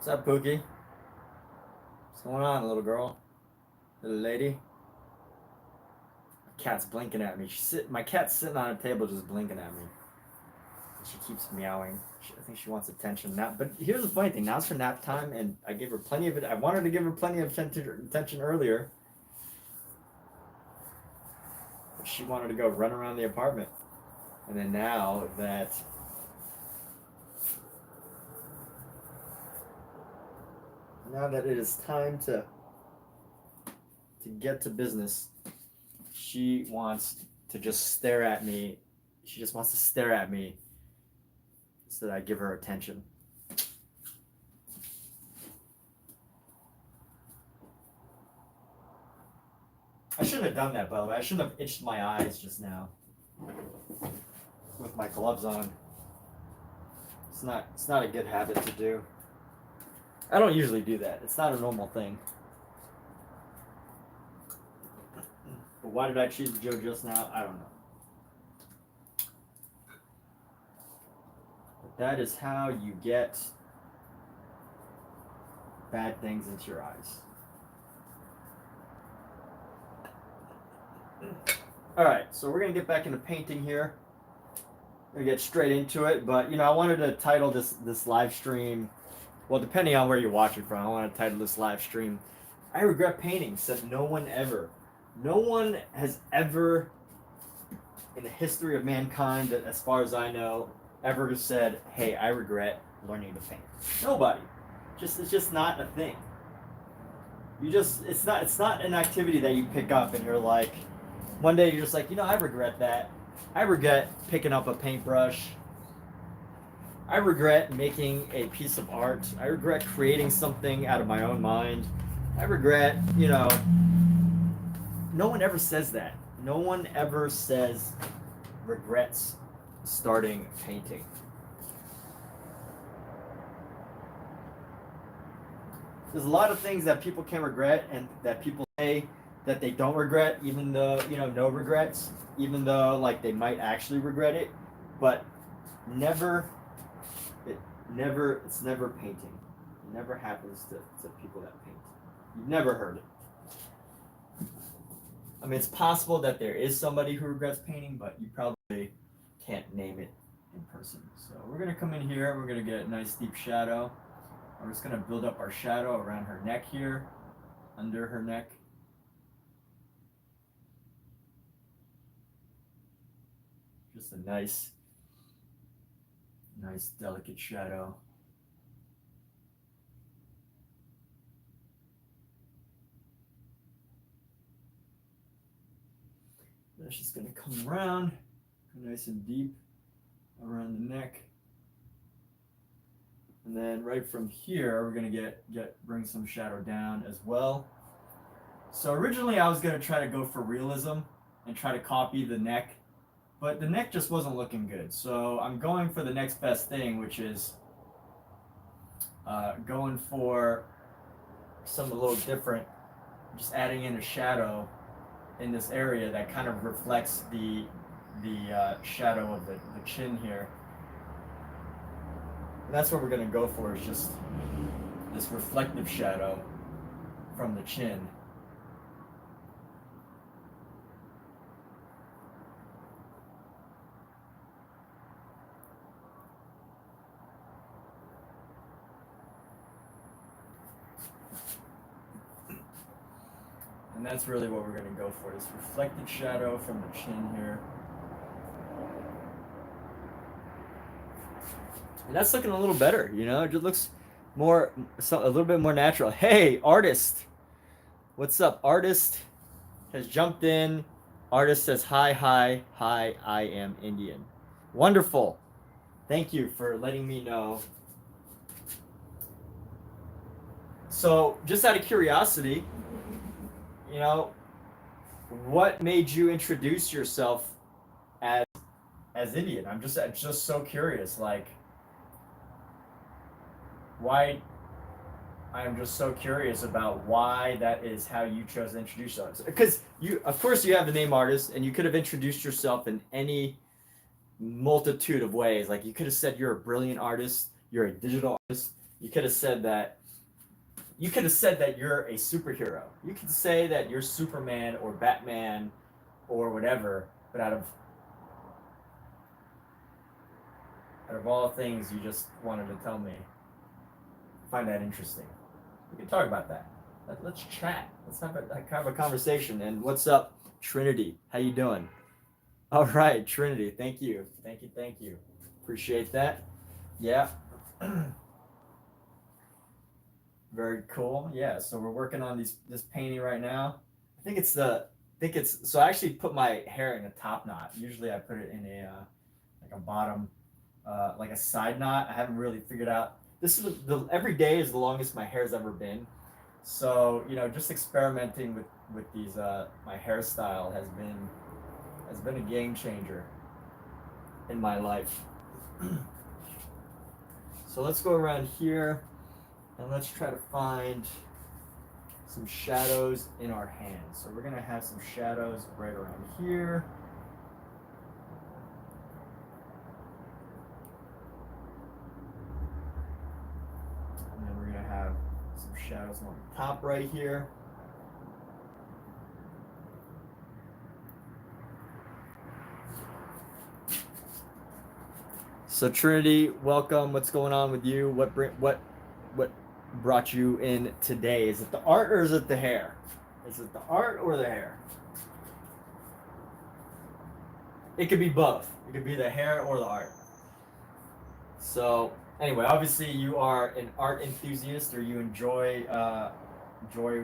What's up, Pookie? What's going on, little girl? Little lady? My cat's blinking at me. My cat's sitting on a table just blinking at me. And she keeps meowing. I think she wants attention now. But here's the funny thing. Now it's her nap time, and I gave her plenty of it. I wanted to give her plenty of attention earlier. But she wanted to go run around the apartment. And then now that it is time to get to business, she wants to just stare at me. She just wants to stare at me so that I give her attention. I shouldn't have done that, by the way. I shouldn't have itched my eyes just now with my gloves on. It's not a good habit to do. I don't usually do that. It's not a normal thing. But why did I choose Joe just now? I don't know. But that is how you get bad things into your eyes. All right, so we're gonna get back into painting here. We're gonna get straight into it, but I wanted to title this live stream. Well, depending on where you're watching from, I want to title this live stream, I regret painting, said no one ever. No one has ever, in the history of mankind, as far as I know, ever said, hey, I regret learning to paint. Nobody. It's just not a thing. It's not an activity that you pick up and you're like, one day you're just like, I regret that. I regret picking up a paintbrush. I regret making a piece of art. I regret creating something out of my own mind. I regret, no one ever says that. No one ever says regrets starting painting. There's a lot of things that people can regret and that people say that they don't regret, even though, no regrets, even though like they might actually regret it, but it's never painting. It never happens to people that paint. You've never heard it. I mean, it's possible that there is somebody who regrets painting, but you probably can't name it in person. So we're gonna come in here, we're gonna get a nice deep shadow. We're just gonna build up our shadow around her neck here, under her neck. Just a nice delicate shadow. That's just going to come around, nice and deep around the neck. And then right from here, we're going to bring some shadow down as well. So originally I was going to try to go for realism and try to copy the neck, but the neck just wasn't looking good. So I'm going for the next best thing, which is going for something a little different, just adding in a shadow in this area that kind of reflects the shadow of the chin here. And that's what we're going to go for, is just this reflective shadow from the chin. And that's really what we're going to go for, this reflected shadow from the chin here. And that's looking a little better, it just looks a little bit more natural. Hey, artist. What's up? Artist has jumped in. Artist says, hi, I am Indian. Wonderful. Thank you for letting me know. So, just out of curiosity, what made you introduce yourself as Indian? I'm just so curious, like, why? I'm just so curious about why that is how you chose to introduce yourself. Because of course you have the name artist, and you could have introduced yourself in any multitude of ways. Like, you could have said you're a brilliant artist, you're a digital artist, You could have said that. You could have said that you're a superhero. You could say that you're Superman or Batman or whatever. But out of all things, you just wanted to tell me. I find that interesting. We can talk about that. Let's chat. Let's have a conversation. And what's up, Trinity? How you doing? All right, Trinity. Thank you. Thank you. Appreciate that. Yeah. Very cool. Yeah. So we're working on this painting right now. I think it's so I actually put my hair in a top knot. Usually I put it in a bottom, like a side knot. I haven't really figured out. This is every day is the longest my hair's ever been. So just experimenting with these my hairstyle has been a game changer in my life. So let's go around here and let's try to find some shadows in our hands. So we're gonna have some shadows right around here. And then we're gonna have some shadows on the top right here. So Trinity, welcome. What's going on with you? What brought you in today? Is it the art or is it the hair? Is it the art or the hair? It could be both. It could be the hair or the art. So anyway, obviously you are an art enthusiast, or you enjoy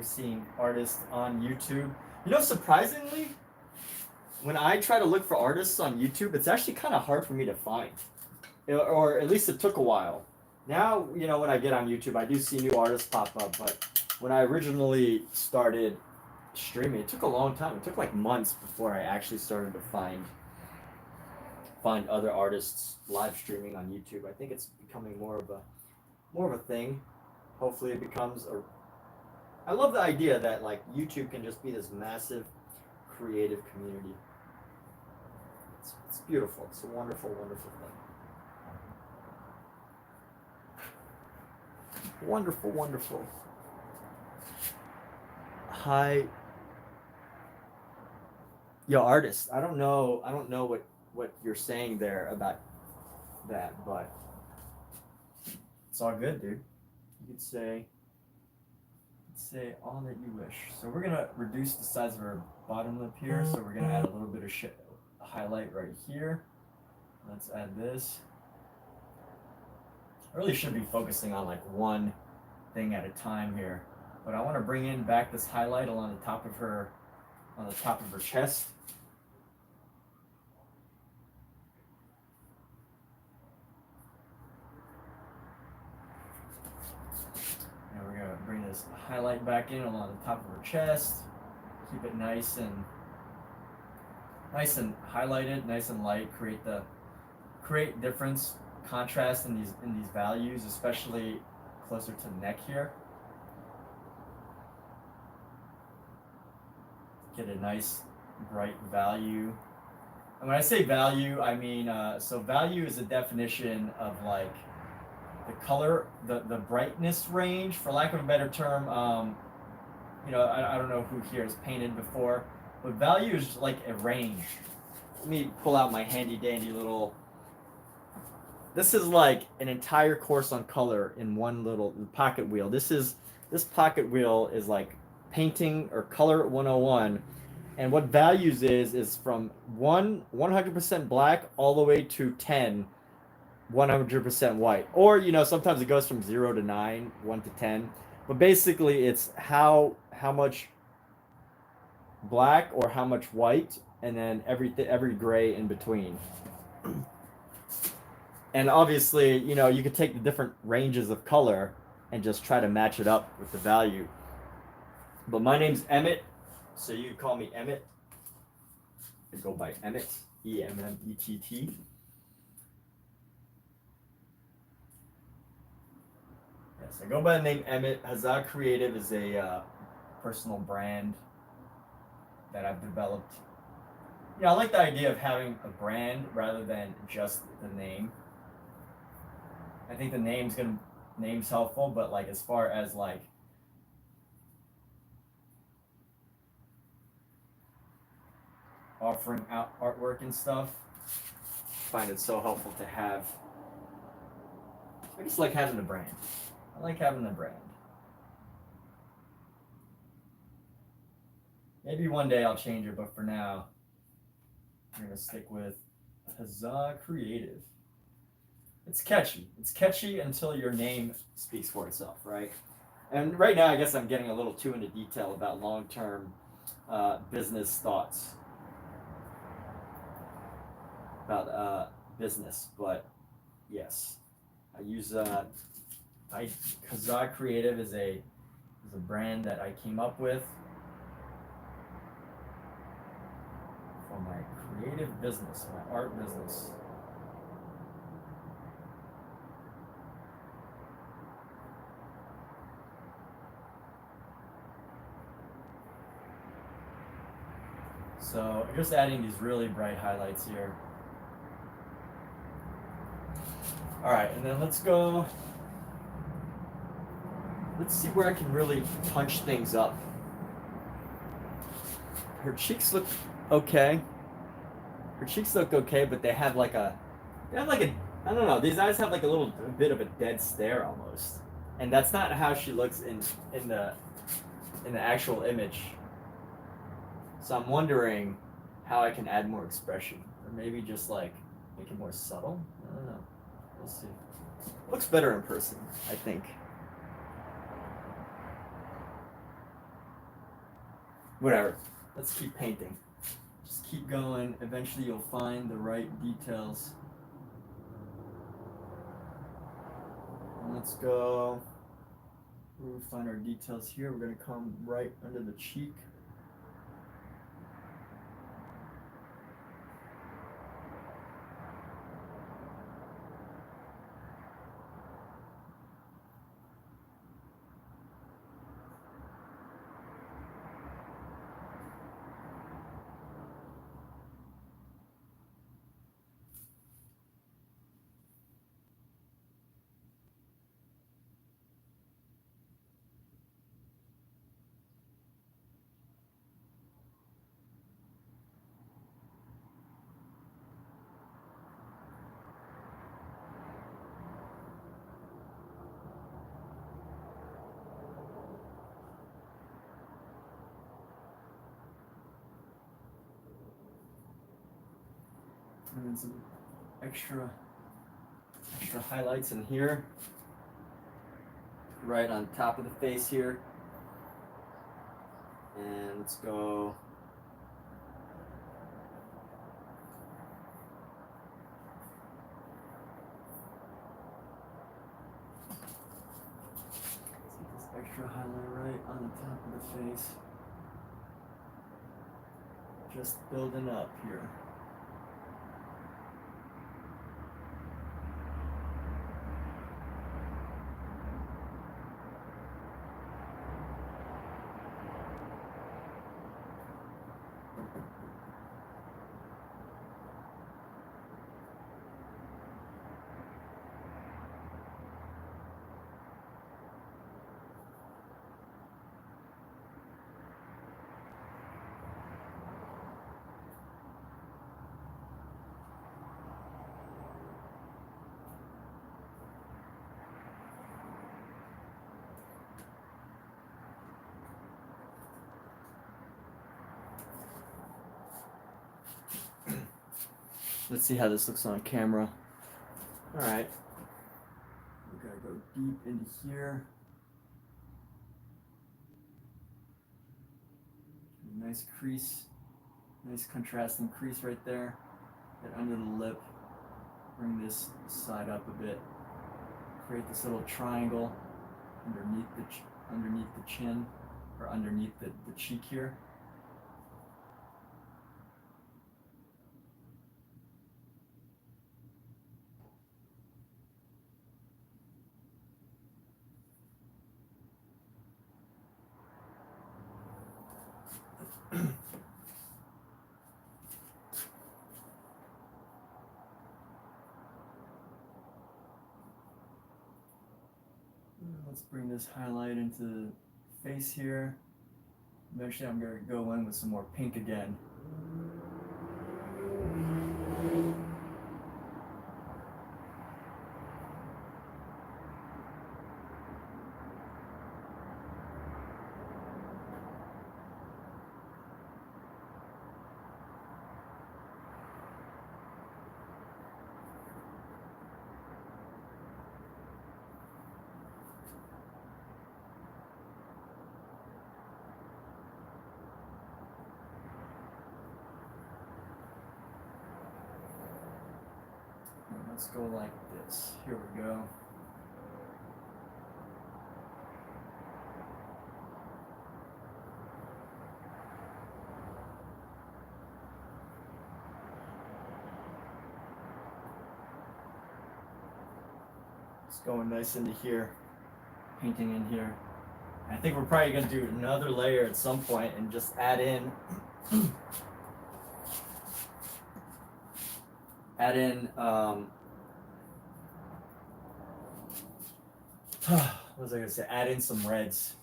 seeing artists on YouTube. Surprisingly, when I try to look for artists on YouTube, it's actually kind of hard for me to find. Or at least it took a while. Now, when I get on YouTube, I do see new artists pop up, but when I originally started streaming, it took a long time. It took like months before I actually started to find other artists live streaming on YouTube. I think it's becoming more of a thing. Hopefully it becomes I love the idea that like YouTube can just be this massive creative community. It's beautiful. It's a wonderful, wonderful thing. Wonderful, wonderful. Hi. Yo, artist. I don't know what you're saying there about that, but it's all good, dude. You could say all that you wish. So we're gonna reduce the size of our bottom lip here. So we're gonna add a little bit of highlight right here. Let's add this. I really should be focusing on like one thing at a time here, but I want to bring in back this highlight along the top of her chest. And we're gonna bring this highlight back in along the top of her chest. Keep it nice and highlighted, nice and light. Create difference. Contrast in these values, especially closer to the neck here. Get a nice bright value. And when I say value, I mean so value is a definition of like the color, the brightness range, for lack of a better term. I don't know who here has painted before, but value is like a range. Let me pull out my handy dandy little. This is like an entire course on color in one little pocket wheel. This pocket wheel is like painting or color 101. And what values is from 100% black all the way to 10, 100% white. Or, sometimes it goes from 0 to 9, 1 to 10. But basically it's how much black or how much white, and then every gray in between. And obviously, you could take the different ranges of color and just try to match it up with the value. But my name's Emmett, so you can call me Emmett. I go by Emmett, E-M-M-E-T-T. Yes, I go by the name Emmett. Hazard Creative is a personal brand that I've developed. I like the idea of having a brand rather than just the name. I think the name's gonna name's helpful, but like as far as like offering out artwork and stuff, I find it so helpful to have. I just like having the brand. I like having the brand. Maybe one day I'll change it, but for now, I'm gonna stick with Huzzah Creative. It's catchy. It's catchy until your name speaks for itself, right? And right now, I guess I'm getting a little too into detail about long-term business thoughts about business, but yes, I use Huzzah Creative is a brand that I came up with for my creative business, my art business. So I'm just adding these really bright highlights here. All right, and then let's go. Let's see where I can really punch things up. Her cheeks look okay. Her cheeks look okay, but they have like a, I don't know. These eyes have like a bit of a dead stare almost, and that's not how she looks in the actual image. So I'm wondering how I can add more expression, or maybe just like make it more subtle. I don't know. We'll see. Looks better in person, I think. Whatever. Let's keep painting. Just keep going. Eventually you'll find the right details. And let's go. We'll find our details here. We're going to come right under the cheek. And then some extra highlights in here, right on top of the face here. And let's go. Let's get this extra highlight right on the top of the face. Just building up here. Let's see how this looks on camera. All right. We gotta go deep into here. Nice crease, nice contrasting crease right there. Get under the lip. Bring this side up a bit. Create this little triangle underneath the chin, or underneath the cheek here. Let's bring this highlight into the face here. Eventually I'm going to go in with some more pink again. Let's go like this. Here we go. It's going nice into here, painting in here. I think we're probably going to do another layer at some point and just add in what was I gonna say? Add in some reds.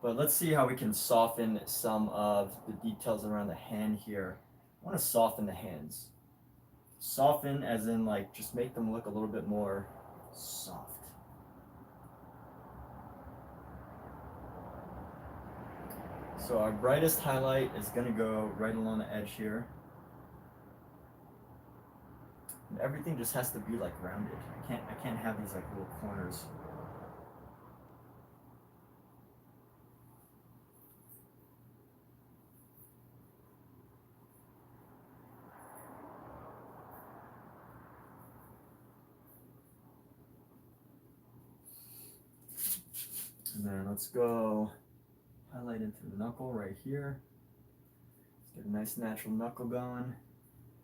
But let's see how we can soften some of the details around the hand here. I want to soften the hands. Soften as in like just make them look a little bit more soft. So our brightest highlight is gonna go right along the edge here. And everything just has to be like rounded. I can't have these like little corners. And then let's go highlight into the knuckle right here. Let's get a nice natural knuckle going.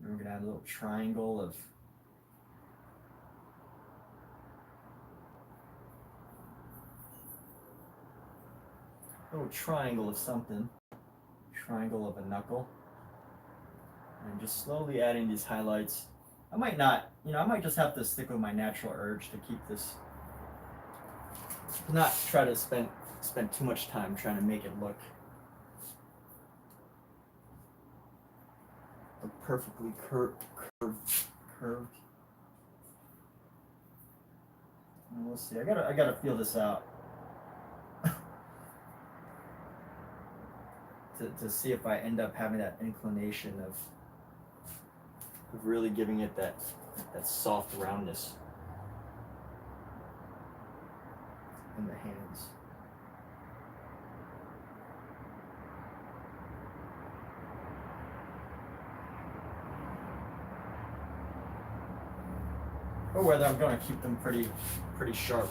And we're gonna add a little triangle of something. Triangle of a knuckle. And just slowly adding these highlights. I might not, I might just have to stick with my natural urge to keep this, not try to spend too much time trying to make it look perfectly curved. And we'll see. I gotta feel this out to see if I end up having that inclination of really giving it that soft roundness in the hands. Or whether I'm going to keep them pretty sharp.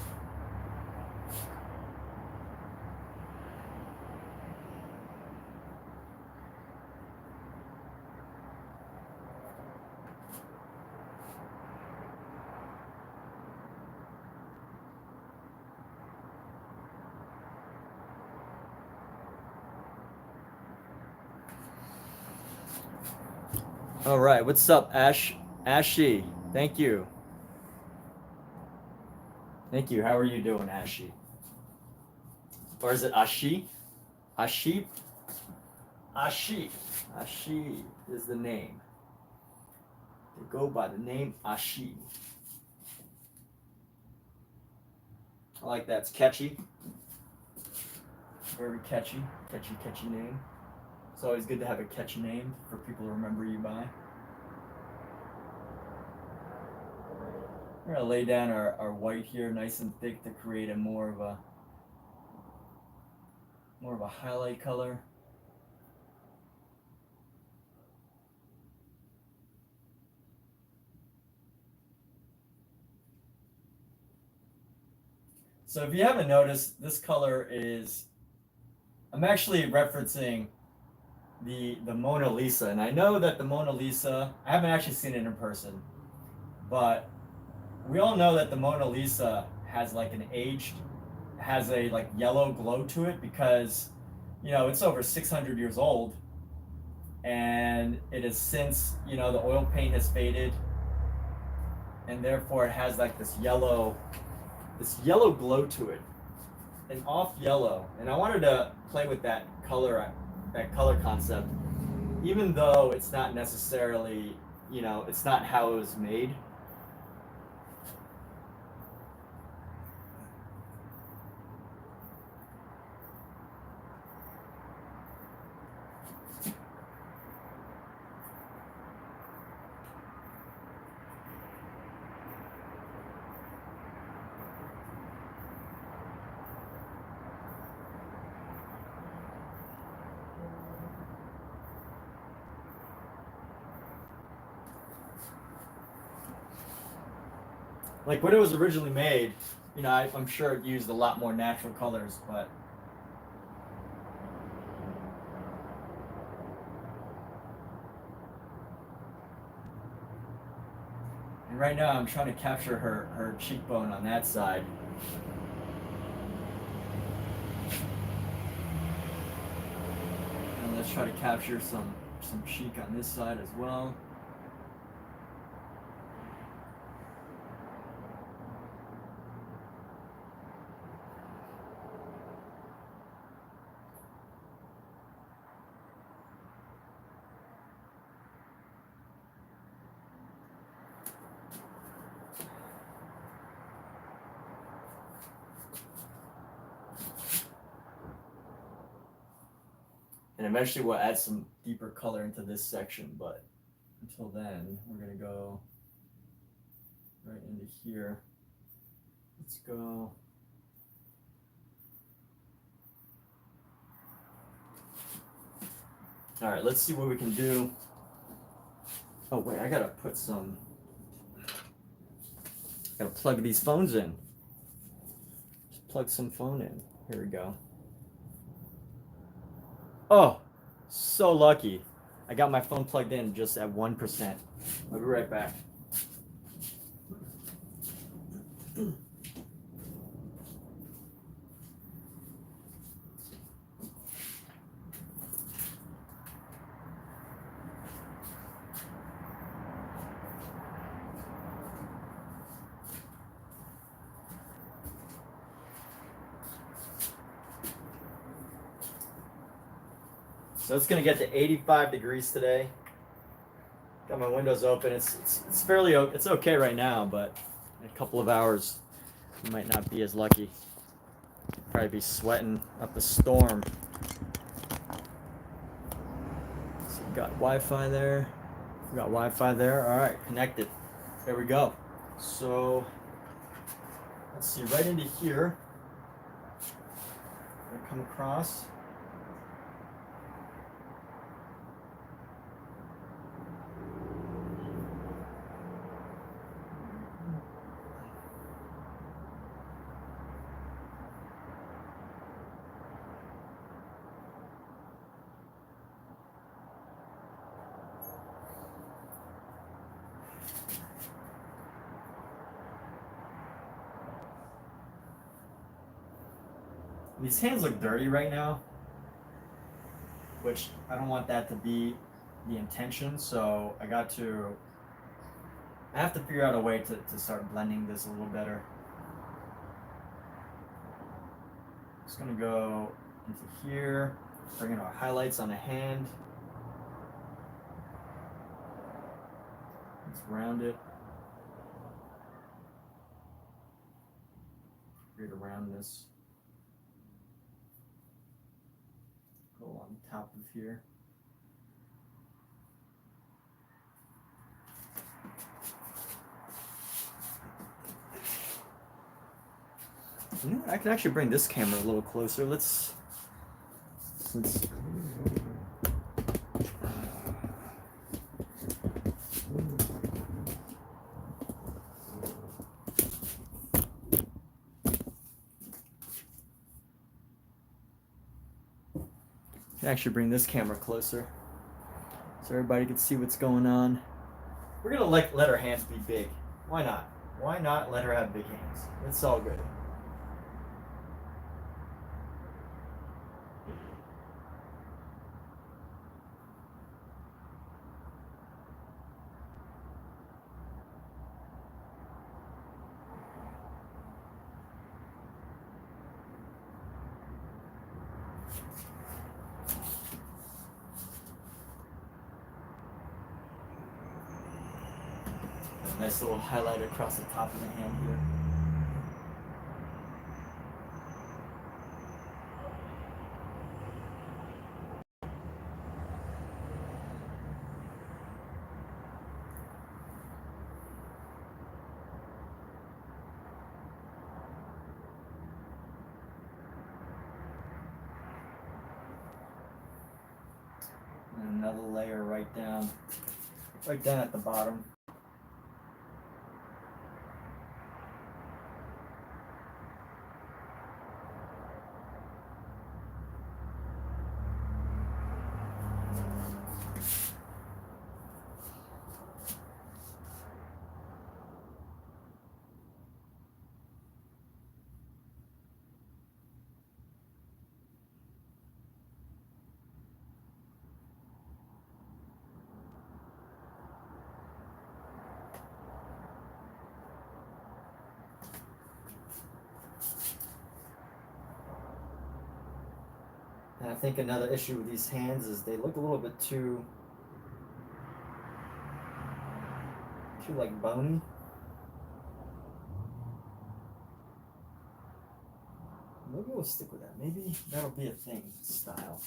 All right, what's up, Ashy? Thank you. Thank you. How are you doing, Ashy? Or is it Ashi? Ashi? Ashi. Ashi is the name. They go by the name Ashi. I like that. It's catchy. Very catchy. Catchy name. It's always good to have a catchy name for people to remember you by. We're going to lay down our white here nice and thick to create a more of a highlight color. So if you haven't noticed, this color is, I'm actually referencing the Mona Lisa, and I know that the Mona Lisa, I haven't actually seen it in person, but we all know that the Mona Lisa has like has a like yellow glow to it because, it's over 600 years old, and it is since, the oil paint has faded, and therefore it has like this yellow this yellow glow to it, an off yellow, and I wanted to play with that color concept, even though it's not necessarily, you know, it's not how it was made. Like when it was originally made, you know, I'm sure it used a lot more natural colors, but and right now I'm trying to capture her cheekbone on that side. And let's try to capture some cheek on this side as well. And eventually we'll add some deeper color into this section, but until then, we're gonna go right into here. Let's go. All right, let's see what we can do. Oh wait, I gotta plug these phones in. Just plug some phone in. Here we go. Oh, so lucky. I got my phone plugged in just at 1%. I'll be right back. So it's gonna get to 85 degrees today. Got my windows open. It's fairly it's okay right now, but in a couple of hours, you might not be as lucky. Probably be sweating up a storm. So we got Wi-Fi there. We got Wi-Fi there. All right, connected. There we go. So let's see, right into here. I'm gonna come across. These hands look dirty right now, which I don't want that to be the intention, so I have to figure out a way to start blending this a little better. Just gonna go into here, bring in our highlights on a hand. Let's round it. Create a roundness. Go on top of here. You know, I can actually bring this camera a little closer. Since I can actually bring this camera closer so everybody can see what's going on. We're gonna let her hands be big. Why not? Why not let her have big hands? It's all good. A nice little highlight across the top of the hand here. And another layer right down at the bottom. And I think another issue with these hands is they look a little bit too like bony. Maybe we'll stick with that. Maybe that'll be a thing, style.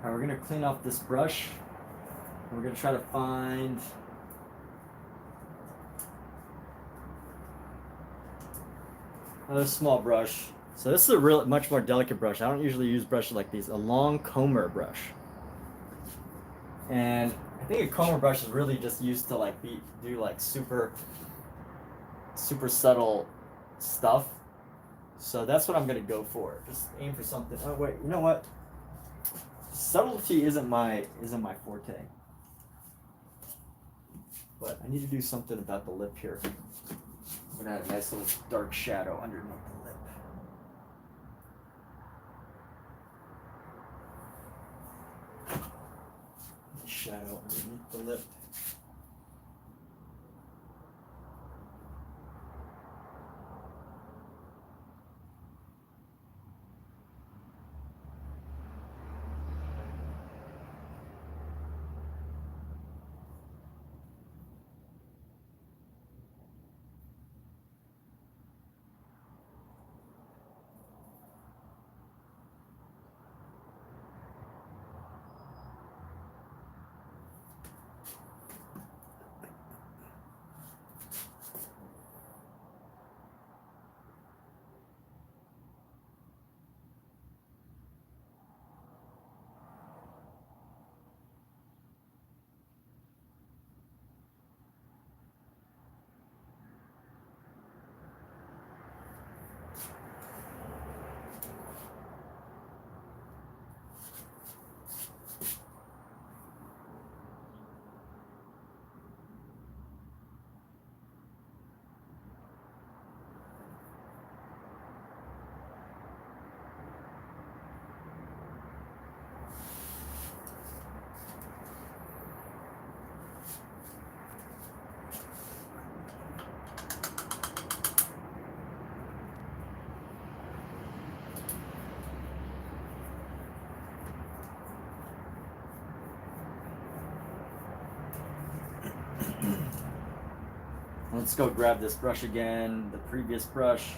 All right, we're gonna clean off this brush. We're gonna try to find another small brush. So this is a real much more delicate brush. I don't usually use brushes like these. A long comber brush. And I think a comber brush is really just used to like do like super subtle stuff. So that's what I'm gonna go for. Just aim for something. Oh wait, you know what? Subtlety isn't my forte. But I need to do something about the lip here. I'm gonna add a nice little dark shadow underneath the lip. Shadow underneath the lip. Let's go grab this brush again, the previous brush.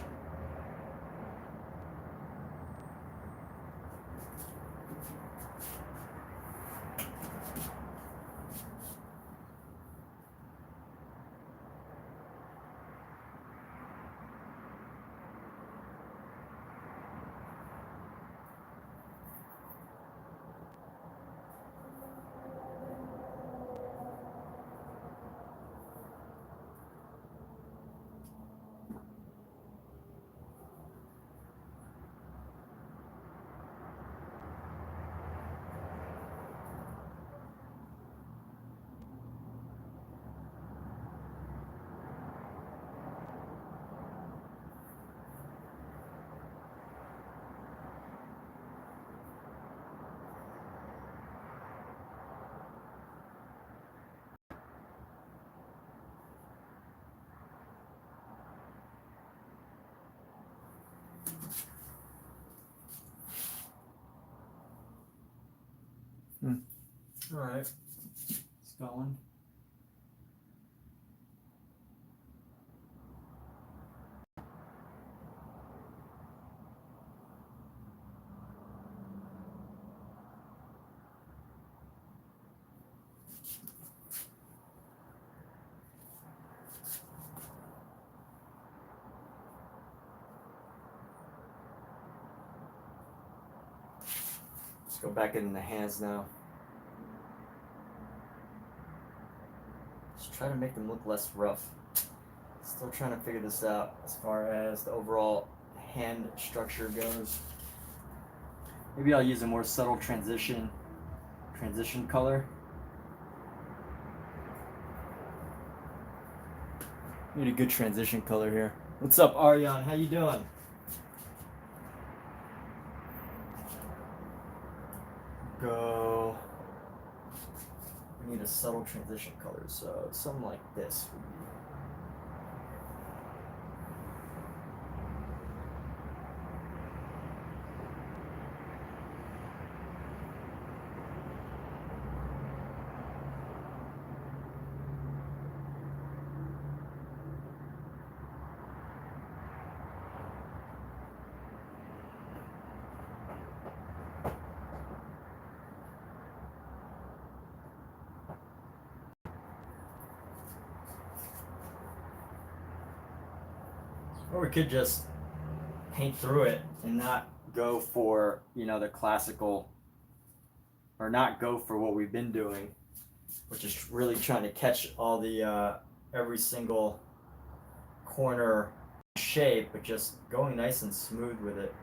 All right, it's going. Let's go back in the hands now. Just try to make them look less rough. Still trying to figure this out as far as the overall hand structure goes. Maybe I'll use a more subtle transition color. Need a good transition color here. What's up, Aryan? How you doing? Go. We need a subtle transition color, so something like this would be. Or we could just paint through it and not go for, the classical, or not go for what we've been doing, which is really trying to catch all the, every single corner shape, but just going nice and smooth with it.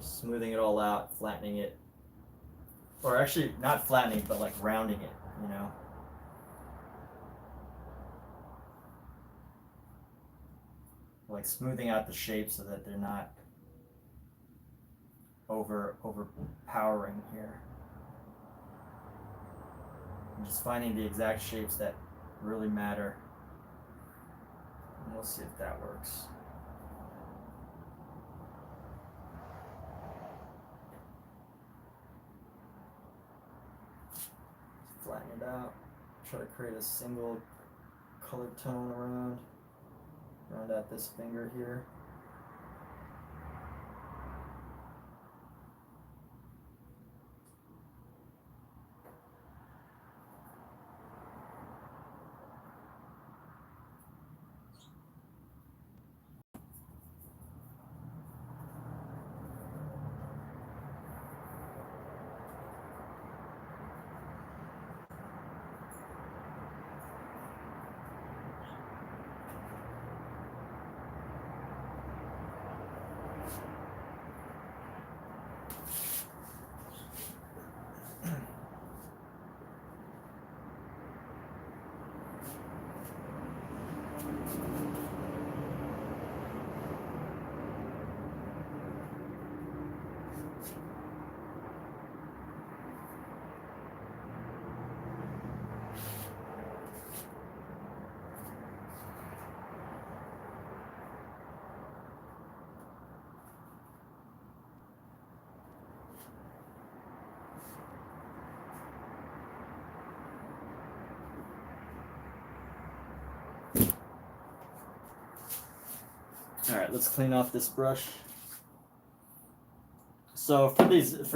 Smoothing it all out, flattening it. Or actually, not flattening, but like rounding it, like smoothing out the shapes so that they're not overpowering here. And just finding the exact shapes that really matter. And we'll see if that works. Flatten it out. Try to create a single color tone around out this finger here. All right, let's clean off this brush. So for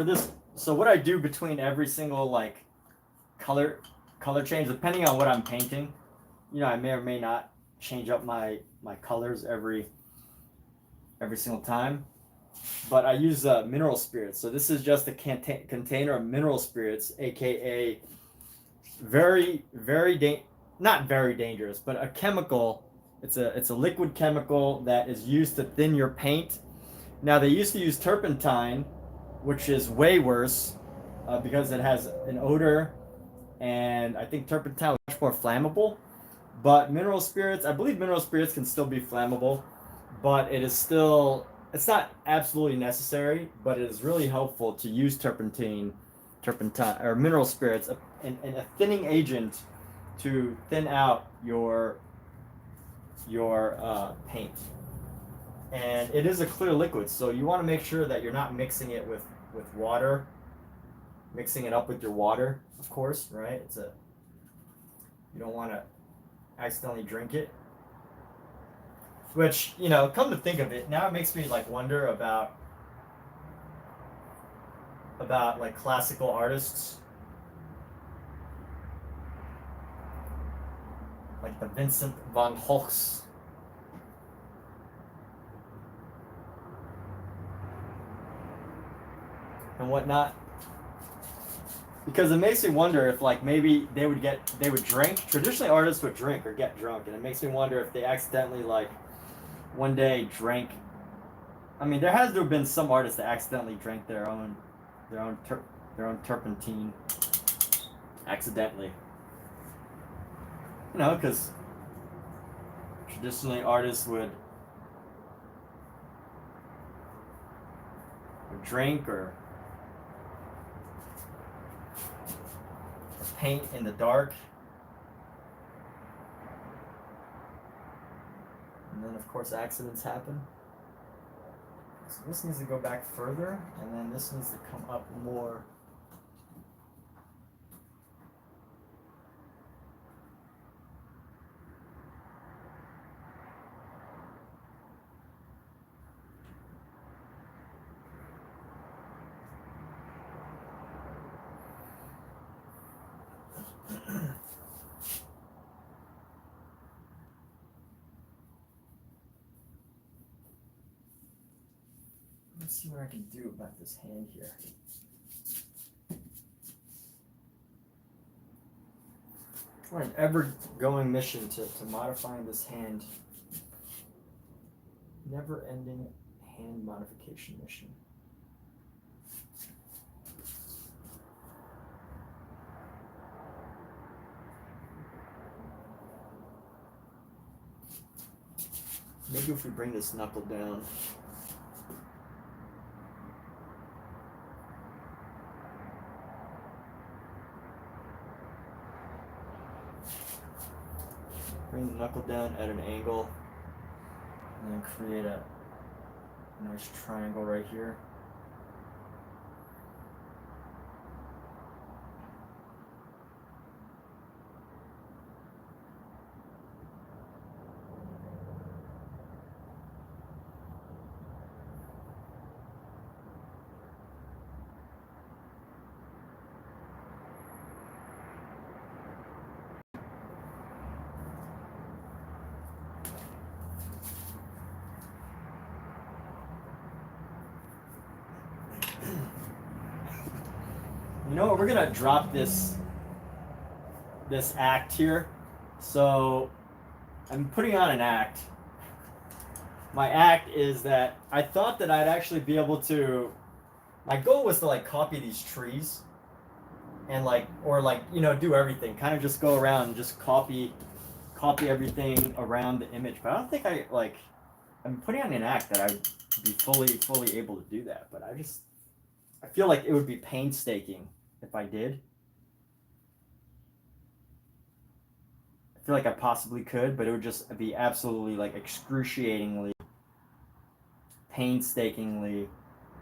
this, so what I do between every single like color change, depending on what I'm painting, you know, I may or may not change up my colors every single time. But I use mineral spirits. So this is just a container of mineral spirits, aka not very dangerous, but a chemical. It's a liquid chemical that is used to thin your paint. Now they used to use turpentine, which is way worse because it has an odor, and I think turpentine is much more flammable. But mineral spirits, I believe mineral spirits can still be flammable, but it's not absolutely necessary, but it is really helpful to use turpentine or mineral spirits, and a thinning agent to thin out your paint. And it is a clear liquid, so you want to make sure that you're not mixing it with water, mixing it up with your water, of course, right? You don't want to accidentally drink it. Which, you know, come to think of it, now it makes me like wonder about like classical artists, like the Vincent van Goghs. And whatnot. Because it makes me wonder if like maybe they would drink. Traditionally artists would drink or get drunk, and it makes me wonder if they accidentally like one day drank. I mean, there has to have been some artists that accidentally drank their own turpentine accidentally. You know, because traditionally artists would drink or paint in the dark. And then of course accidents happen. So this needs to go back further, and then this needs to come up more. Let's see what I can do about this hand here. What an ever-going mission to modifying this hand. Never-ending hand modification mission. Maybe if we bring this knuckle down. Bring the knuckle down at an angle, and then create a nice triangle right here. You know what? We're gonna drop this act here. So I'm putting on an act. My act is that I thought that I'd actually be able to. My goal was to like copy these trees, and you know, do everything. Kind of just go around and just copy everything around the image. But I don't think I'm putting on an act that I'd be fully able to do that. But I feel like it would be painstaking if I did. I feel like I possibly could, but it would just be absolutely like excruciatingly, painstakingly.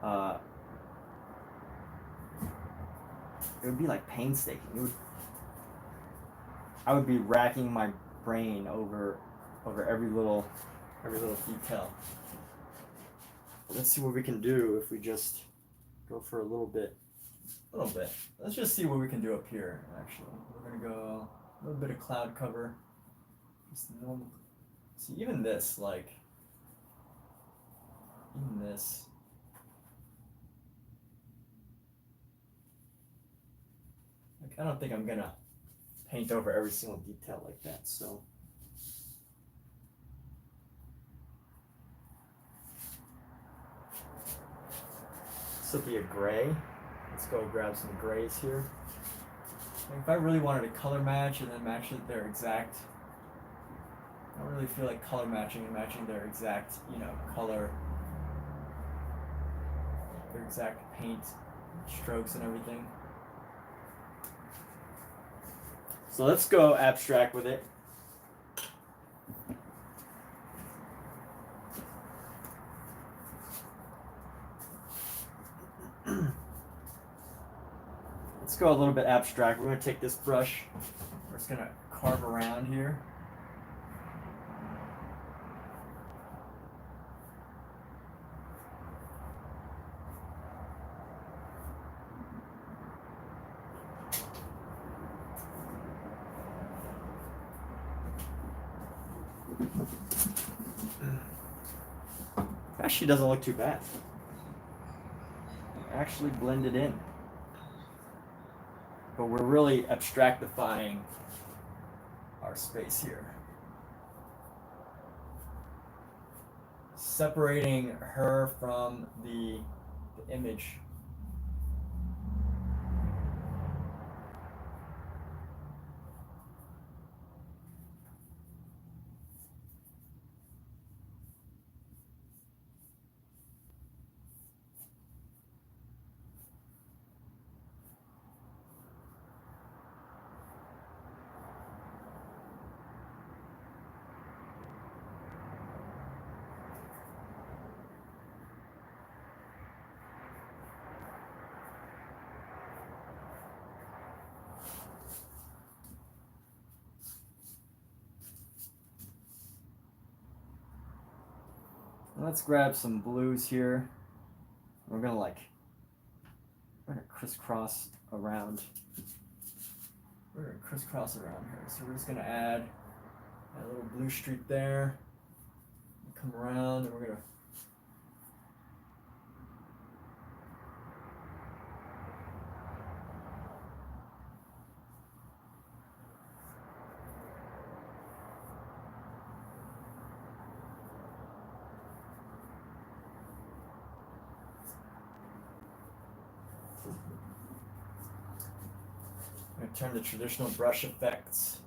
It would be like painstaking. I would be racking my brain over every little every little detail. Let's see what we can do if we just go for a little bit. Let's just see what we can do up here, actually. We're gonna go a little bit of cloud cover. Just normal. See, even this, like, even this. Like, I don't think I'm gonna paint over every single detail like that, so. This will be a gray. Let's go grab some grays here. Like if I really wanted to color match and then match their exact, I don't really feel like color matching and matching their exact, you know, color, their exact paint strokes and everything. So let's go abstract with it. Let's go a little bit abstract. We're going to take this brush. We're just going to carve around here. Actually doesn't look too bad. Actually blended in. But we're really abstractifying our space here. Separating her from the image. Let's grab some blues here. We're gonna crisscross around. We're gonna crisscross around here. So we're just gonna add a little blue streak there. Come around and we're gonna turn the traditional brush effects.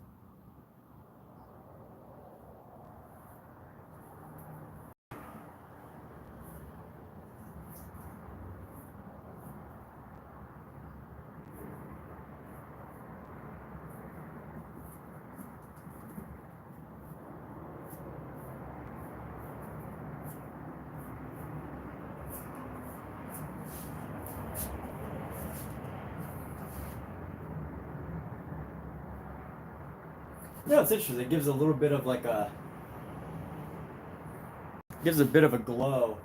No, it's interesting. It gives a little bit of like a, gives a bit of a glow.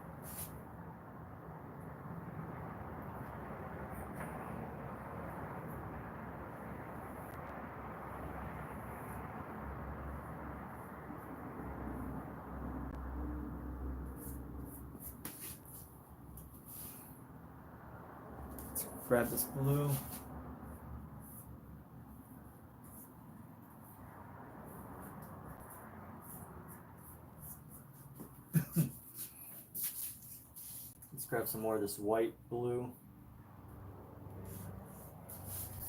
Let's grab this blue. Let's grab some more of this white blue.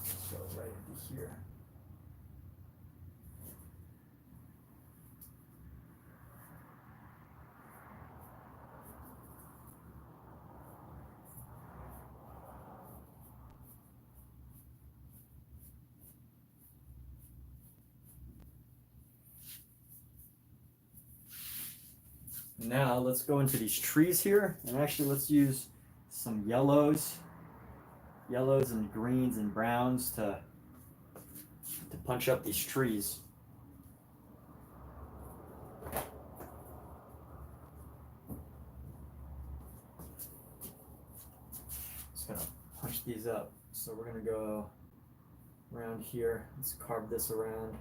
Let's go right into here. Now let's go into these trees here, and actually let's use some yellows and greens and browns to punch up these trees. these up. So we're going to go around here. Let's carve this around.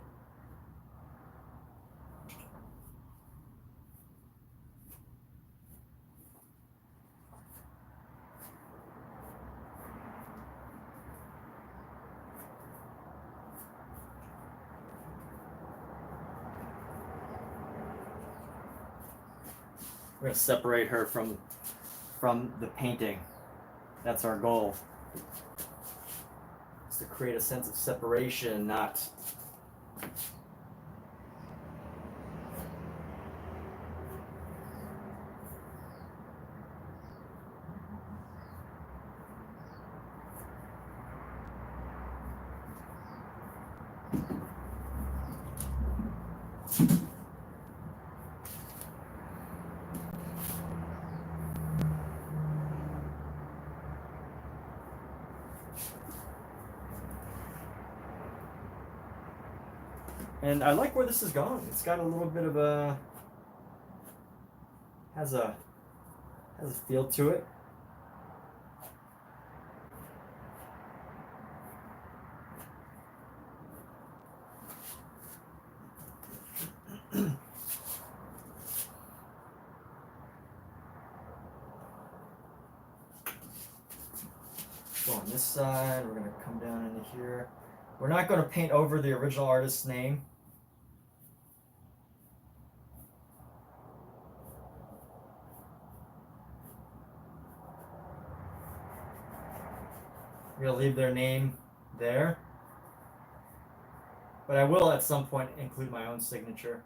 We're going to separate her from the painting. That's our goal. It's to create a sense of separation, not And I like where this is going. It's got a little bit of a has a feel to it. So on this side, we're going to come down into here. We're not going to paint over the original artist's name. We're going to leave their name there. But I will at some point include my own signature.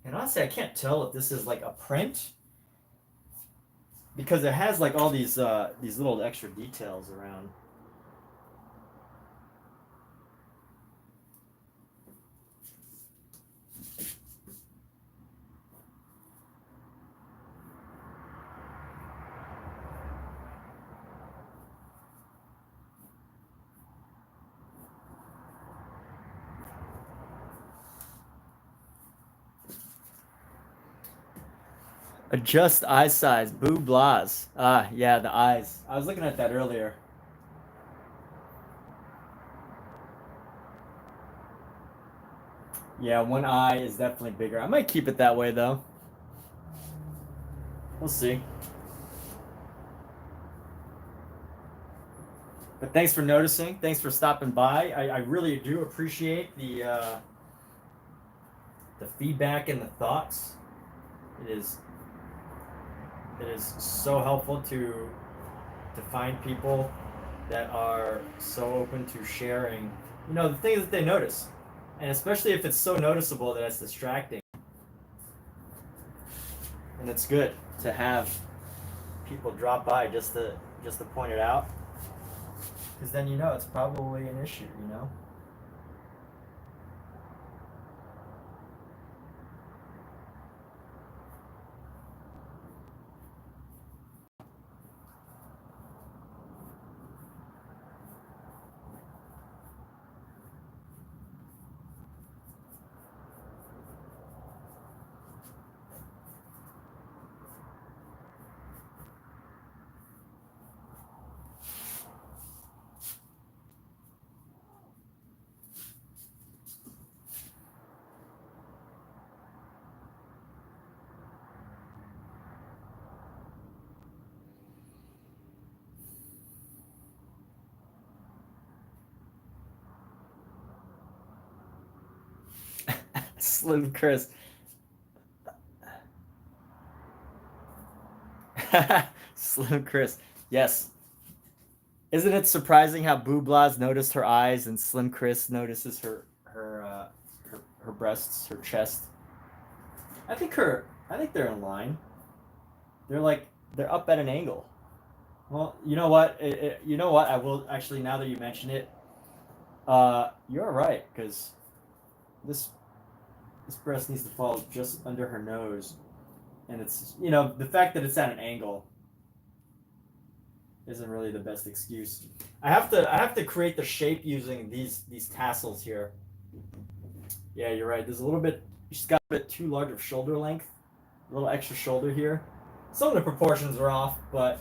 And honestly, I can't tell if this is like a print because it has like all these little extra details around. Adjust eye size. Boo blahs. Ah, yeah, the eyes. I was looking at that earlier. Yeah, one eye is definitely bigger. I might keep it that way, though. We'll see. But thanks for noticing. Thanks for stopping by. I really do appreciate the feedback and the thoughts. It is so helpful to find people that are so open to sharing, you know, the things that they notice, and especially if it's so noticeable that it's distracting. And it's good to have people drop by just to point it out, because then you know it's probably an issue, you know. Slim Chris. Slim Chris. Yes. Isn't it surprising how Booblas noticed her eyes and Slim Chris notices her breasts, her chest? I think they're in line. They're up at an angle. Well, you know what? You know what? I will actually, now that you mention it, you're right, because this breast needs to fall just under her nose, and it's, you know, the fact that it's at an angle isn't really the best excuse. I have to create the shape using these tassels here. Yeah, you're right. There's a little bit she's got a bit too large of shoulder length, a little extra shoulder here. Some of the proportions are off, but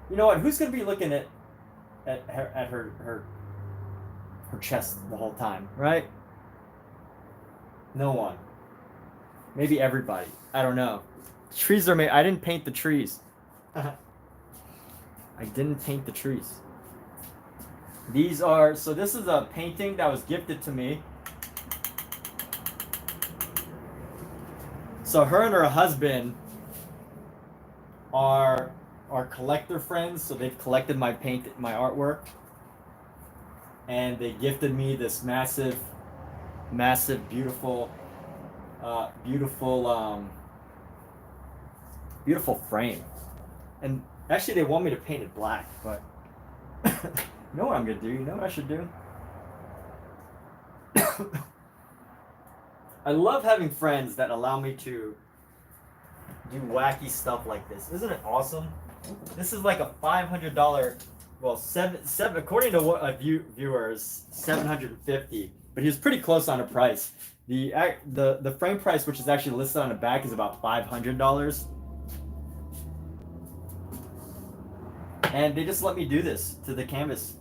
you know what? Who's gonna be looking at her chest the whole time, right? No one. Maybe everybody. I don't know. The trees are made. I didn't paint the trees. I didn't paint the trees. These are, so this is a painting that was gifted to me. So her and her husband are collector friends, so they've collected my artwork. And they gifted me this massive, beautiful frame. And actually they want me to paint it black, but you know what I'm gonna do? You know what I should do? I love having friends that allow me to do wacky stuff like this. Isn't it awesome? This is like a $500, well, seven according to what viewers, $750. But he was pretty close on the price. The frame price, which is actually listed on the back, is about $500. And they just let me do this to the canvas.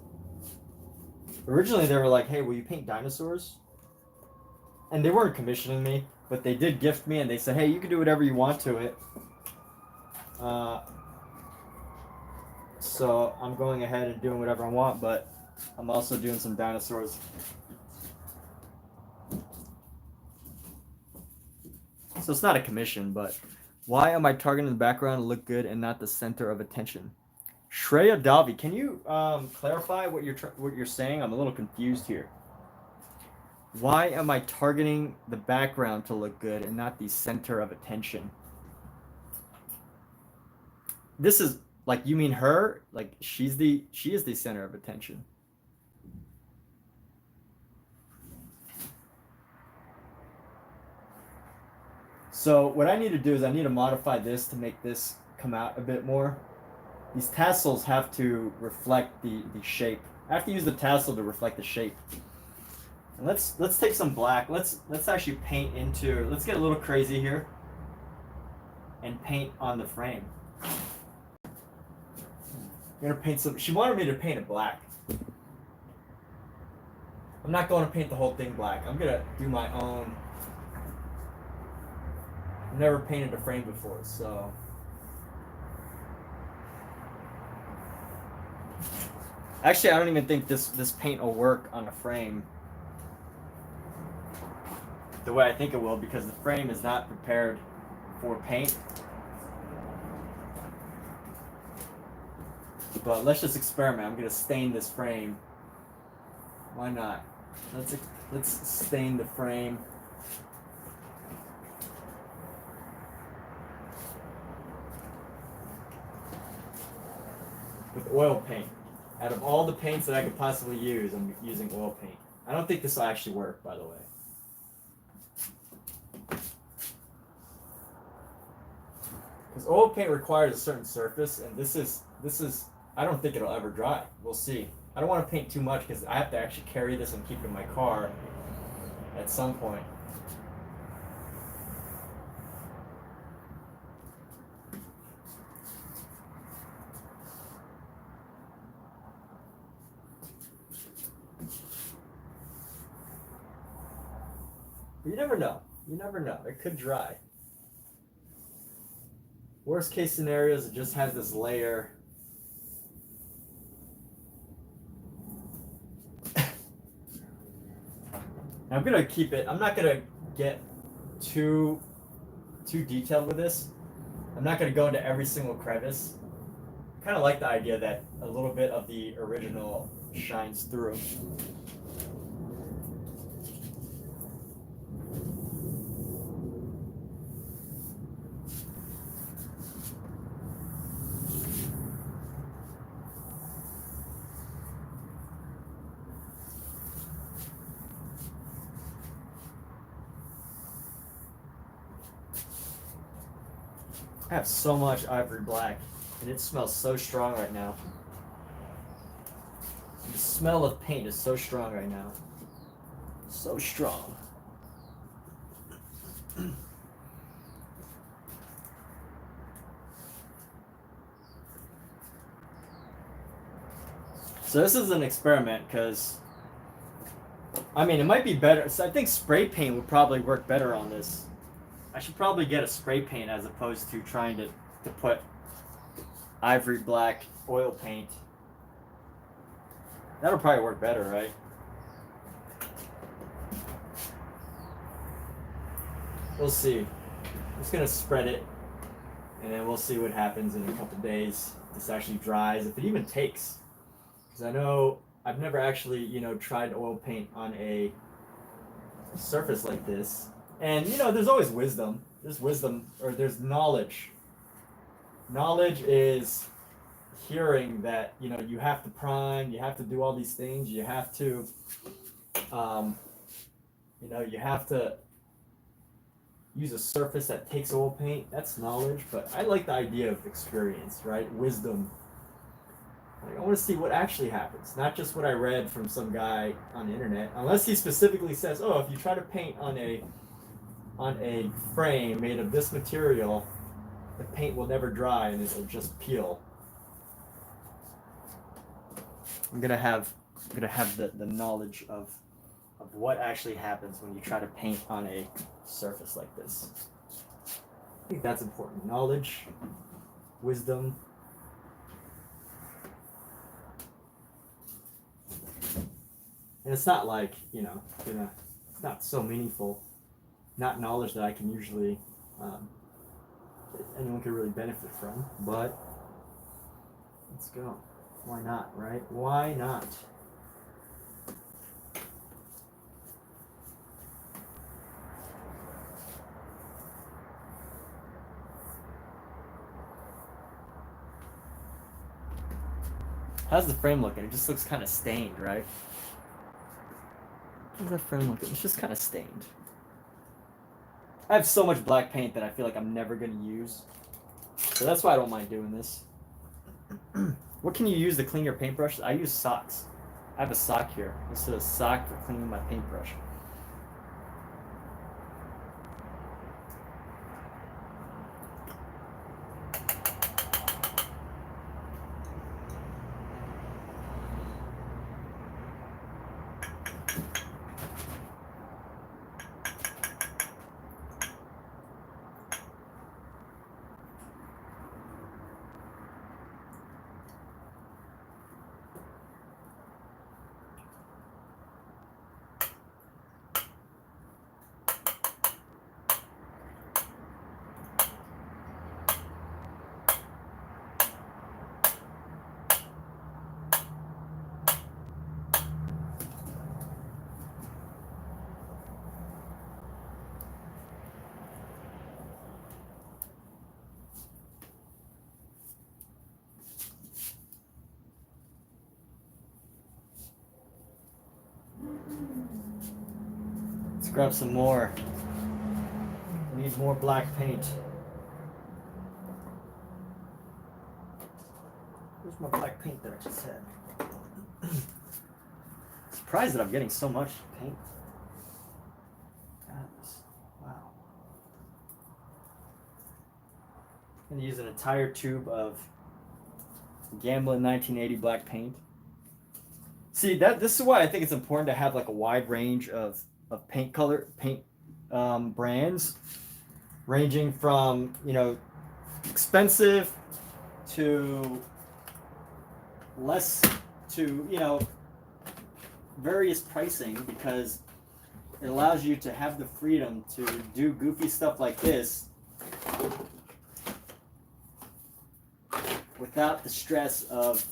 Originally, they were like, "Hey, will you paint dinosaurs?" And they weren't commissioning me, but they did gift me, and they said, "Hey, you can do whatever you want to it." So I'm going ahead and doing whatever I want, but I'm also doing some dinosaurs. So it's not a commission, but why am I targeting the background to look good and not the center of attention? Shreya Davi, can you clarify what you're saying? I'm a little confused here. Why am I targeting the background to look good and not the center of attention? This is like, you mean her? Like she is the center of attention. So what I need to do is I need to modify this to make this come out a bit more. These tassels have to reflect the shape. I have to use the tassel to reflect the shape. And let's take some black. Let's actually paint into. Let's get a little crazy here. And paint on the frame. I'm gonna paint some. She wanted me to paint it black. I'm not going to paint the whole thing black. I'm gonna do my own. I've never painted a frame before, so. Actually, I don't even think this paint will work on a frame the way I think it will, because the frame is not prepared for paint. But let's just experiment. I'm gonna stain this frame. Why not? Let's stain the frame. With oil paint. Out of all the paints that I could possibly use, I'm using oil paint. I don't think this will actually work, by the way. Because oil paint requires a certain surface, and this is, I don't think it'll ever dry. We'll see. I don't want to paint too much because I have to actually carry this and keep it in my car at some point. You never know. You never know. It could dry. Worst case scenarios, it just has this layer. I'm gonna keep it. I'm not gonna get too detailed with this. I'm not gonna go into every single crevice. I kind of like the idea that a little bit of the original shines through. I have so much ivory black, and it smells so strong right now. The smell of paint is so strong right now. So strong. So this is an experiment because, I mean, it might be better. So I think spray paint would probably work better on this. I should probably get a spray paint as opposed to trying to put ivory black oil paint. That'll probably work better, right? We'll see. I'm just gonna spread it, and then we'll see what happens in a couple days. This actually dries, if it even takes. Because I know I've never actually, tried oil paint on a surface like this. And there's always wisdom. There's wisdom, or there's knowledge. Knowledge is hearing that you have to prime, you have to do all these things, you have to, you have to use a surface that takes oil paint. That's knowledge, but I like the idea of experience, right? Wisdom. Like, I want to see what actually happens, not just what I read from some guy on the internet. Unless he specifically says, "Oh, if you try to paint on a frame made of this material, the paint will never dry and it'll just peel." I'm gonna have the knowledge of what actually happens when you try to paint on a surface like this. I think that's important. Knowledge, wisdom. And it's not like, it's not so meaningful, not knowledge that I can usually, anyone can really benefit from, but let's go. Why not, right? Why not? How's the frame looking? It just looks kind of stained, right? How's that frame looking? It's just kind of stained. I have so much black paint that I feel like I'm never going to use. So that's why I don't mind doing this. What can you use to clean your paintbrush? I use socks. I have a sock here. This is a sock for cleaning my paintbrush. Let's grab some more. We need more black paint. Where's my black paint that I just had? Surprised that I'm getting so much paint. Wow. I'm going to use an entire tube of Gamblin 1980 black paint. See, this is why I think it's important to have like a wide range of paint brands, ranging from expensive to less to various pricing, because it allows you to have the freedom to do goofy stuff like this without the stress of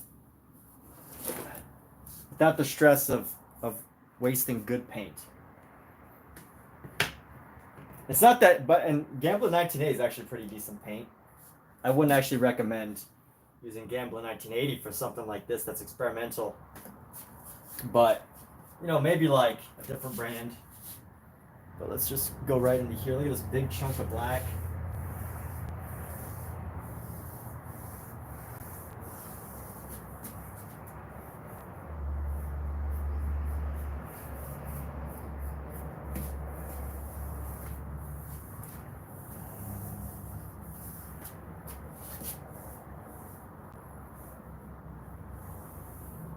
wasting good paint. It's not that, and Gamblin 1980 is actually pretty decent paint. I wouldn't actually recommend using Gamblin 1980 for something like this that's experimental. But, maybe like a different brand. But let's just go right into here. Look at this big chunk of black.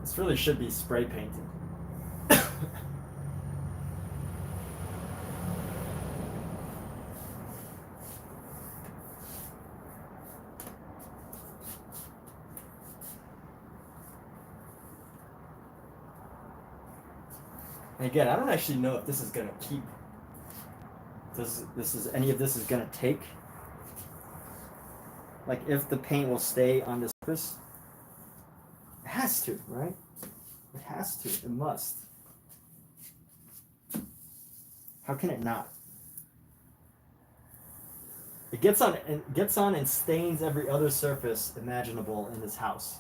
This really should be spray painted. And again, I don't actually know if this is gonna keep. Any of this is gonna take. Like if the paint will stay on the surface. It has to, right? It has to. It must. How can it not? It gets on and stains every other surface imaginable in this house.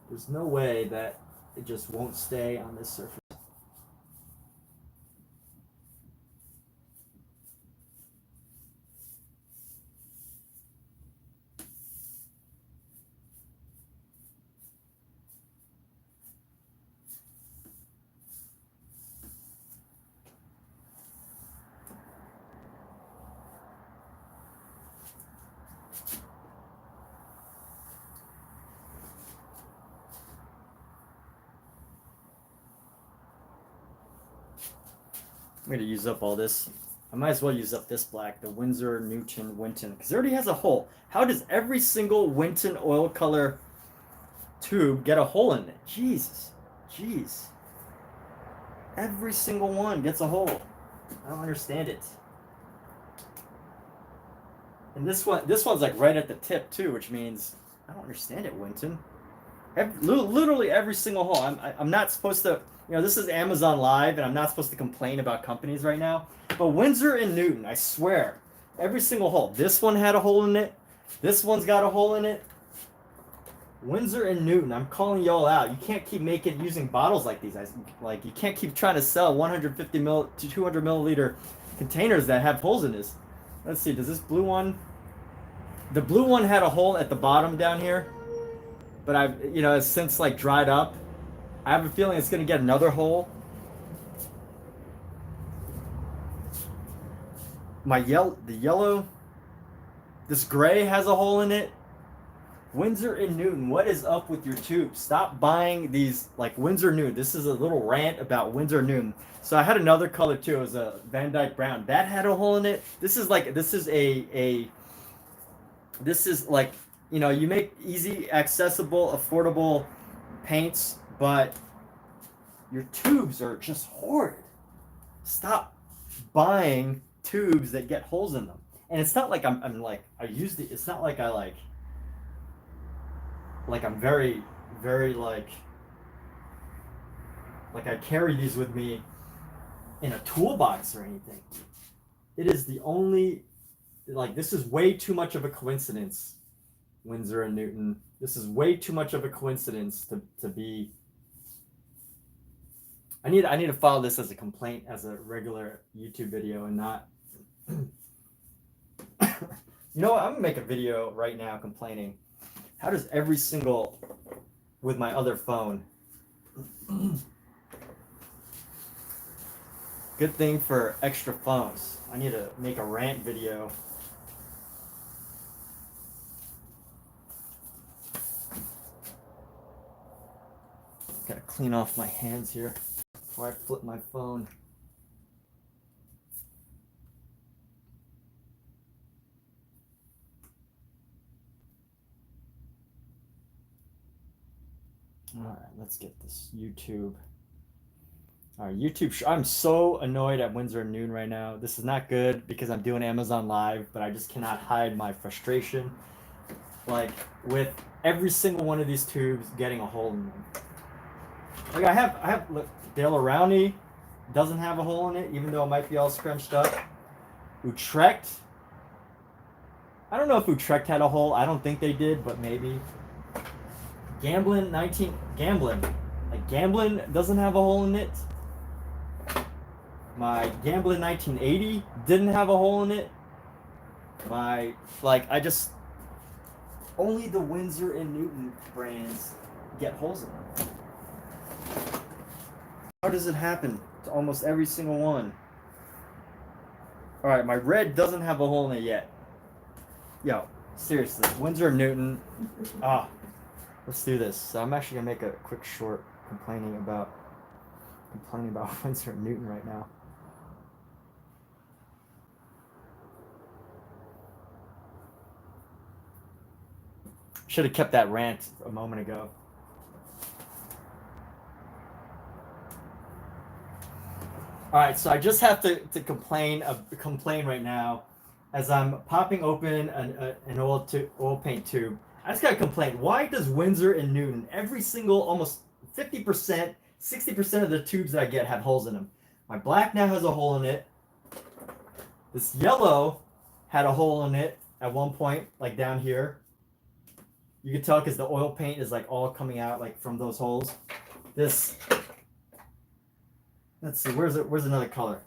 There's no way that it just won't stay on this surface. I'm going to use up all this. I might as well use up this black, the Winsor Newton Winton, because it already has a hole. How does every single Winton oil color tube get a hole in it? Jesus. Jeez. Every single one gets a hole. I don't understand it. And this one's like right at the tip too, which means I don't understand it, Winton. Literally every single hole. I'm not supposed to, this is Amazon Live, and I'm not supposed to complain about companies right now. But Winsor and Newton, I swear, every single hole. This one had a hole in it. This one's got a hole in it. Winsor and Newton, I'm calling y'all out. You can't keep using bottles like these. Like you can't keep trying to sell 150 ml to 200 milliliter containers that have holes in this. Let's see. Does this blue one? The blue one had a hole at the bottom down here. But it's since like dried up. I have a feeling it's gonna get another hole. The yellow, this gray has a hole in it. Winsor and Newton, what is up with your tubes? Stop buying these like Winsor Newton. This is a little rant about Winsor Newton. So I had another color too. It was a Van Dyke Brown. That had a hole in it. This is like you make easy, accessible, affordable paints, but your tubes are just horrid. Stop buying tubes that get holes in them. And it's not like I'm like I used it. It's not like I like I'm very, very like I carry these with me in a toolbox or anything. It is the only, this is way too much of a coincidence. Winsor and Newton. This is way too much of a coincidence to be. I need to file this as a complaint, as a regular YouTube video, and not. You know what? I'm gonna make a video right now complaining. How does every single with my other phone? Good thing for extra phones. I need to make a rant video. Gotta clean off my hands here before I flip my phone. All right, let's get this YouTube. All right, YouTube. I'm so annoyed at Winsor and Newton right now. This is not good because I'm doing Amazon Live, but I just cannot hide my frustration. Like with every single one of these tubes getting a hole in them. Like I have look, Dale Arowney doesn't have a hole in it, even though it might be all scrunched up. Utrecht. I don't know if Utrecht had a hole. I don't think they did, but maybe. Gamblin doesn't have a hole in it. My Gamblin 1980 didn't have a hole in it. Only the Winsor and Newton brands get holes in them. How does it happen to almost every single one? All right, my red doesn't have a hole in it yet. Yo, seriously, Winsor and Newton. Let's do this. So I'm actually gonna make a quick short complaining about Winsor and Newton right now. Should have kept that rant a moment ago. All right, so I just have to complain right now as I'm popping open an oil paint tube. I just gotta complain. Why does Winsor and Newton, every single almost 50%, 60% of the tubes that I get have holes in them? My black now has a hole in it. This yellow had a hole in it at one point, like down here. You can tell because the oil paint is like all coming out like from those holes. This, let's see, where's another color?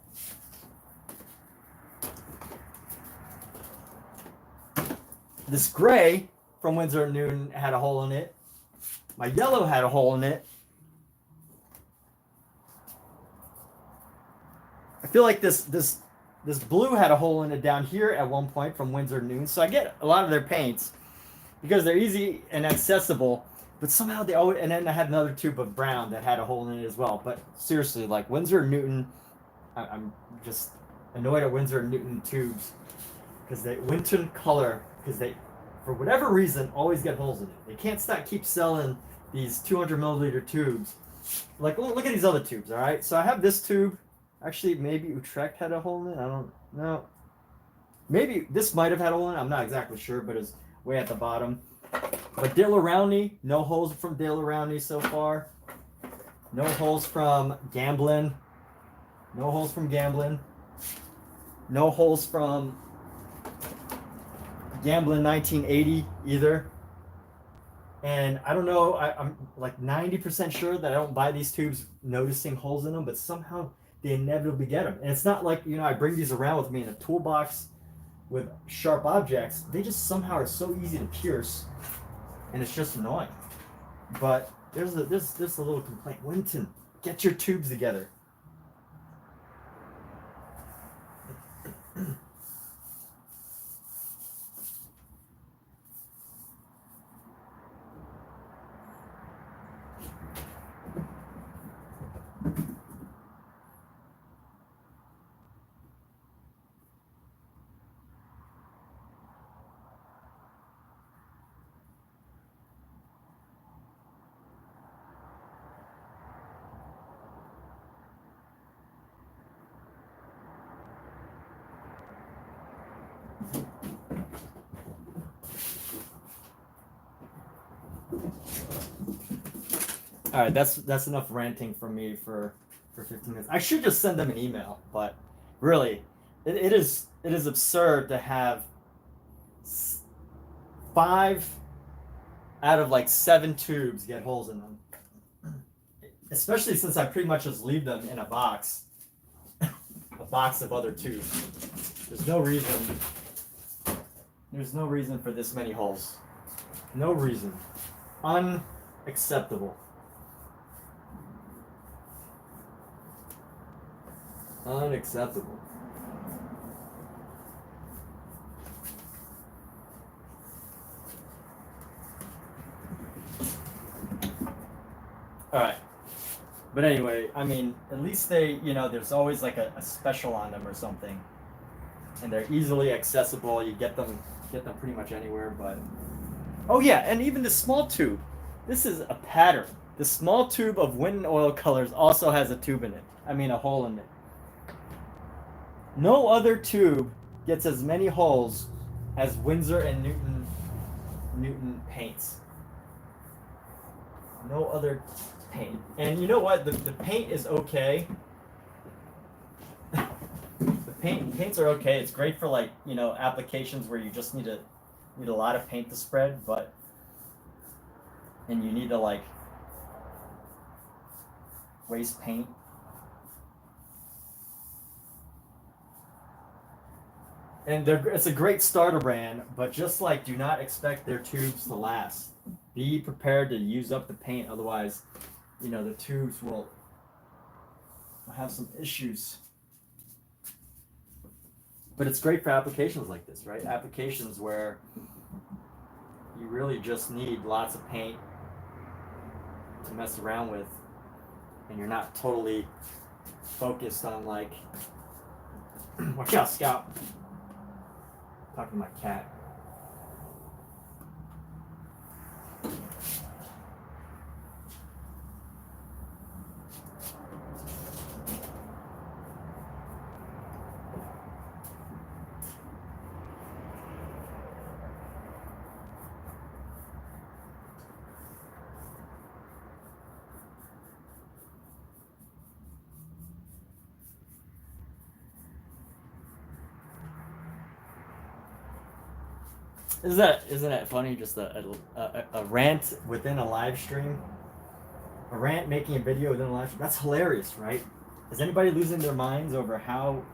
This gray from Winsor and Newton had a hole in it. My yellow had a hole in it. I feel like this blue had a hole in it down here at one point from Winsor and Newton. So I get a lot of their paints because they're easy and accessible, but somehow they always, and then I had another tube of brown that had a hole in it as well. But seriously, like Winsor and Newton, I'm just annoyed at Winsor and Newton tubes because they Winton color, because they, for whatever reason, always get holes in it. They can't keep selling these 200 milliliter tubes. Like, look at these other tubes, all right? So I have this tube. Actually, maybe Utrecht had a hole in it. I don't know. Maybe this might have had a hole in it. I'm not exactly sure, but it's way at the bottom. But De La Rowney, no holes from De La Rowney so far. No holes from Gamblin. No holes from Gamblin. No holes from Gamblin 1980 either. And I don't know, I'm like 90% sure that I don't buy these tubes noticing holes in them, but somehow they inevitably get them. And it's not like, you know, I bring these around with me in a toolbox with sharp objects. They just somehow are so easy to pierce, and it's just annoying. But there's a little complaint. Winton, get your tubes together. All right, that's enough ranting from me for 15 minutes. I should just send them an email, but really, it is absurd to have 5 out of like 7 tubes get holes in them. Especially since I pretty much just leave them in a box of other tubes. There's no reason for this many holes. No reason. Unacceptable. Unacceptable. All right. But anyway, I mean, at least they, you know, there's always like a special on them or something. And they're easily accessible. You get them pretty much anywhere, but oh yeah, and even the small tube. This is a pattern. The small tube of Winton Oil Colors also has a tube in it. I mean, a hole in it. No other tube gets as many holes as Winsor and Newton paints. No other paint. And you know what? The paint is okay. The paints are okay. It's great for, like, you know, applications where you just need a lot of paint to spread, and you need to like waste paint. And it's a great starter brand, but just like, do not expect their tubes to last. Be prepared to use up the paint, otherwise, you know, the tubes will have some issues. But it's great for applications like this, right? Applications where you really just need lots of paint to mess around with, and you're not totally focused on like, watch out, Scout. Talking to my cat. Isn't that funny? Just a rant within a live stream, a rant making a video within a live stream. That's hilarious, right? Is anybody losing their minds over how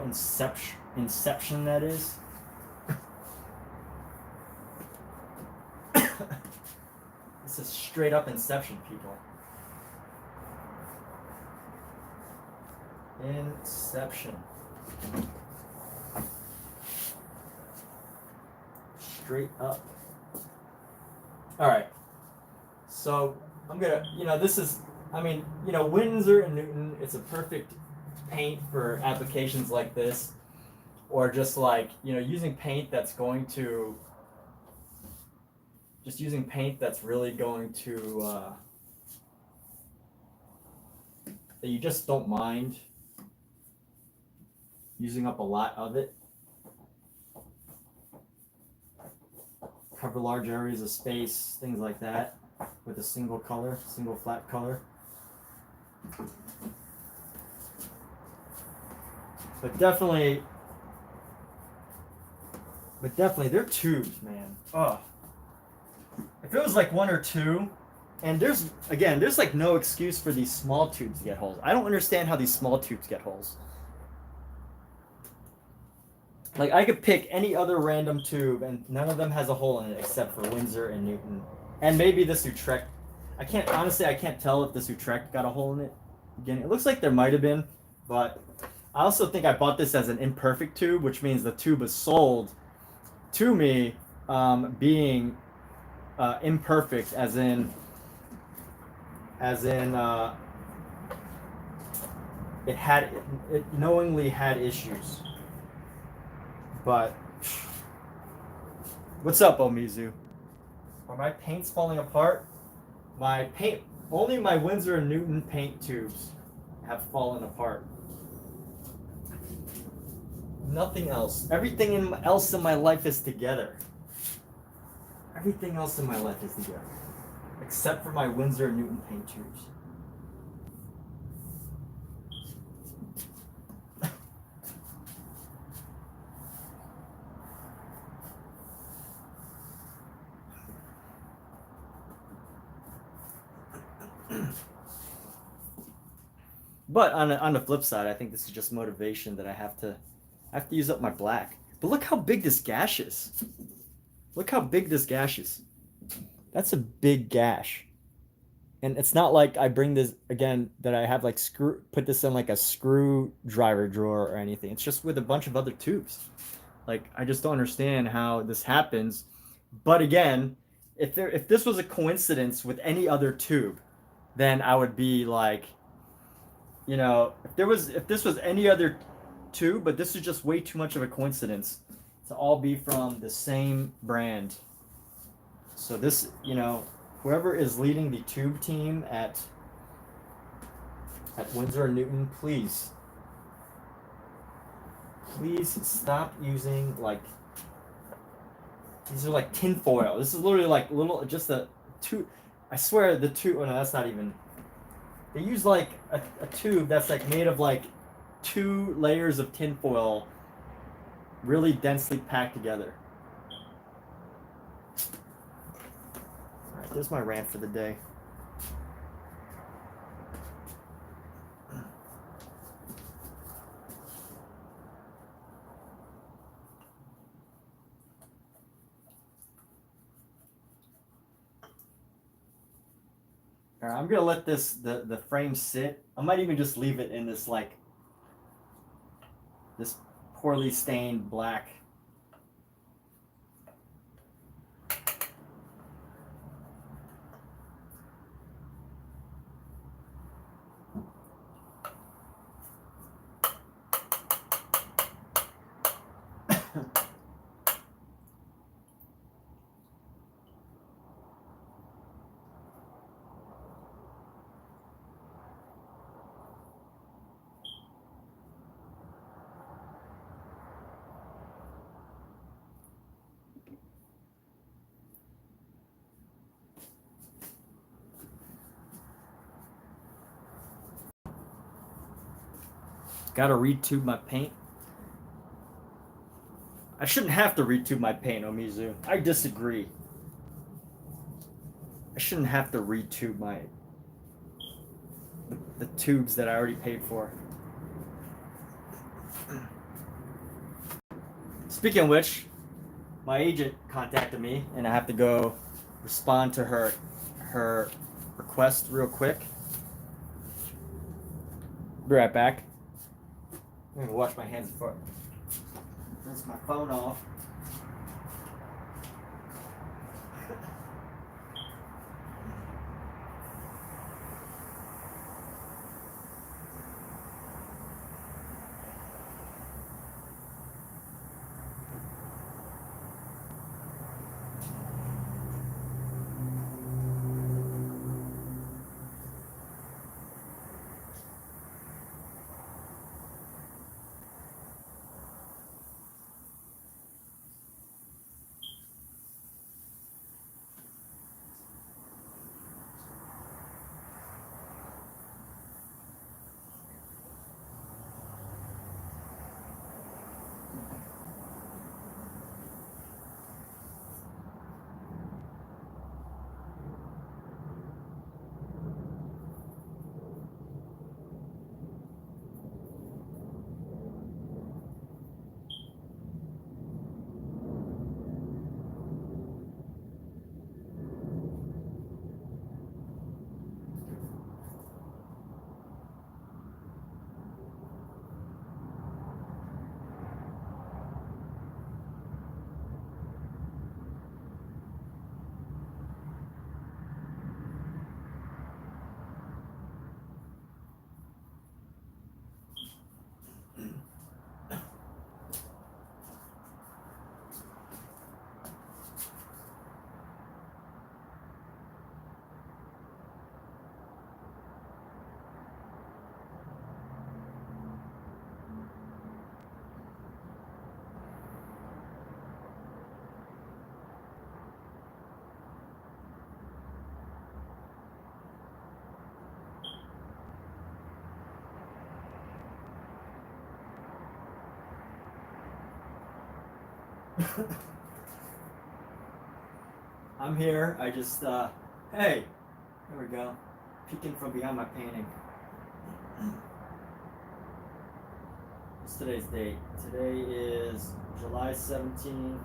inception that is? This is straight up inception, people. Inception. Straight up. All right. So I'm gonna, this is, Windsor and Newton, it's a perfect paint for applications like this, or just like, using paint that's going to, just using paint that's really going to, that you just don't mind using up a lot of it. Cover large areas of space, things like that, with a single color, single flat color. But definitely, they're tubes, man. Oh, if it was like one or two, and there's like no excuse for these small tubes to get holes. I don't understand how these small tubes get holes. Like, I could pick any other random tube, and none of them has a hole in it except for Windsor and Newton. And maybe this Utrecht. I can't tell if this Utrecht got a hole in it. Again, it looks like there might have been, but I also think I bought this as an imperfect tube, which means the tube was sold to me being imperfect, as in it knowingly had issues. But what's up, Omizu? Are my paints falling apart? Only my Windsor and Newton paint tubes have fallen apart. Nothing else. Everything else in my life is together. Everything else in my life is together, except for my Windsor and Newton paint tubes. But on the flip side, I think this is just motivation that I have to use up my black. But look how big this gash is. Look how big this gash is. That's a big gash. And it's not like I bring this again that I have like put this in like a screwdriver drawer or anything. It's just with a bunch of other tubes. Like, I just don't understand how this happens. But again, if this was a coincidence with any other tube, then I would be like, if this was any other tube, but this is just way too much of a coincidence to all be from the same brand. So this, whoever is leading the tube team at Windsor and Newton, please stop using like, these are like tin foil. This is literally like just a tube. I swear the tube, oh no, that's not even, they use like a tube that's like made of like 2 layers of tin foil really densely packed together. All right, there's my rant for the day. All right, I'm gonna let the frame sit. I might even just leave it in this like this poorly stained black. Gotta retube my paint. I shouldn't have to retube my paint, Omizu. I disagree. I shouldn't have to retube the tubes that I already paid for. Speaking of which, my agent contacted me, and I have to go respond to her request real quick. Be right back. I'm gonna wash my hands before I rinse my phone off. I'm here. I just, hey, there we go. Peeking from behind my painting. What's today's date? Today is July 17th.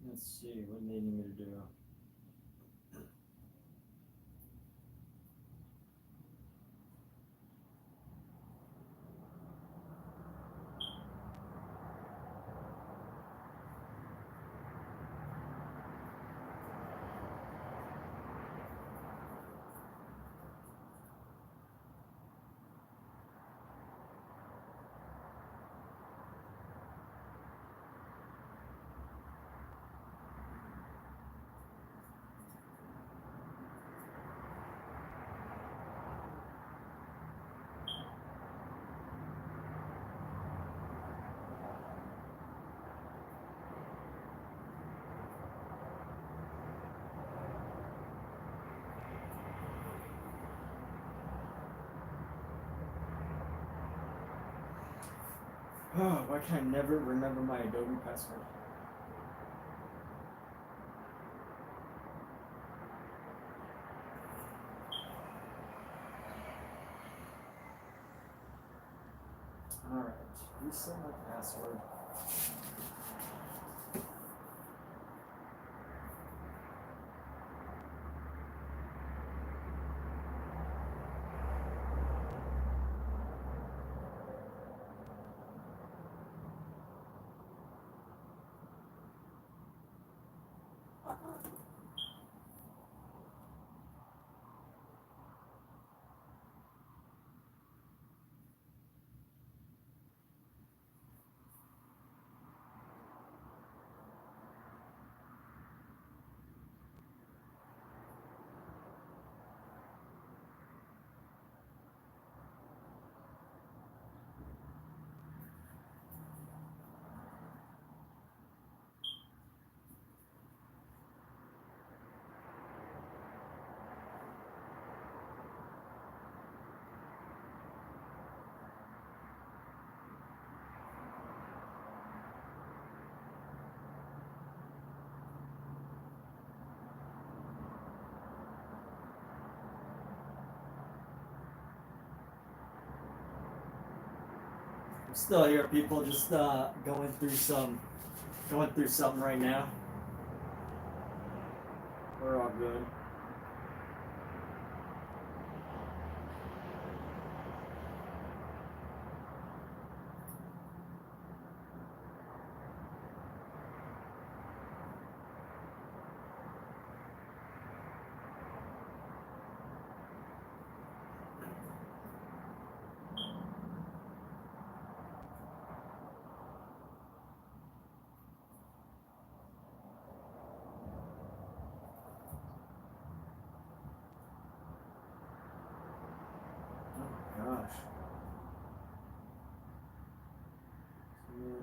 Let's see, what do they need me to do? Oh, why can I never remember my Adobe password? Alright, reset my password. Still here, people. Just going through something right now. We're all good. Oh gosh. Yeah.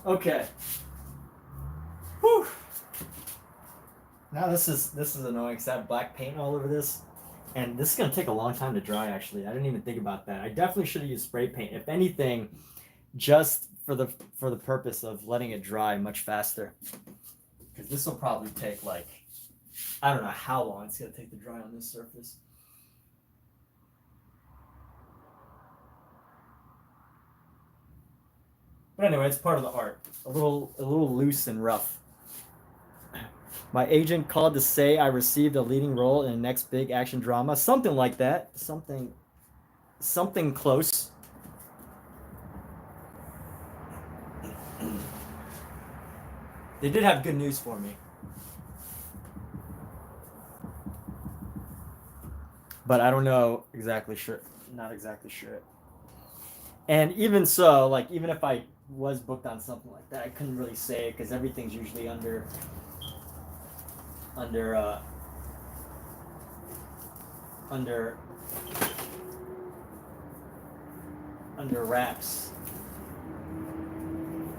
Okay. Whew. Now this is annoying because I have black paint all over this, and this is gonna take a long time to dry. Actually, I didn't even think about that. I definitely should have used spray paint. If anything, just for the purpose of letting it dry much faster. Because this will probably take like I don't know how long it's gonna take to dry on this surface. But anyway, it's part of the art. A little loose and rough. My agent called to say I received a leading role in the next big action drama, something like that, something close. They did have good news for me, but I don't know exactly sure. Not exactly sure. And even so, like even if I was booked on something like that, I couldn't really say it because everything's usually under under under wraps.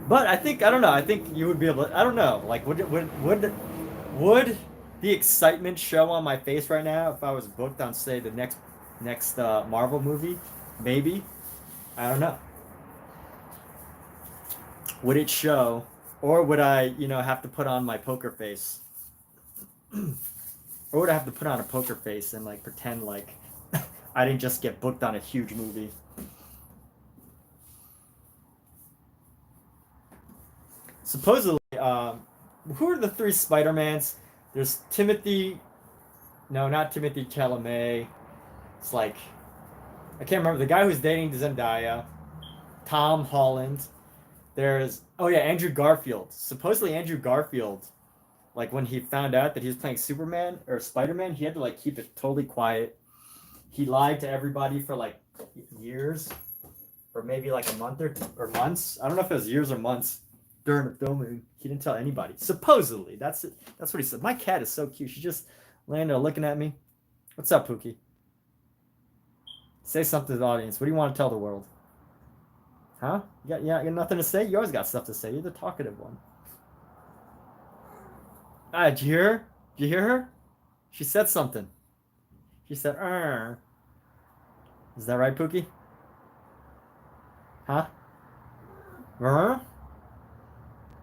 But I think I don't know. I think you would be able to. I don't know. Like would the excitement show on my face right now if I was booked on say the next Marvel movie? Maybe. I don't know. Would it show, or would I have to put on my poker face, or would I have to put on a poker face and like pretend like I didn't just get booked on a huge movie? Supposedly, who are the three Spider-Mans? There's Timothy. No, not Timothy Chalamet. It's like I can't remember the guy who's dating Zendaya. Tom Holland. There's Andrew Garfield. Supposedly Andrew Garfield, like when he found out that he was playing Superman or Spider-Man, he had to like keep it totally quiet. He lied to everybody for like years, or maybe like a month or months. I don't know if it was years or months during the filming. He didn't tell anybody. Supposedly, that's it. That's what he said. My cat is so cute. She's just laying there looking at me. What's up, Pookie? Say something to the audience. What do you want to tell the world? Huh? You got nothing to say? You always got stuff to say. You're the talkative one. Ah, did you hear her? Did you hear her? She said something. She said, Is that right, Pookie? Huh?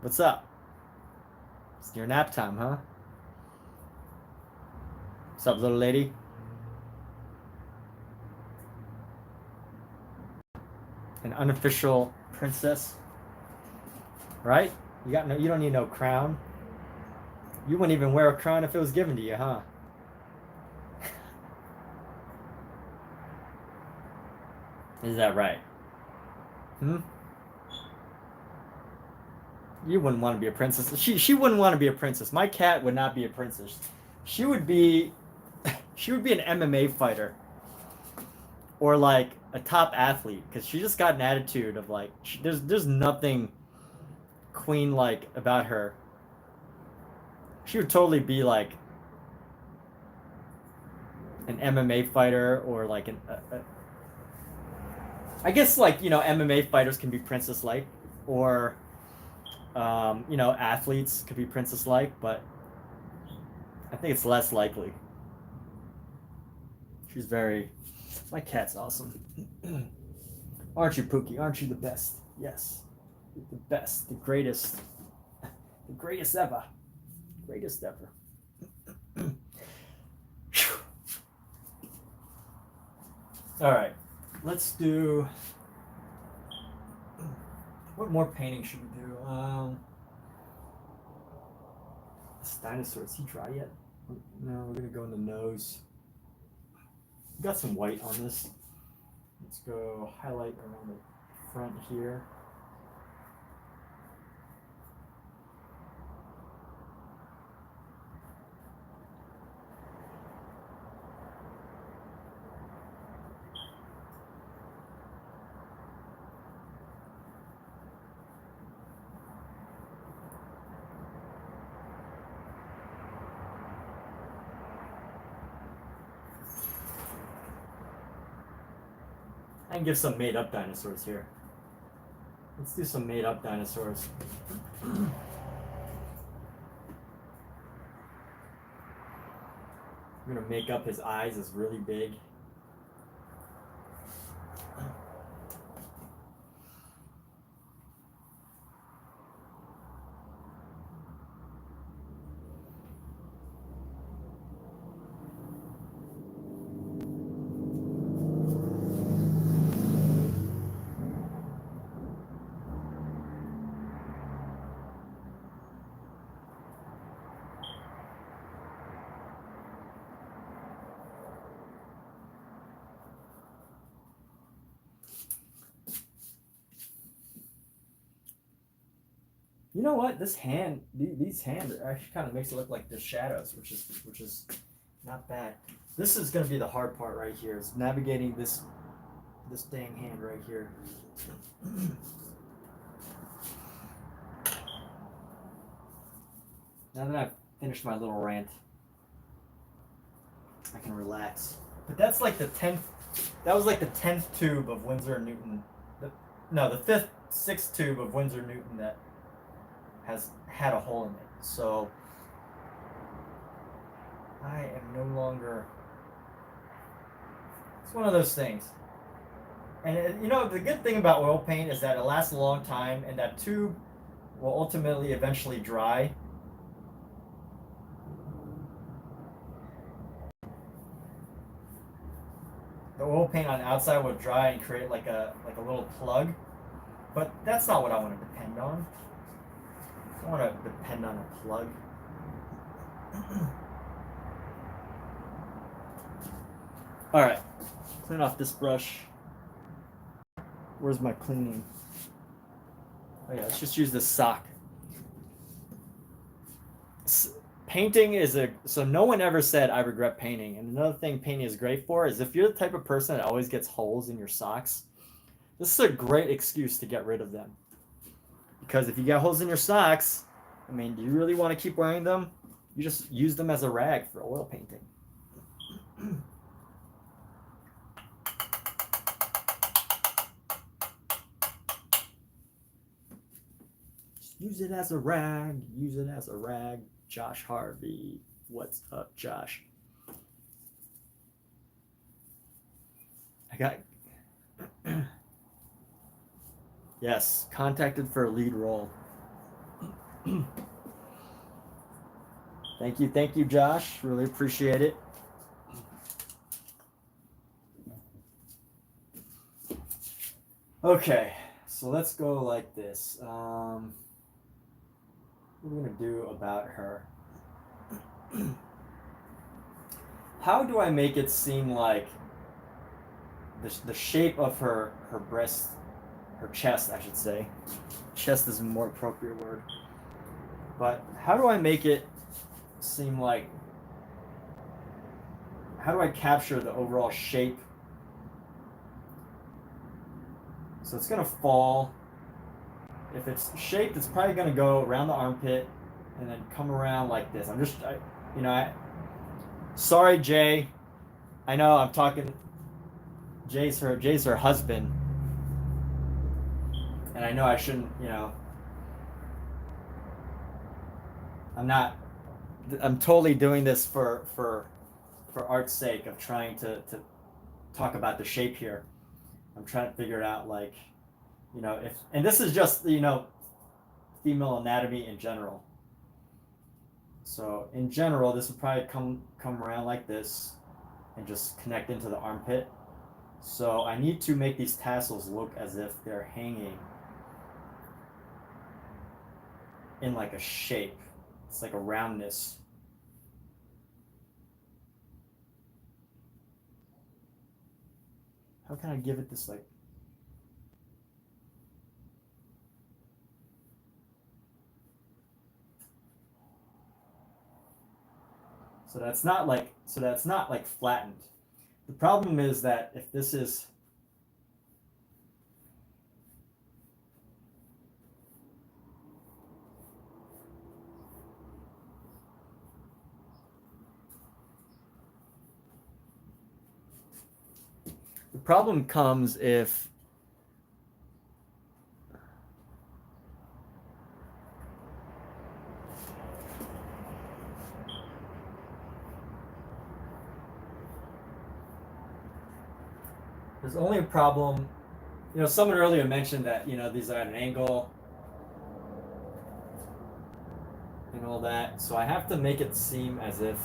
What's up? It's your nap time, huh? What's up, little lady? An unofficial princess, right? You don't need no crown. You wouldn't even wear a crown if it was given to you, huh? Is that right? Hmm? You wouldn't want to be a princess. She wouldn't want to be a princess. My cat would not be a princess. She would be she would be an MMA fighter or like a top athlete because she just got an attitude of like there's nothing queen like about her. She would totally be like an MMA fighter or like I guess like MMA fighters can be princess like or athletes could be princess like, but I think it's less likely. She's very. My cat's awesome. Aren't you, Pookie? Aren't you the best? Yes. You're the best. The greatest. The greatest ever. Greatest ever. All right. Let's do. What more painting should we do? This dinosaur, is he dry yet? No, we're gonna go in the nose. Got some white on this. Let's go highlight around the front here. I can give some made-up dinosaurs here. Let's do some made-up dinosaurs. I'm gonna make up his eyes as really big. You know what? These hands actually kind of makes it look like the shadows, which is not bad. This is gonna be the hard part right here. Is navigating this dang hand right here. Now that I've finished my little rant, I can relax. But that's like the 10th. That was like the 10th tube of Winsor and Newton. The 6th tube of Winsor Newton that has had a hole in it. So I am no longer. It's one of those things. And the good thing about oil paint is that it lasts a long time, and that tube will ultimately eventually dry. The oil paint on the outside will dry and create like a little plug, but that's not what I want to depend on. I don't want to depend on a plug. All right, clean off this brush. Where's my cleaning? Oh yeah, let's just use this sock. Painting is so no one ever said I regret painting. And another thing painting is great for is if you're the type of person that always gets holes in your socks, this is a great excuse to get rid of them. Because if you get holes in your socks, I mean, do you really want to keep wearing them? You just use them as a rag for oil painting. Use it as a rag. Use it as a rag. Josh Harvey. What's up, Josh? I got... Yes, contacted for a lead role. Thank you, Josh. Really appreciate it. Okay, so let's go like this. What are we gonna do about her? How do I make it seem like the shape of her breast, her chest, I should say. Chest is a more appropriate word. But how do I make it seem like, how do I capture the overall shape? So it's gonna fall. If it's shaped, it's probably gonna go around the armpit and then come around like this. Sorry, Jay. I know I'm talking. Jay's her husband, and I know I shouldn't. I'm totally doing this for art's sake of trying to talk about the shape here. I'm trying to figure it out, like, if, and this is just, female anatomy in general. So in general, this would probably come around like this and just connect into the armpit. So I need to make these tassels look as if they're hanging in like a shape. It's like a roundness. How can I give it this, like, so that's not like flattened. The problem is that if this is, the problem comes if there's only a problem. Someone earlier mentioned that these are at an angle and all that, so I have to make it seem as if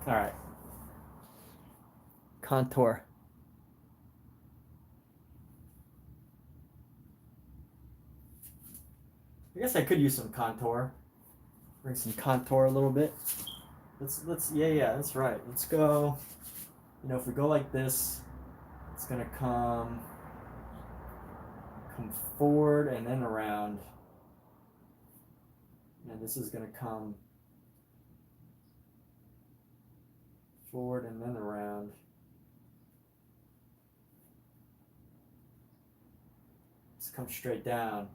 all right. Contour. I guess I could use some contour. Bring some contour a little bit. Yeah, that's right. Let's go. If we go like this, it's gonna come forward and then around. And this is gonna come forward and then around. Let's come straight down.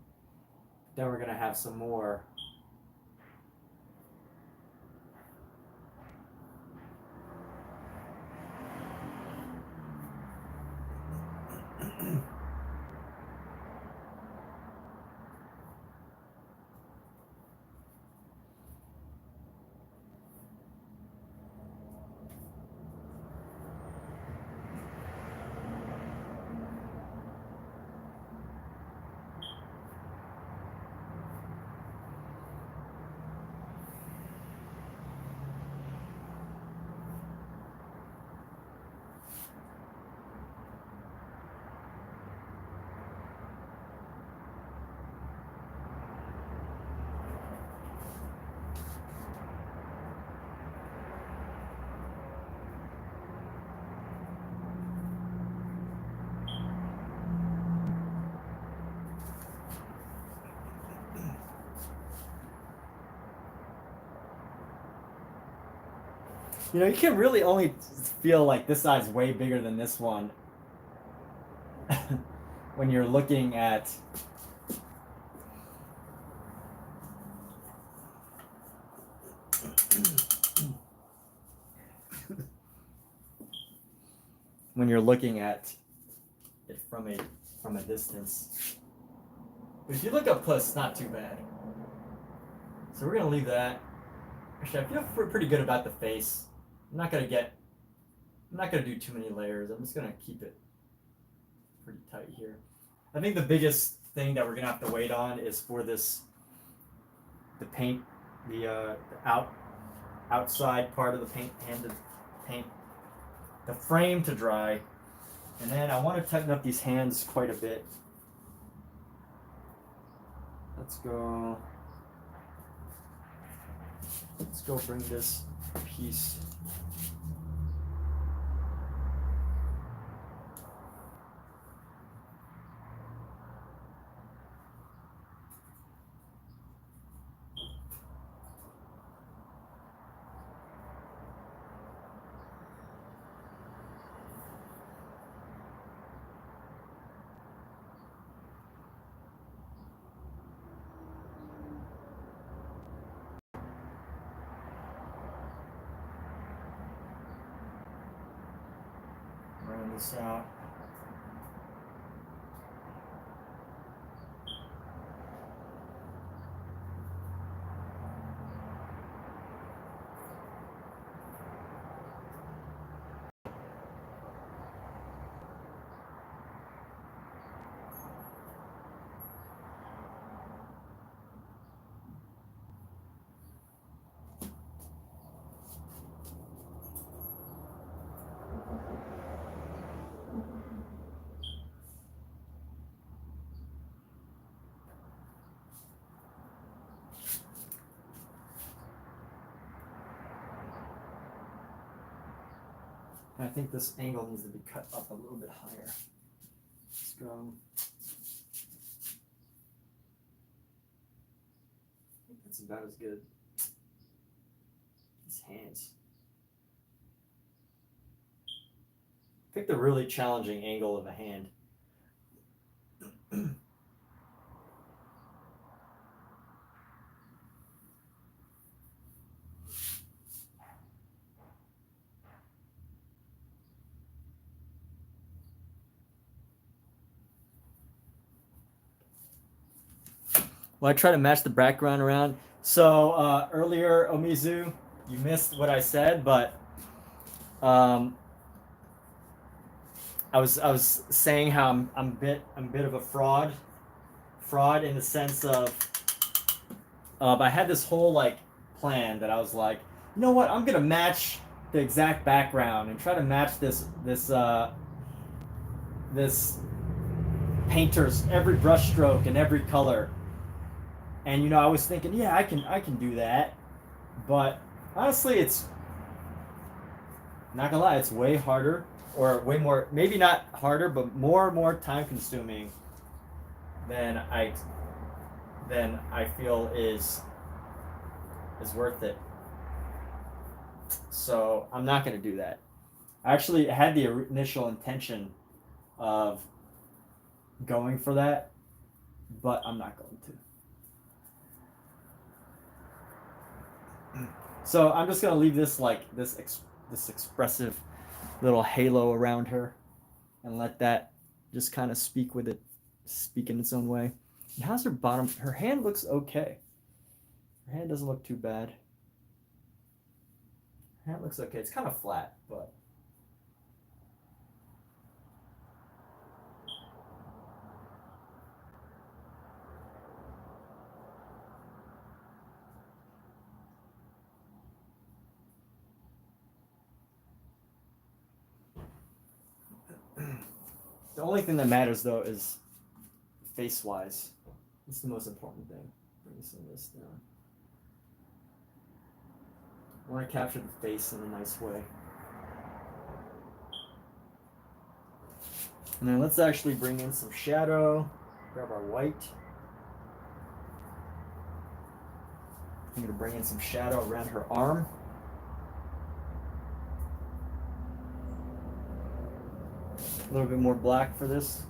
Then we're gonna have some more. You know, you can really only feel like this eye's way bigger than this one when you're looking at when you're looking at it from a distance. But if you look up close, it's not too bad. So we're gonna leave that. Actually, I feel pretty good about the face. I'm not gonna do too many layers. I'm just gonna keep it pretty tight here. I think the biggest thing that we're gonna have to wait on is for the paint, the outside part of the paint, the frame to dry, and then I want to tighten up these hands quite a bit. Let's go bring this piece. Round this out. I think this angle needs to be cut up a little bit higher. Let's go. I think that's about as good. These hands. Picked a really challenging angle of a hand. Well, I try to match the background around. So earlier, Omizu, you missed what I said, but I was saying how I'm a bit of a fraud in the sense of I had this whole like plan that I was like, you know what, I'm gonna match the exact background and try to match this painter's every brush stroke and every color. And you know, I was thinking, yeah, I can do that. But honestly, it's not gonna lie, it's way harder, or way more, maybe not harder, but more time consuming than I feel is worth it. So I'm not gonna do that. I actually had the initial intention of going for that, but I'm not going to. So I'm just gonna leave this like this expressive little halo around her, and let that just kind of speak in its own way. And how's her bottom? Her hand looks okay. Her hand doesn't look too bad. Her hand looks okay. It's kind of flat, but. The only thing that matters though is face-wise. It's the most important thing. Bring some of this down. I want to capture the face in a nice way. And then let's actually bring in some shadow. Grab our white. I'm going to bring in some shadow around her arm. A little bit more black for this.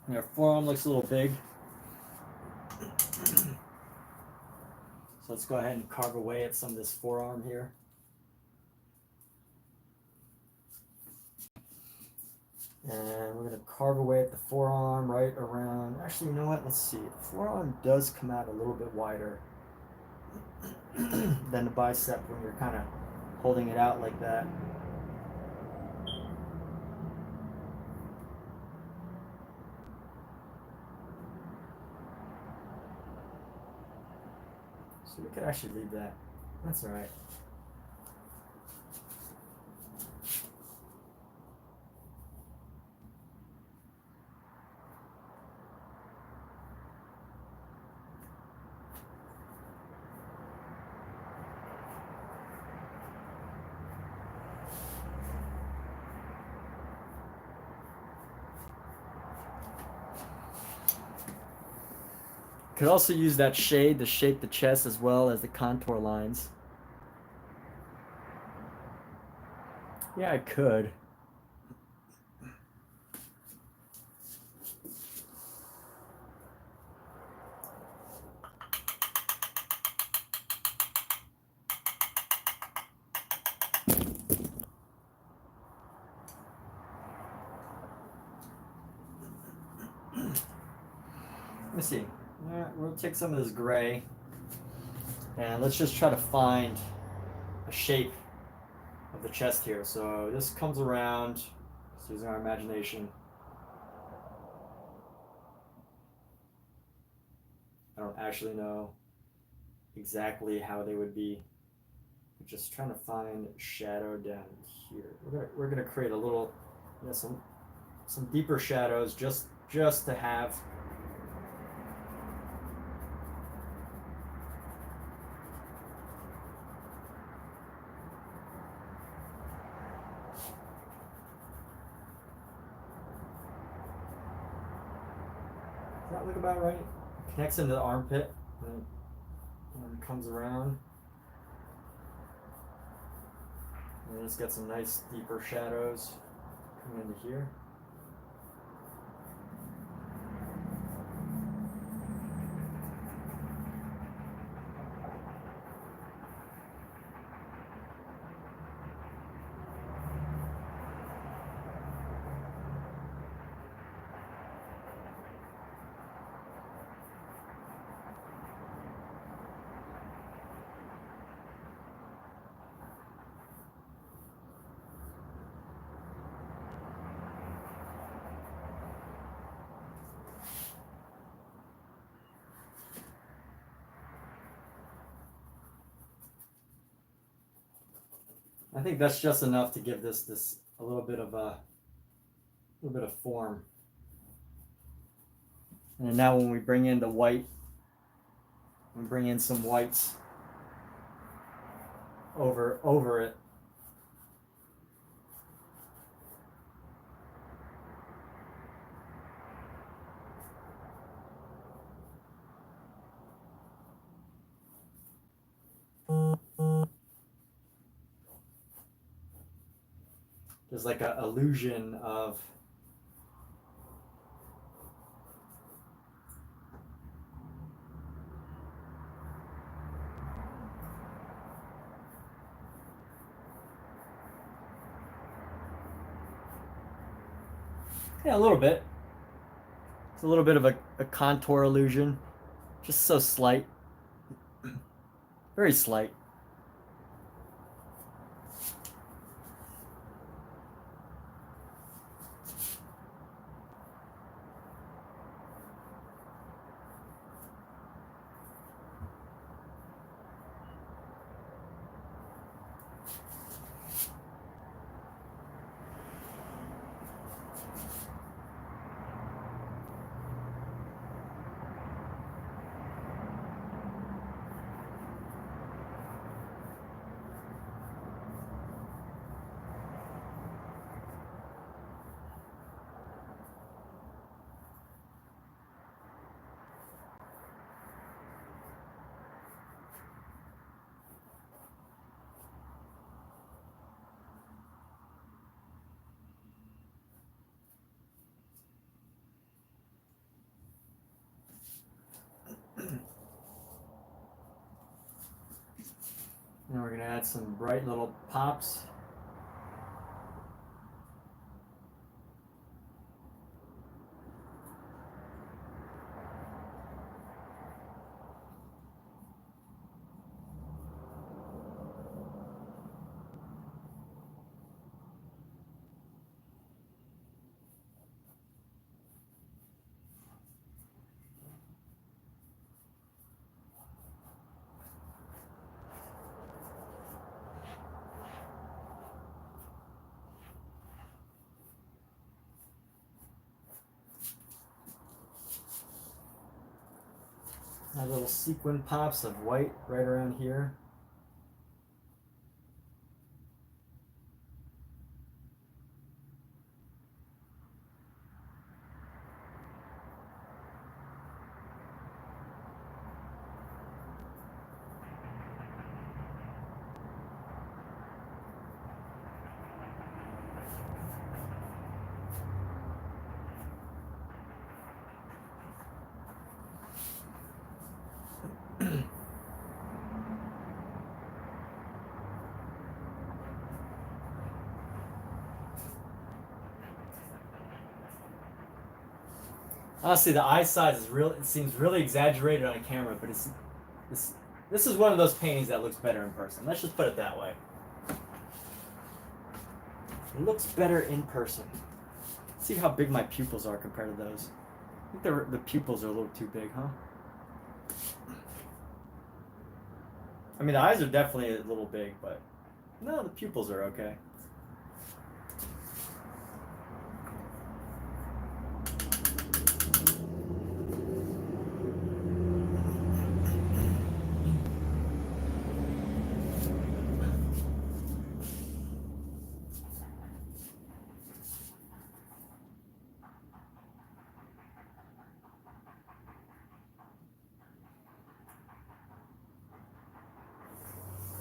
And our forearm looks a little big. So let's go ahead and carve away at some of this forearm here. And we're going to carve away at the forearm right around, actually, you know what, let's see. The forearm does come out a little bit wider than the bicep when you're kind of holding it out like that. So we could actually leave that. That's all right. Could also use that shade to shape the chest as well as the contour lines. Yeah, I could. Let me see. We'll take some of this gray and let's just try to find a shape of the chest here. So this comes around, just using our imagination. I don't actually know exactly how they would be. We're just trying to find shadow down here. We're gonna create a little, some deeper shadows just to have. Does that look about right? Connects into the armpit and comes around. And let's get some nice deeper shadows coming into here. I think that's just enough to give this a little bit of form. And now when we bring in the white, we bring in some whites over it. There's like an illusion of Yeah, a little bit. It's a little bit of a contour illusion. Just so slight. Very slight. Now we're gonna add some bright little pops. Add little sequin pops of white right around here. Honestly, the eye size is real. It seems really exaggerated on camera, but this is one of those paintings that looks better in person. Let's just put it that way. It looks better in person. See how big my pupils are compared to those. I think the pupils are a little too big, huh? I mean, the eyes are definitely a little big, but no, the pupils are okay.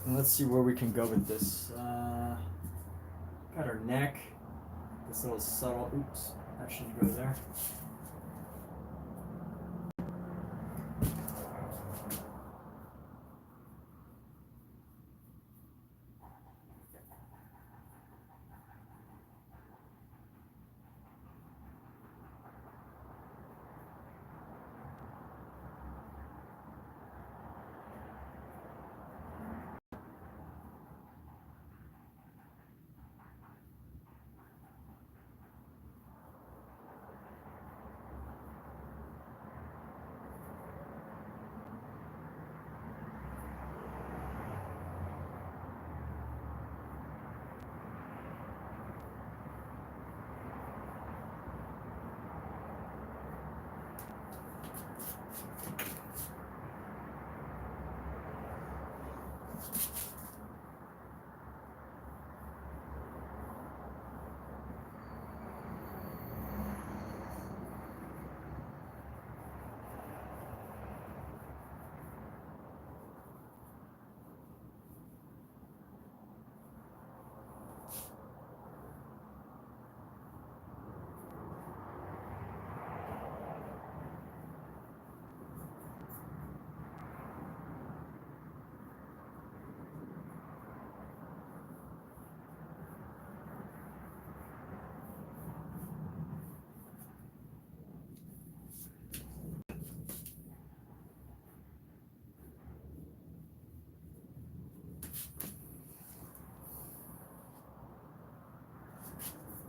And let's see where we can go with this. Got her neck. This little subtle, oops, that should go there.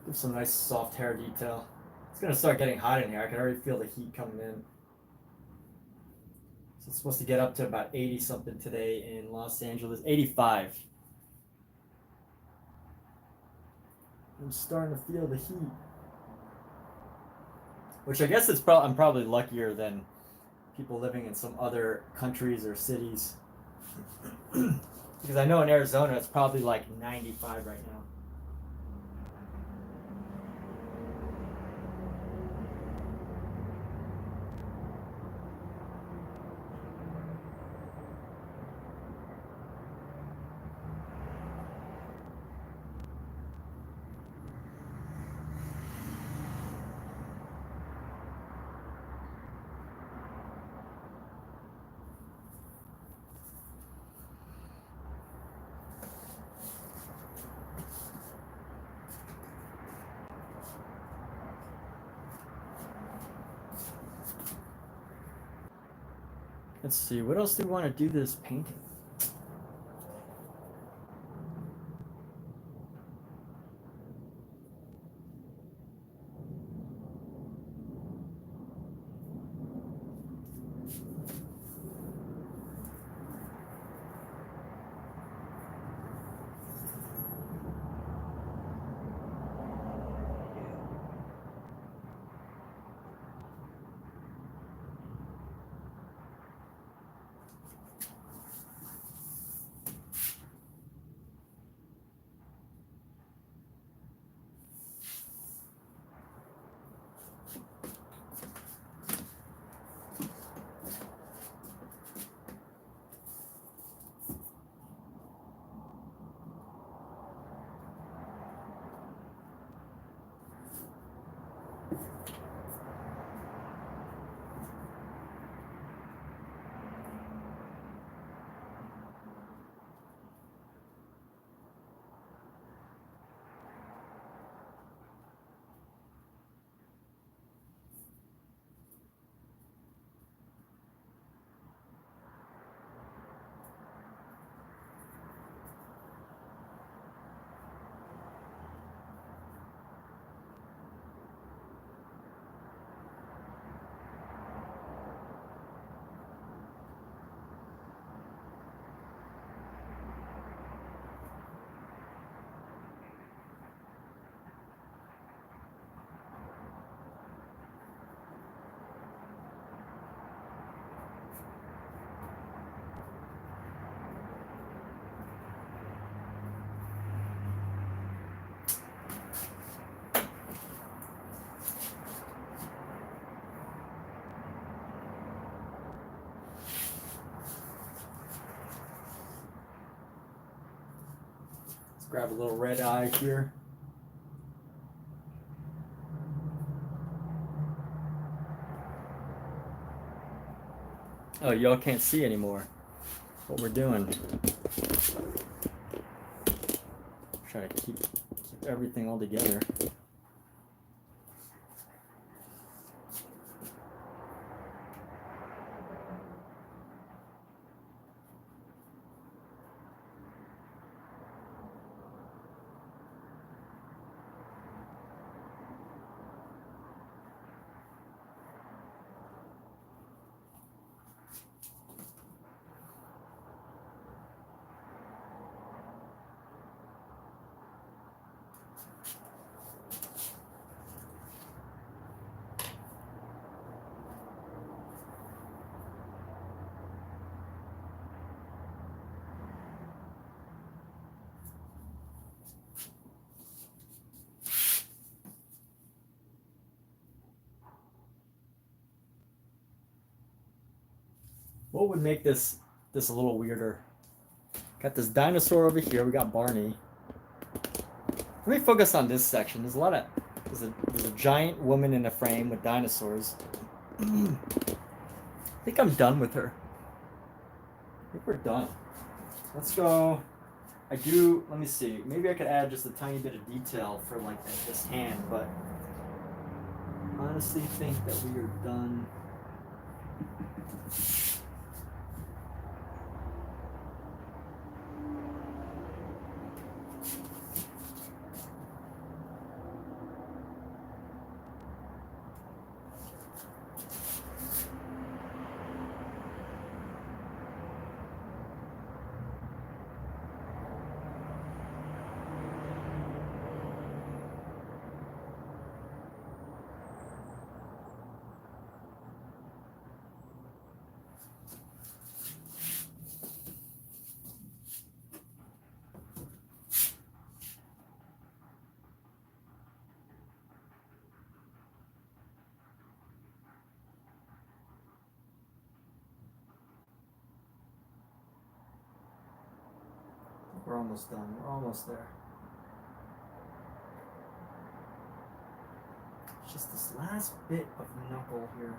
Give some nice soft hair detail. It's gonna start getting hot in here. I can already feel the heat coming in. So it's supposed to get up to about 80 something today in Los Angeles. 85. I'm starting to feel the heat. Which I guess I'm probably luckier than people living in some other countries or cities. Because I know in Arizona it's probably like 95 right now. Let's see, what else do we want to do this painting? Grab a little red eye here. Oh, y'all can't see anymore what we're doing. Try to keep everything all together. What would make this a little weirder? Got this dinosaur over here. We got Barney. Let me focus on this section. There's a giant woman in a frame with dinosaurs. I think I'm done with her. I think we're done. Let's go. Let me see. Maybe I could add just a tiny bit of detail for like this hand, but I honestly think that we are done. we're almost done. We're almost there. It's just this last bit of knuckle here.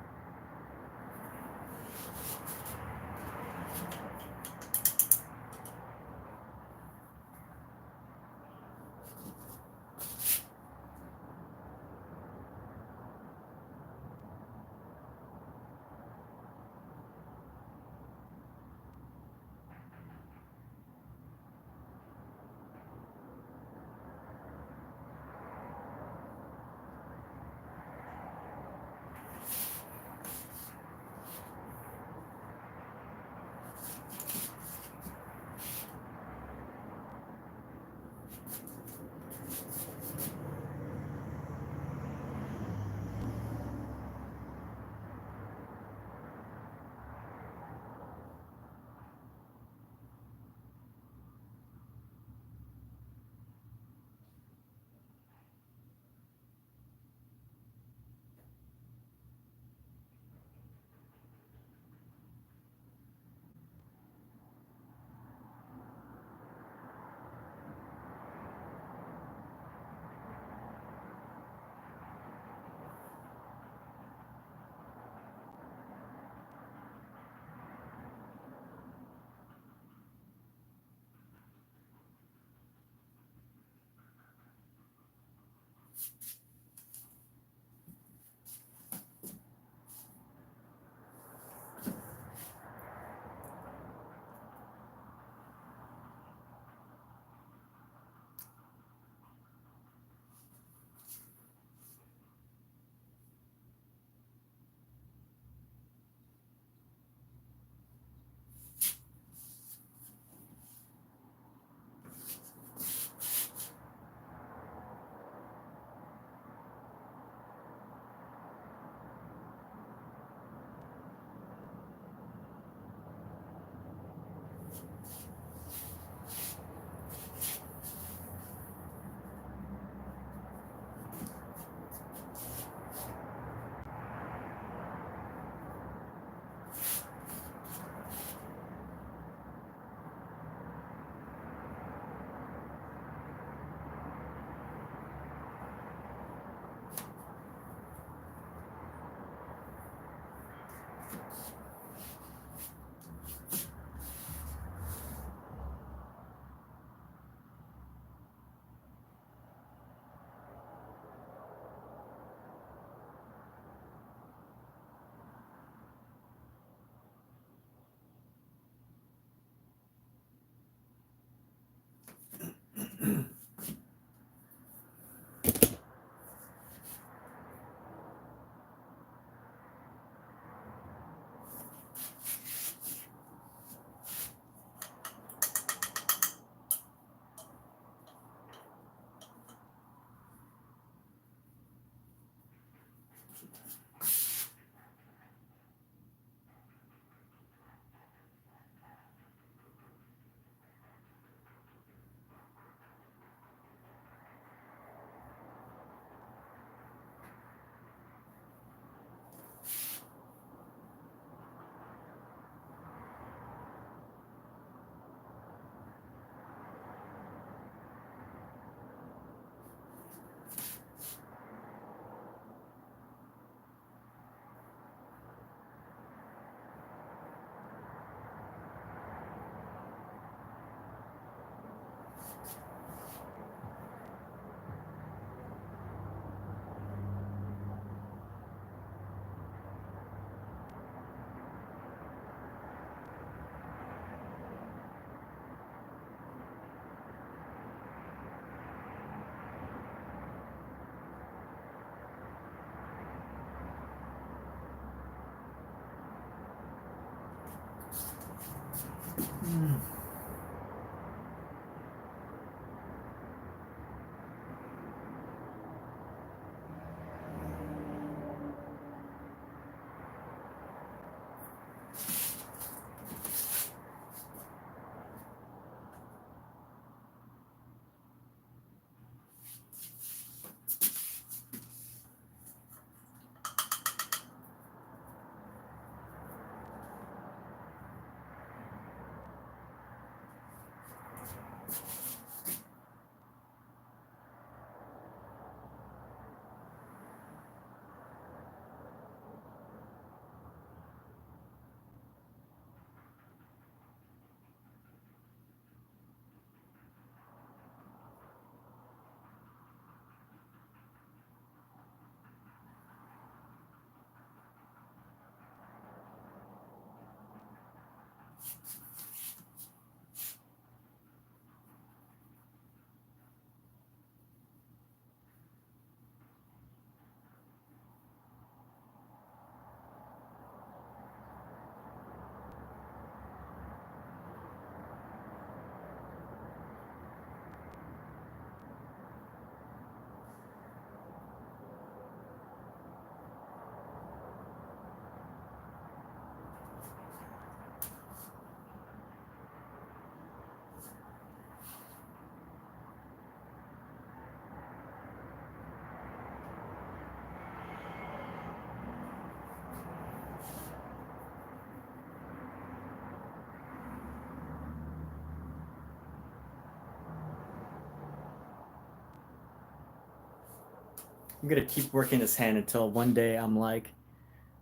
I'm gonna keep working this hand until one day I'm like,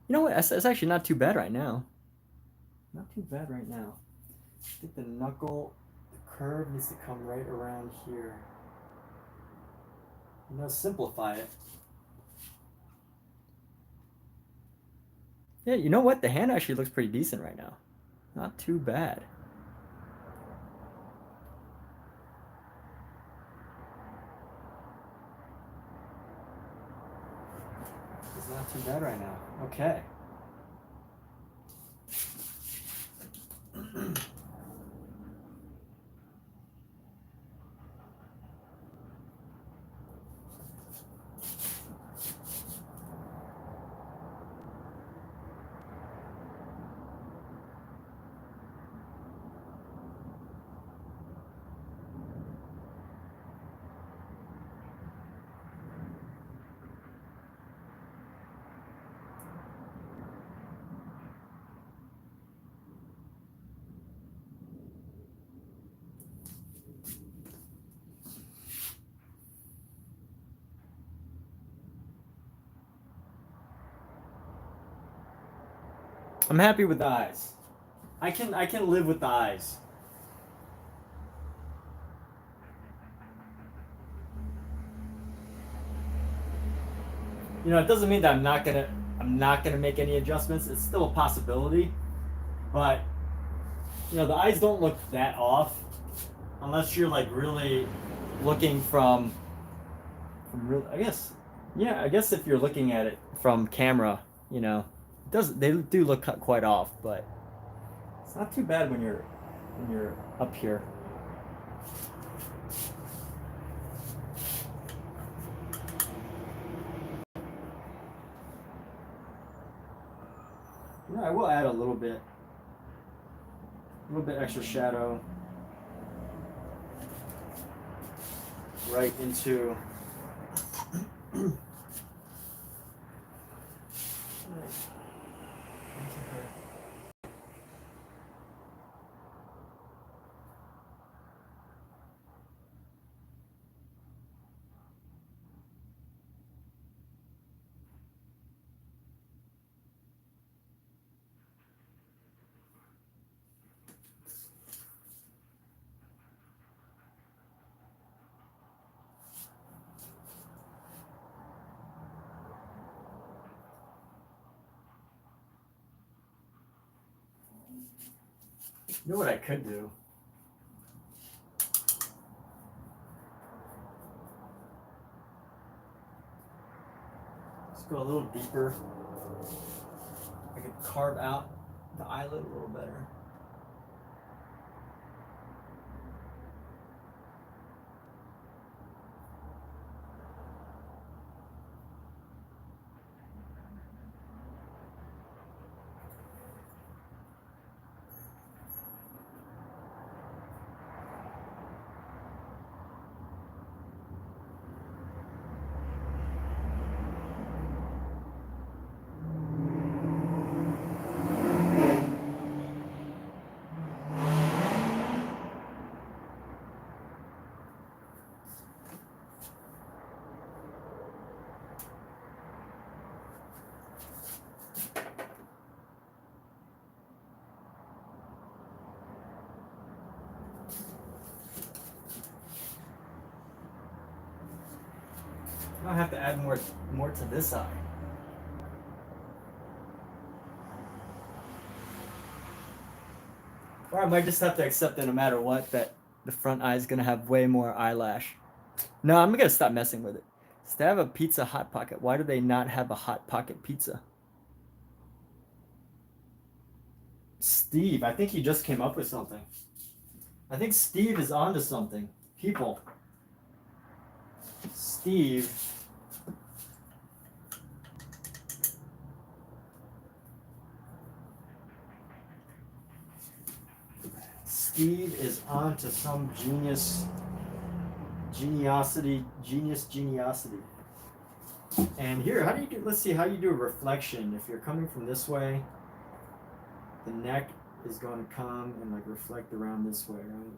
you know what? It's actually not too bad right now. Not too bad right now. I think the knuckle, the curve needs to come right around here. You know, simplify it. Yeah, you know what? The hand actually looks pretty decent right now. Not too bad. It's not too bad right now. Okay. I'm happy with the eyes. I can live with the eyes. You know, it doesn't mean that I'm not gonna make any adjustments. It's still a possibility, but you know, the eyes don't look that off unless you're like really looking from real. I guess, yeah. I guess if you're looking at it from camera, you know, they do look quite off, but it's not too bad when you're up here. Yeah, I will add a little bit extra shadow right into You know what I could do? Let's go a little deeper. I could carve out the eyelid a little better. I have to add more to this eye. Or I might just have to accept that no matter what, that the front eye is gonna have way more eyelash. No, I'm gonna stop messing with it. So they have a pizza hot pocket. Why do they not have a hot pocket pizza? Steve, I think he just came up with something. I think Steve is onto something. People. Steve. Steve is onto some geniusity. And here, how do you do, let's see how you do a reflection. If you're coming from this way, the neck is going to come and like reflect around this way, right?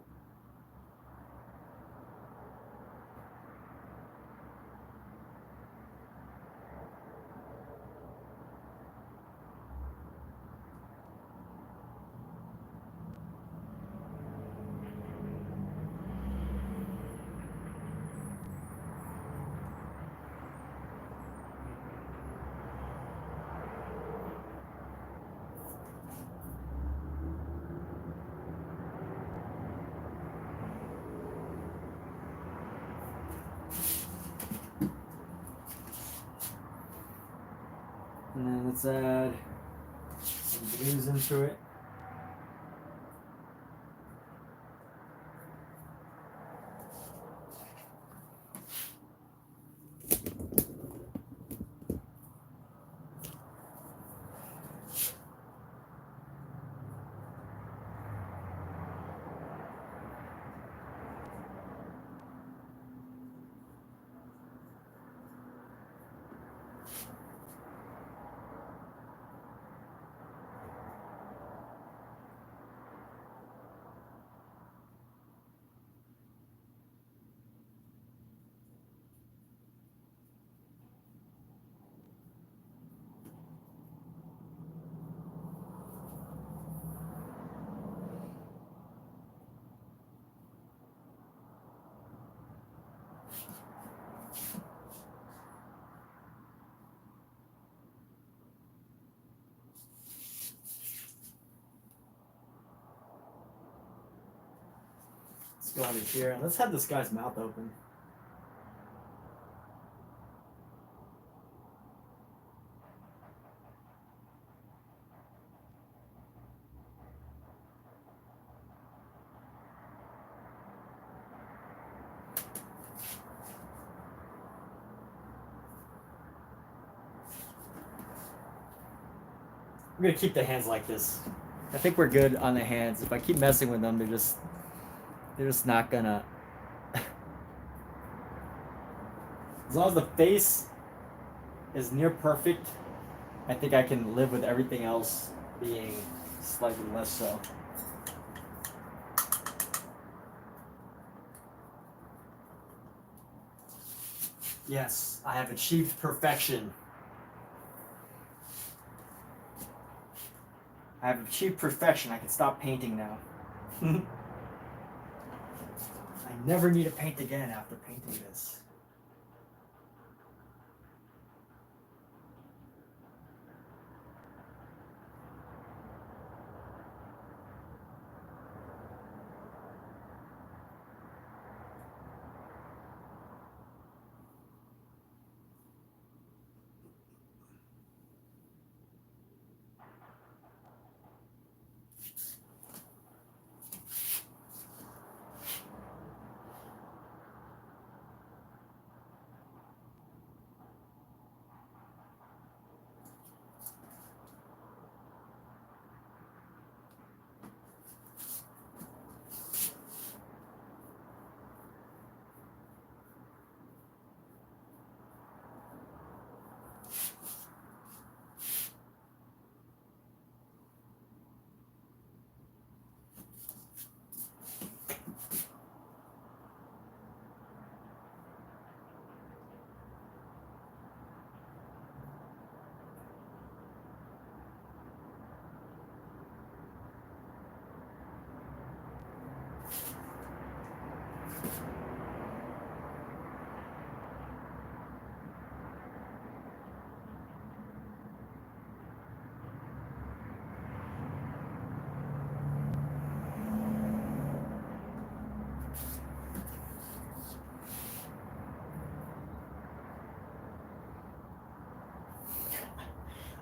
let's add some blues into it. Let's go under here and let's have this guy's mouth open. I'm gonna keep the hands like this. I think we're good on the hands. If I keep messing with them, they're just not gonna. As long as the face is near perfect, I think I can live with everything else being slightly less so. Yes, I have achieved perfection. I have achieved perfection. I can stop painting now. I never need to paint again after painting this.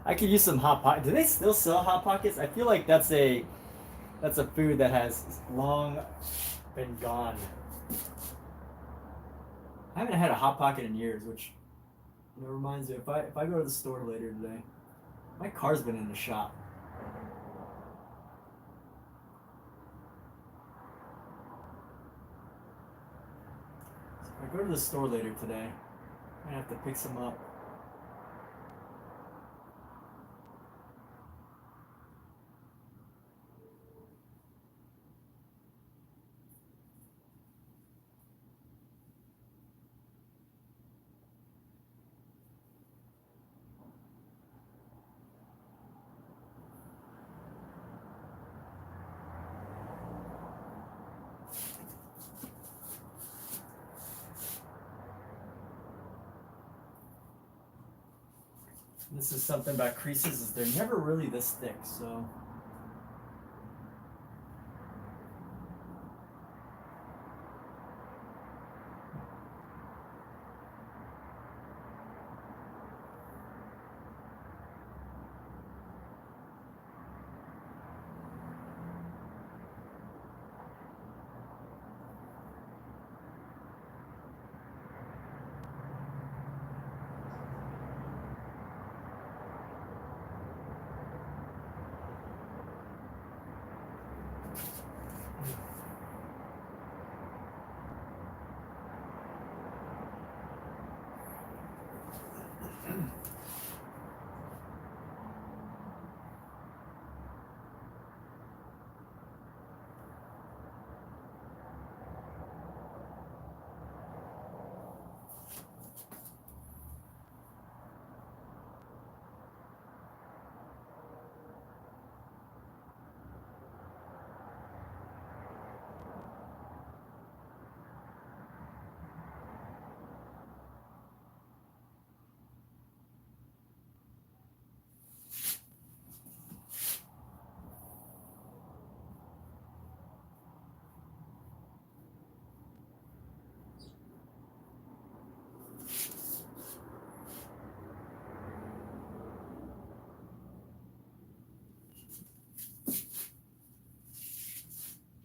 I could use some Hot Pockets. Do they still sell Hot Pockets? I feel like that's a food that has long been gone. I haven't had a Hot Pocket in years, which reminds me, if I go to the store later today, my car's been in the shop. So if I go to the store later today, I'm gonna have to pick some up. This is something about creases, is they're never really this thick, so.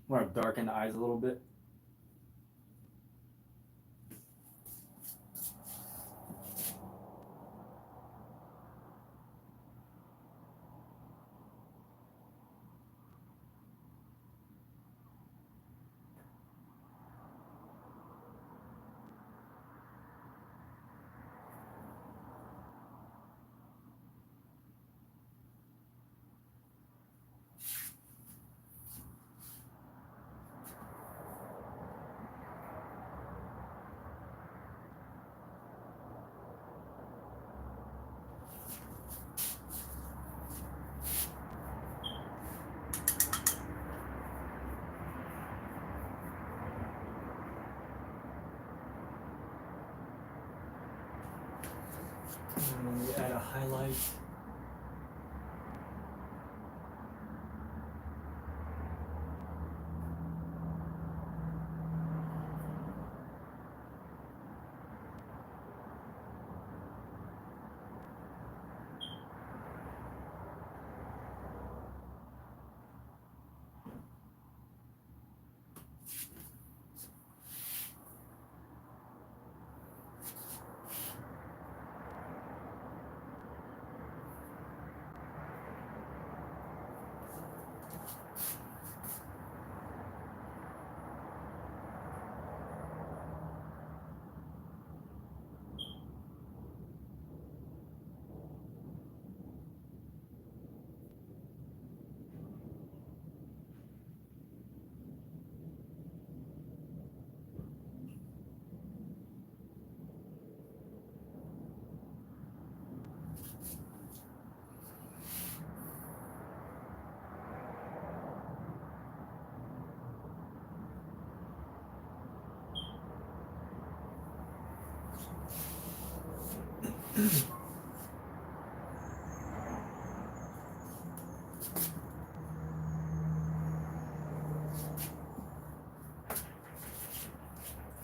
want to darken the eyes a little bit. And we add a highlight.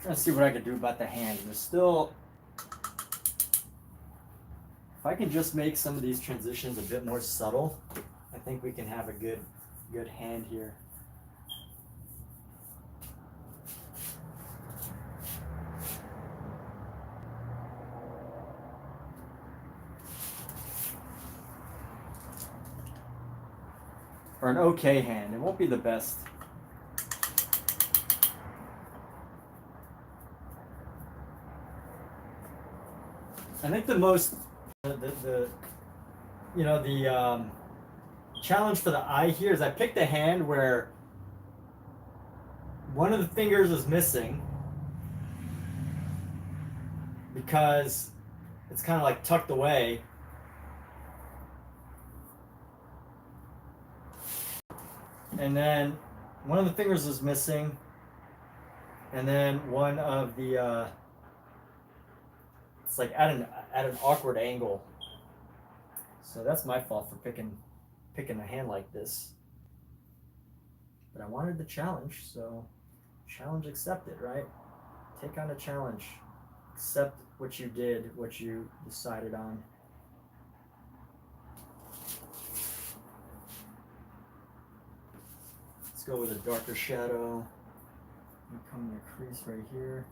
Trying to see what I could do about the hand. There's still, if I can just make some of these transitions a bit more subtle, I think we can have a good hand here. Or an okay hand. It won't be the best. I think the most, the challenge for the eye here is I picked a hand where one of the fingers is missing because it's kind of like tucked away. And then one of the fingers is missing, and then one of the it's like at an awkward angle. So that's my fault for picking a hand like this. But I wanted the challenge, so challenge accepted, right? Take on a challenge. Accept what you did, what you decided on. Let's go with a darker shadow. Come in the crease right here.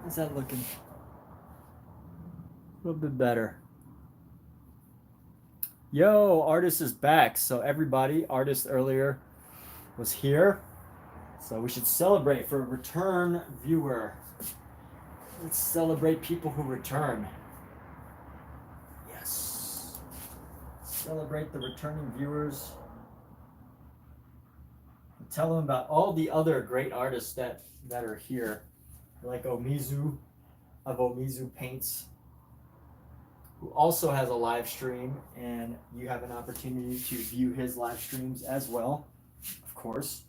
How's that looking? A little bit better. Yo, artist is back. So everybody, artist earlier was here. So we should celebrate for a return viewer. Let's celebrate people who return. Yes. Celebrate the returning viewers. And tell them about all the other great artists that are here. Like Omizu of Omizu Paints, who also has a live stream, and you have an opportunity to view his live streams as well, of course,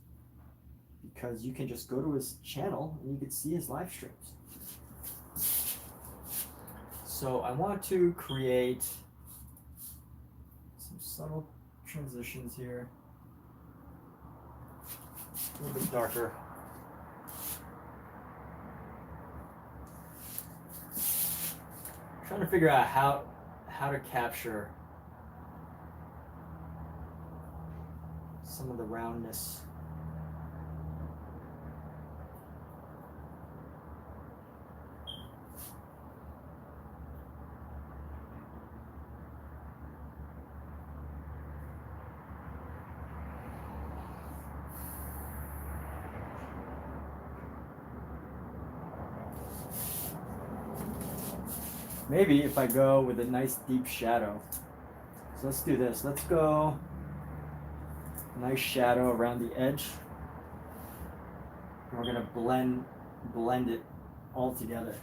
because you can just go to his channel and you can see his live streams. So I want to create some subtle transitions here, a little bit darker. Trying to figure out how to capture some of the roundness. Maybe if I go with a nice deep shadow. So let's do this. Let's go nice shadow around the edge. And we're gonna blend it all together.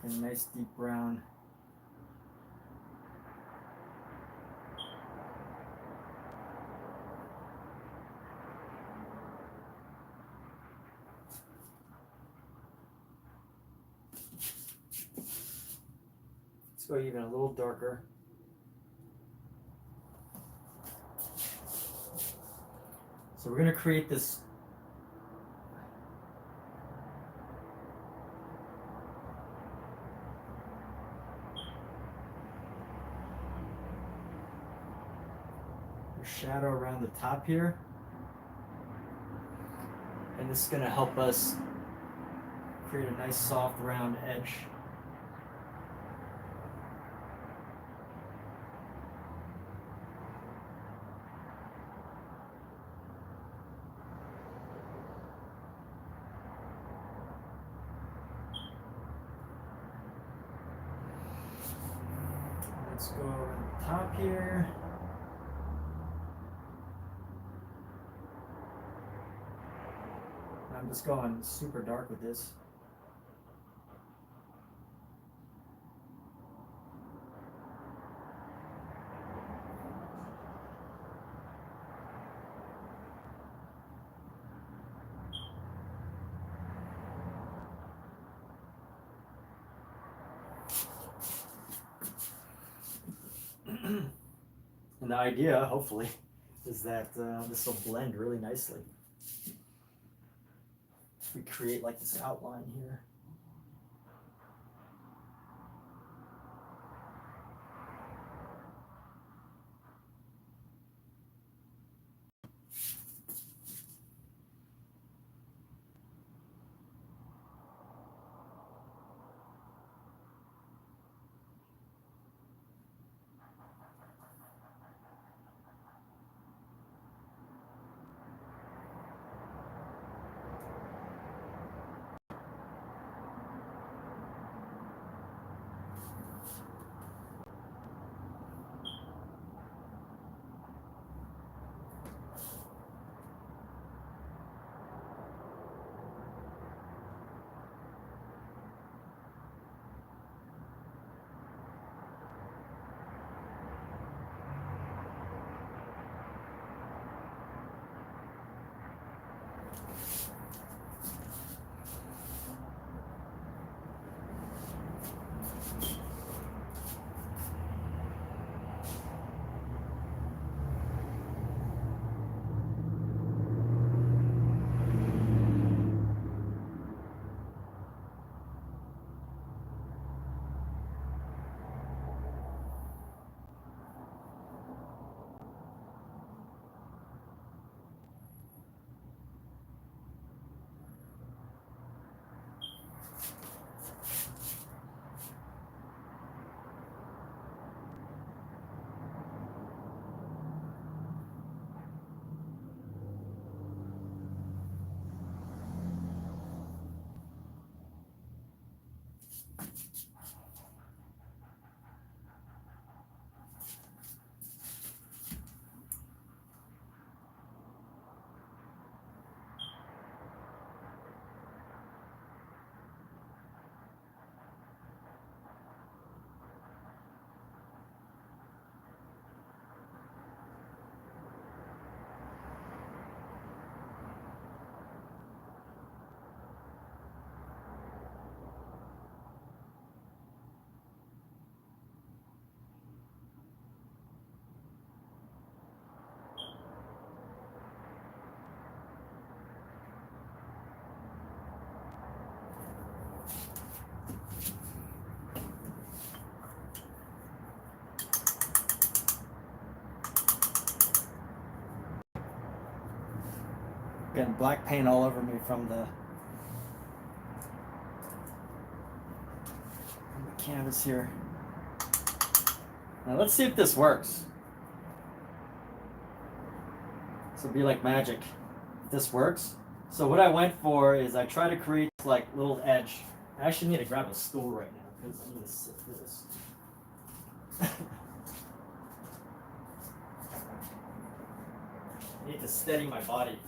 A nice deep brown. Let's go even a little darker. So we're going to create this shadow around the top here, and this is going to help us create a nice soft round edge. Let's go over the top here. I'm just going super dark with this. And the idea, hopefully, is that this will blend really nicely. We create like this outline here. Getting black paint all over me from the canvas here. Now let's see if this works. This will be like magic if this works. So what I went for is I try to create like little edge. I actually need to grab a stool right now because I'm gonna sit for this. I need to steady my body.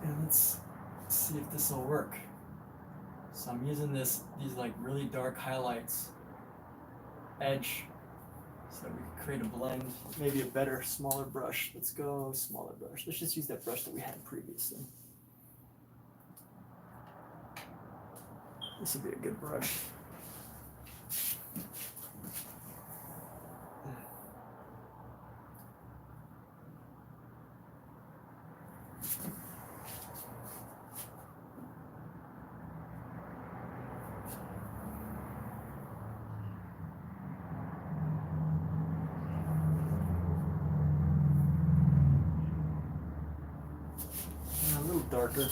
And let's see if this will work. So I'm using these like really dark highlights, edge, so that we can create a blend. Maybe a better, smaller brush. Let's go smaller brush. Let's just use that brush that we had previously. This would be a good brush. A little darker.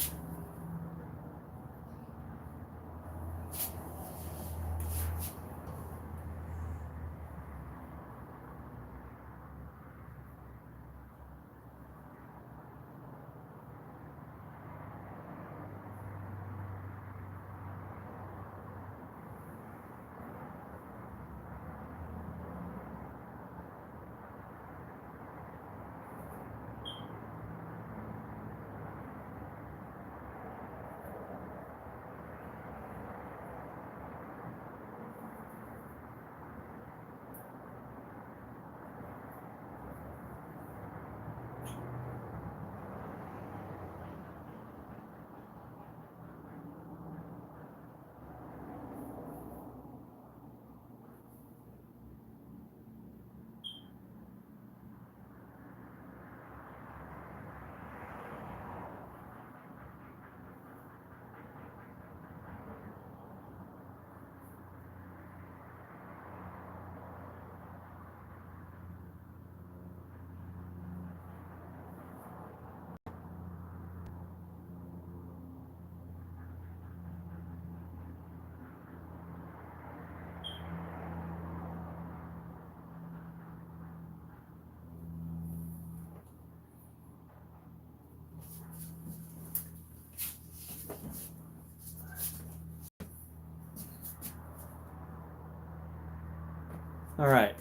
All right,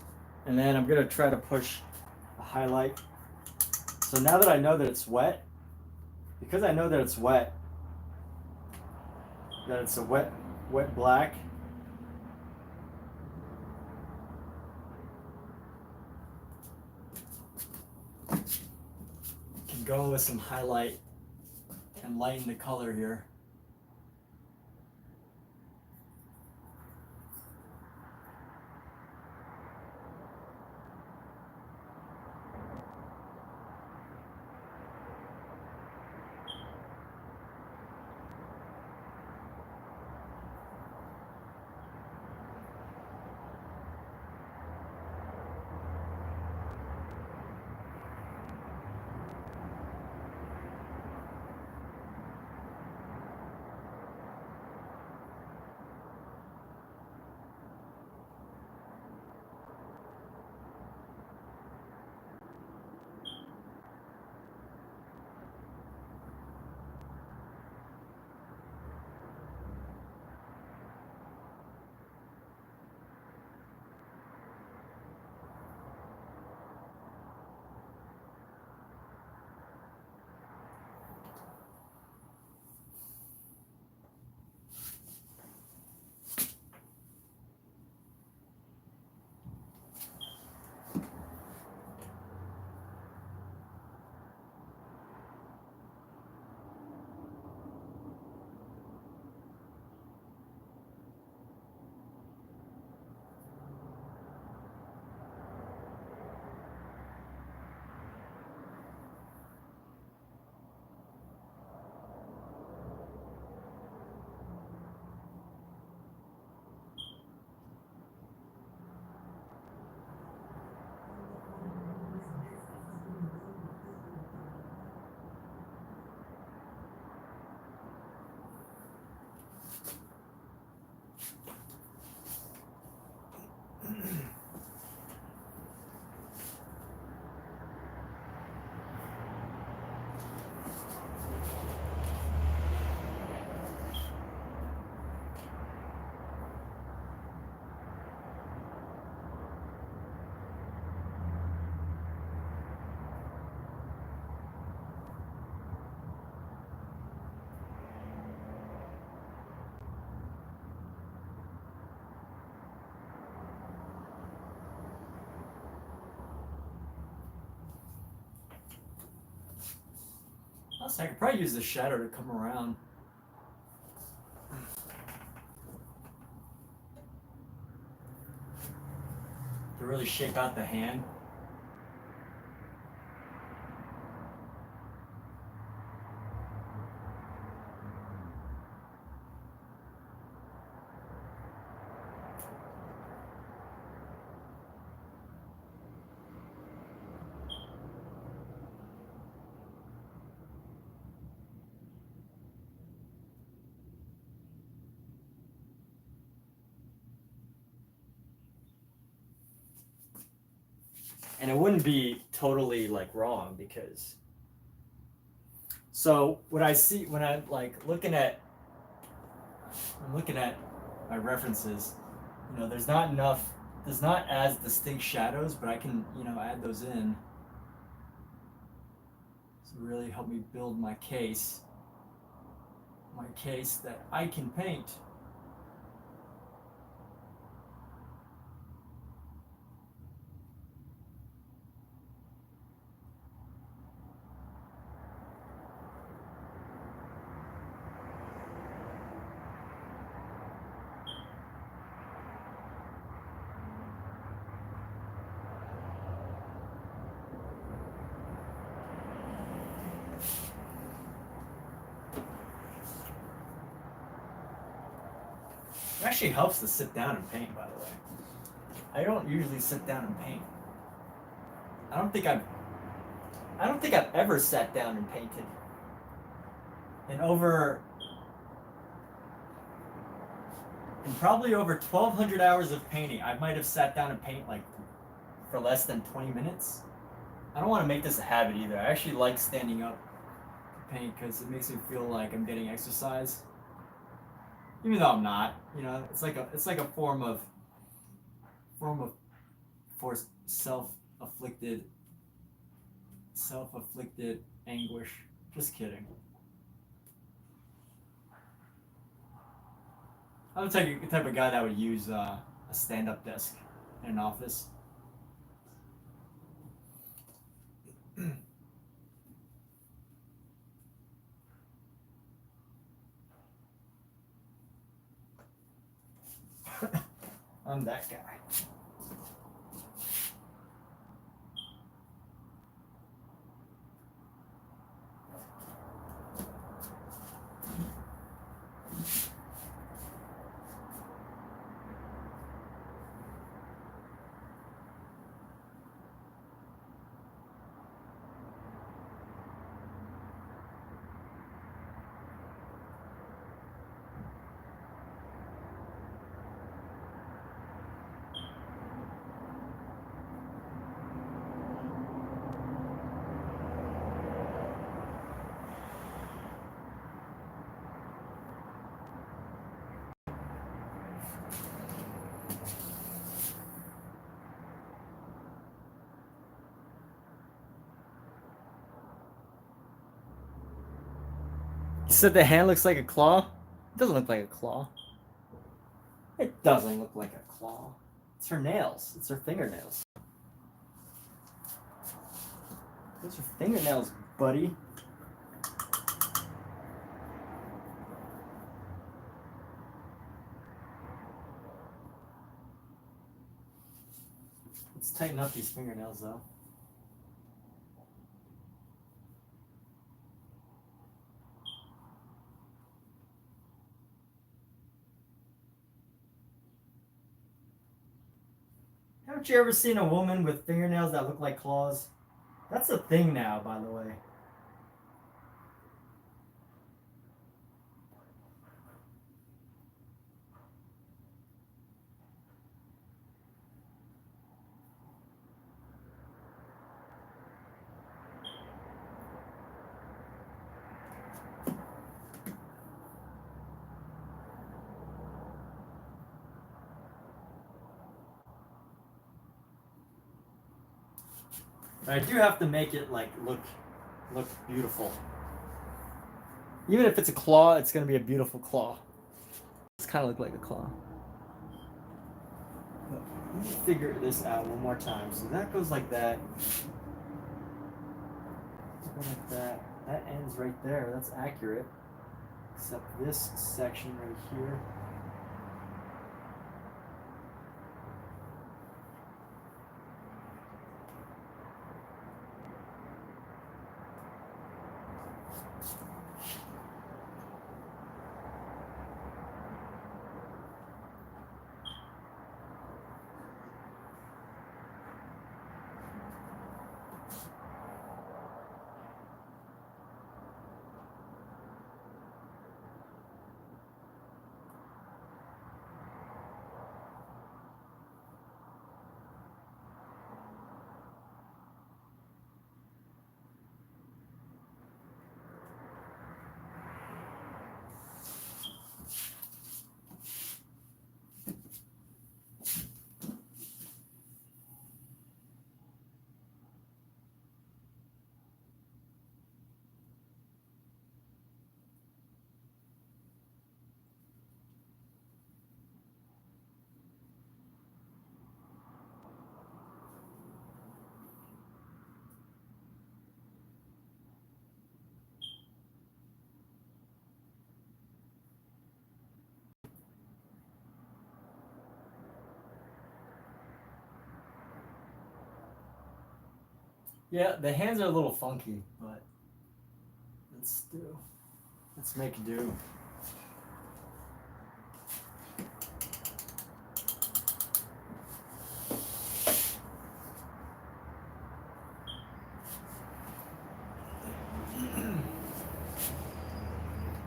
and then I'm gonna try to push a highlight. So now that I know that it's wet, because I know that it's wet, that it's a wet black, can go with some highlight and lighten the color here. Honestly, I could probably use the shadow to come around. To really shape out the hand. And it wouldn't be totally like wrong because so what I see when I'm looking at my references, there's not as distinct shadows, but I can, add those in to really help me build my case that I can paint. It actually helps to sit down and paint, by the way. I don't usually sit down and paint. I don't think I've ever sat down and painted. In probably over 1,200 hours of painting, I might have sat down and paint like for less than 20 minutes. I don't want to make this a habit either. I actually like standing up to paint because it makes me feel like I'm getting exercise. Even though I'm not, it's like a form of self-afflicted anguish. Just kidding. I'm the type of guy that would use a stand-up desk in an office. I'm that guy. You said the hand looks like a claw? It doesn't look like a claw. It doesn't look like a claw. It's her nails. It's her fingernails. Those are fingernails, buddy. Let's tighten up these fingernails, though. Haven't you ever seen a woman with fingernails that look like claws? That's a thing now, by the way. I do have to make it look beautiful. Even if it's a claw, it's gonna be a beautiful claw. It's kind of look like a claw. Let me figure this out one more time. So that goes like that. Go like that. that ends right there. That's accurate. Except this section right here. Yeah, the hands are a little funky, but let's do. Let's make do.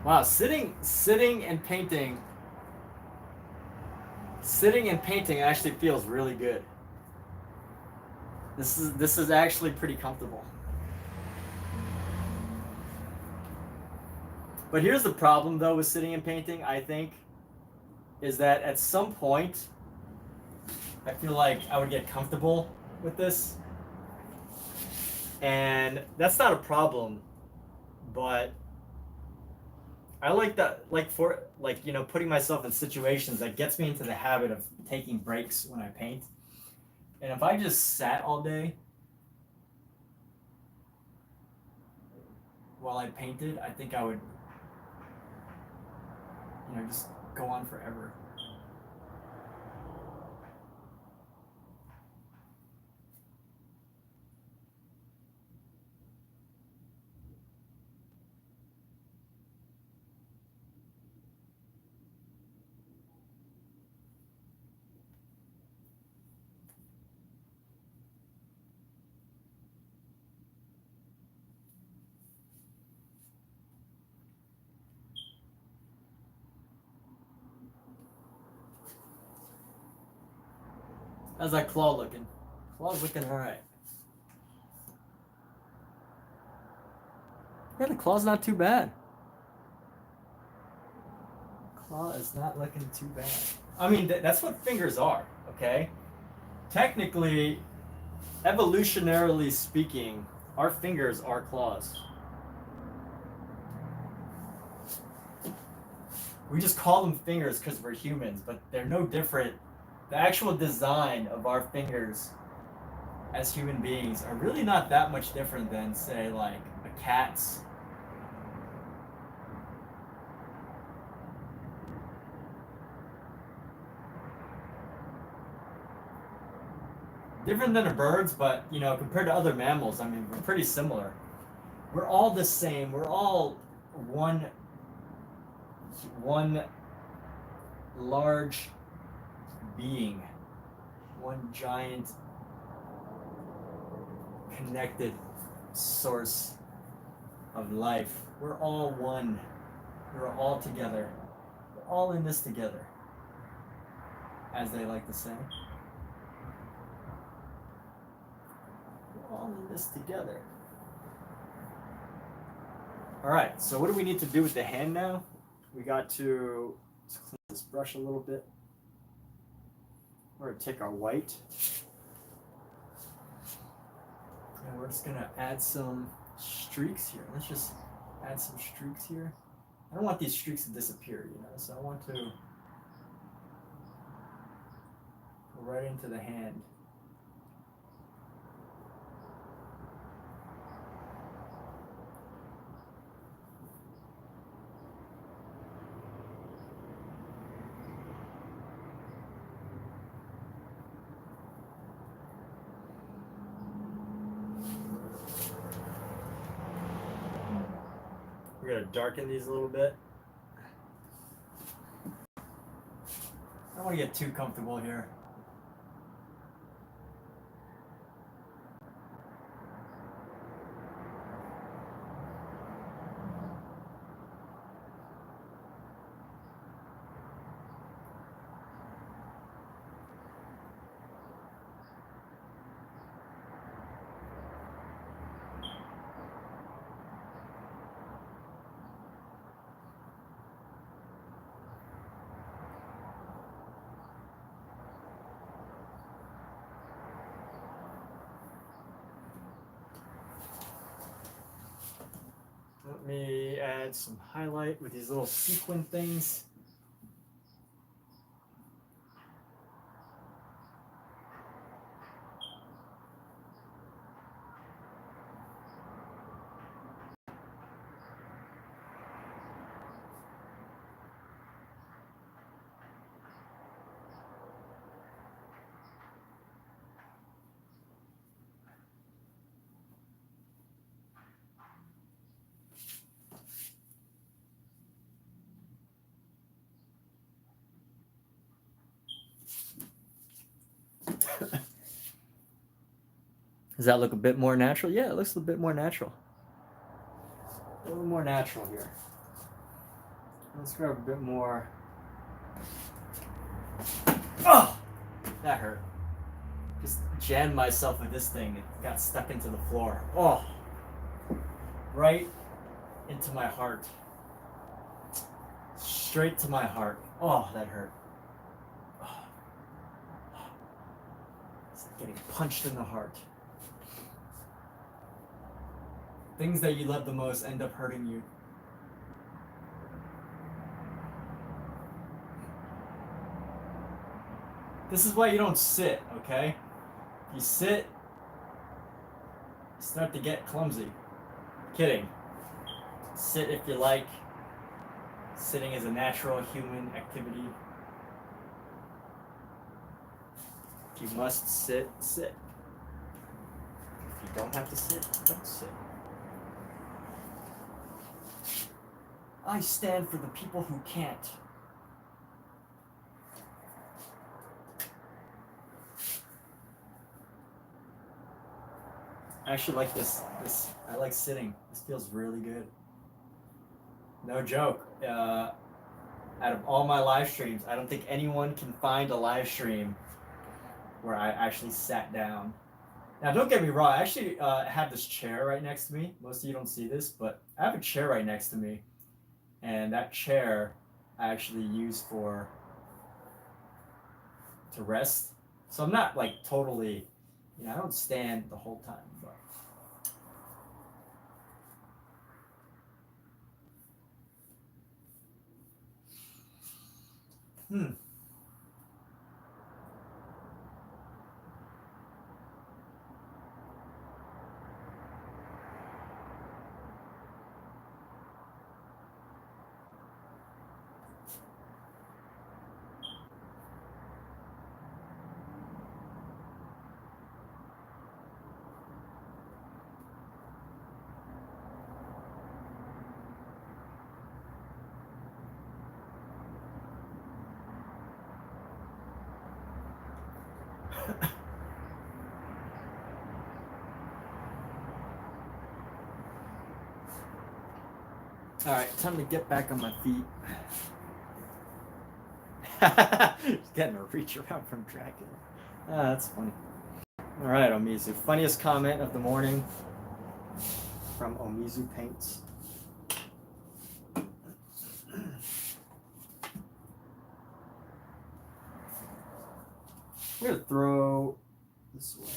Wow, sitting and painting. Sitting and painting actually feels really good. This is actually pretty comfortable. But here's the problem though with sitting and painting, I think, is that at some point I feel like I would get comfortable with this. And that's not a problem, but I like that, putting myself in situations that gets me into the habit of taking breaks when I paint. And if I just sat all day while I painted, I think I would, just go on forever. How's that claw looking? Claw's looking alright. Yeah, the claw's not too bad. Claw is not looking too bad. I mean, that's what fingers are, okay? Technically, evolutionarily speaking, our fingers are claws. We just call them fingers because we're humans, but they're no different. The actual design of our fingers as human beings are really not that much different than, say, like a cat's. Different than a bird's, but compared to other mammals, I mean, we're pretty similar. We're all the same. We're all one large being, one giant connected source of life. We're all one. We're all together. We're all in this together, as they like to say. We're all in this together. All right, so what do we need to do with the hand now? We got to clean this brush a little bit. We're going to take our white. And we're just going to add some streaks here. Let's just add some streaks here. I don't want these streaks to disappear, so I want to go right into the hand. We're going to darken these a little bit. I don't want to get too comfortable here. Let me add some highlight with these little sequin things. Does that look a bit more natural? Yeah, it looks a bit more natural. A little more natural here. Let's grab a bit more. Oh! That hurt. Just jammed myself with this thing. It got stuck into the floor. Oh! Right into my heart. Straight to my heart. Oh, that hurt. Oh. It's like getting punched in the heart. Things that you love the most end up hurting you. This is why you don't sit, okay? You sit, you start to get clumsy. Kidding. Sit if you like. Sitting is a natural human activity. If you must sit, sit. If you don't have to sit, don't sit. I stand for the people who can't. I actually like this. I like sitting. This feels really good. No joke. Out of all my live streams, I don't think anyone can find a live stream where I actually sat down. Now, don't get me wrong. I actually have this chair right next to me. Most of you don't see this, but I have a chair right next to me. And that chair I actually use to rest. So I'm not like totally, I don't stand the whole time. But. All right, time to get back on my feet. Just getting a reach around from Dracula. That's funny. All right, Omizu. Funniest comment of the morning from Omizu Paints. We're gonna throw this way.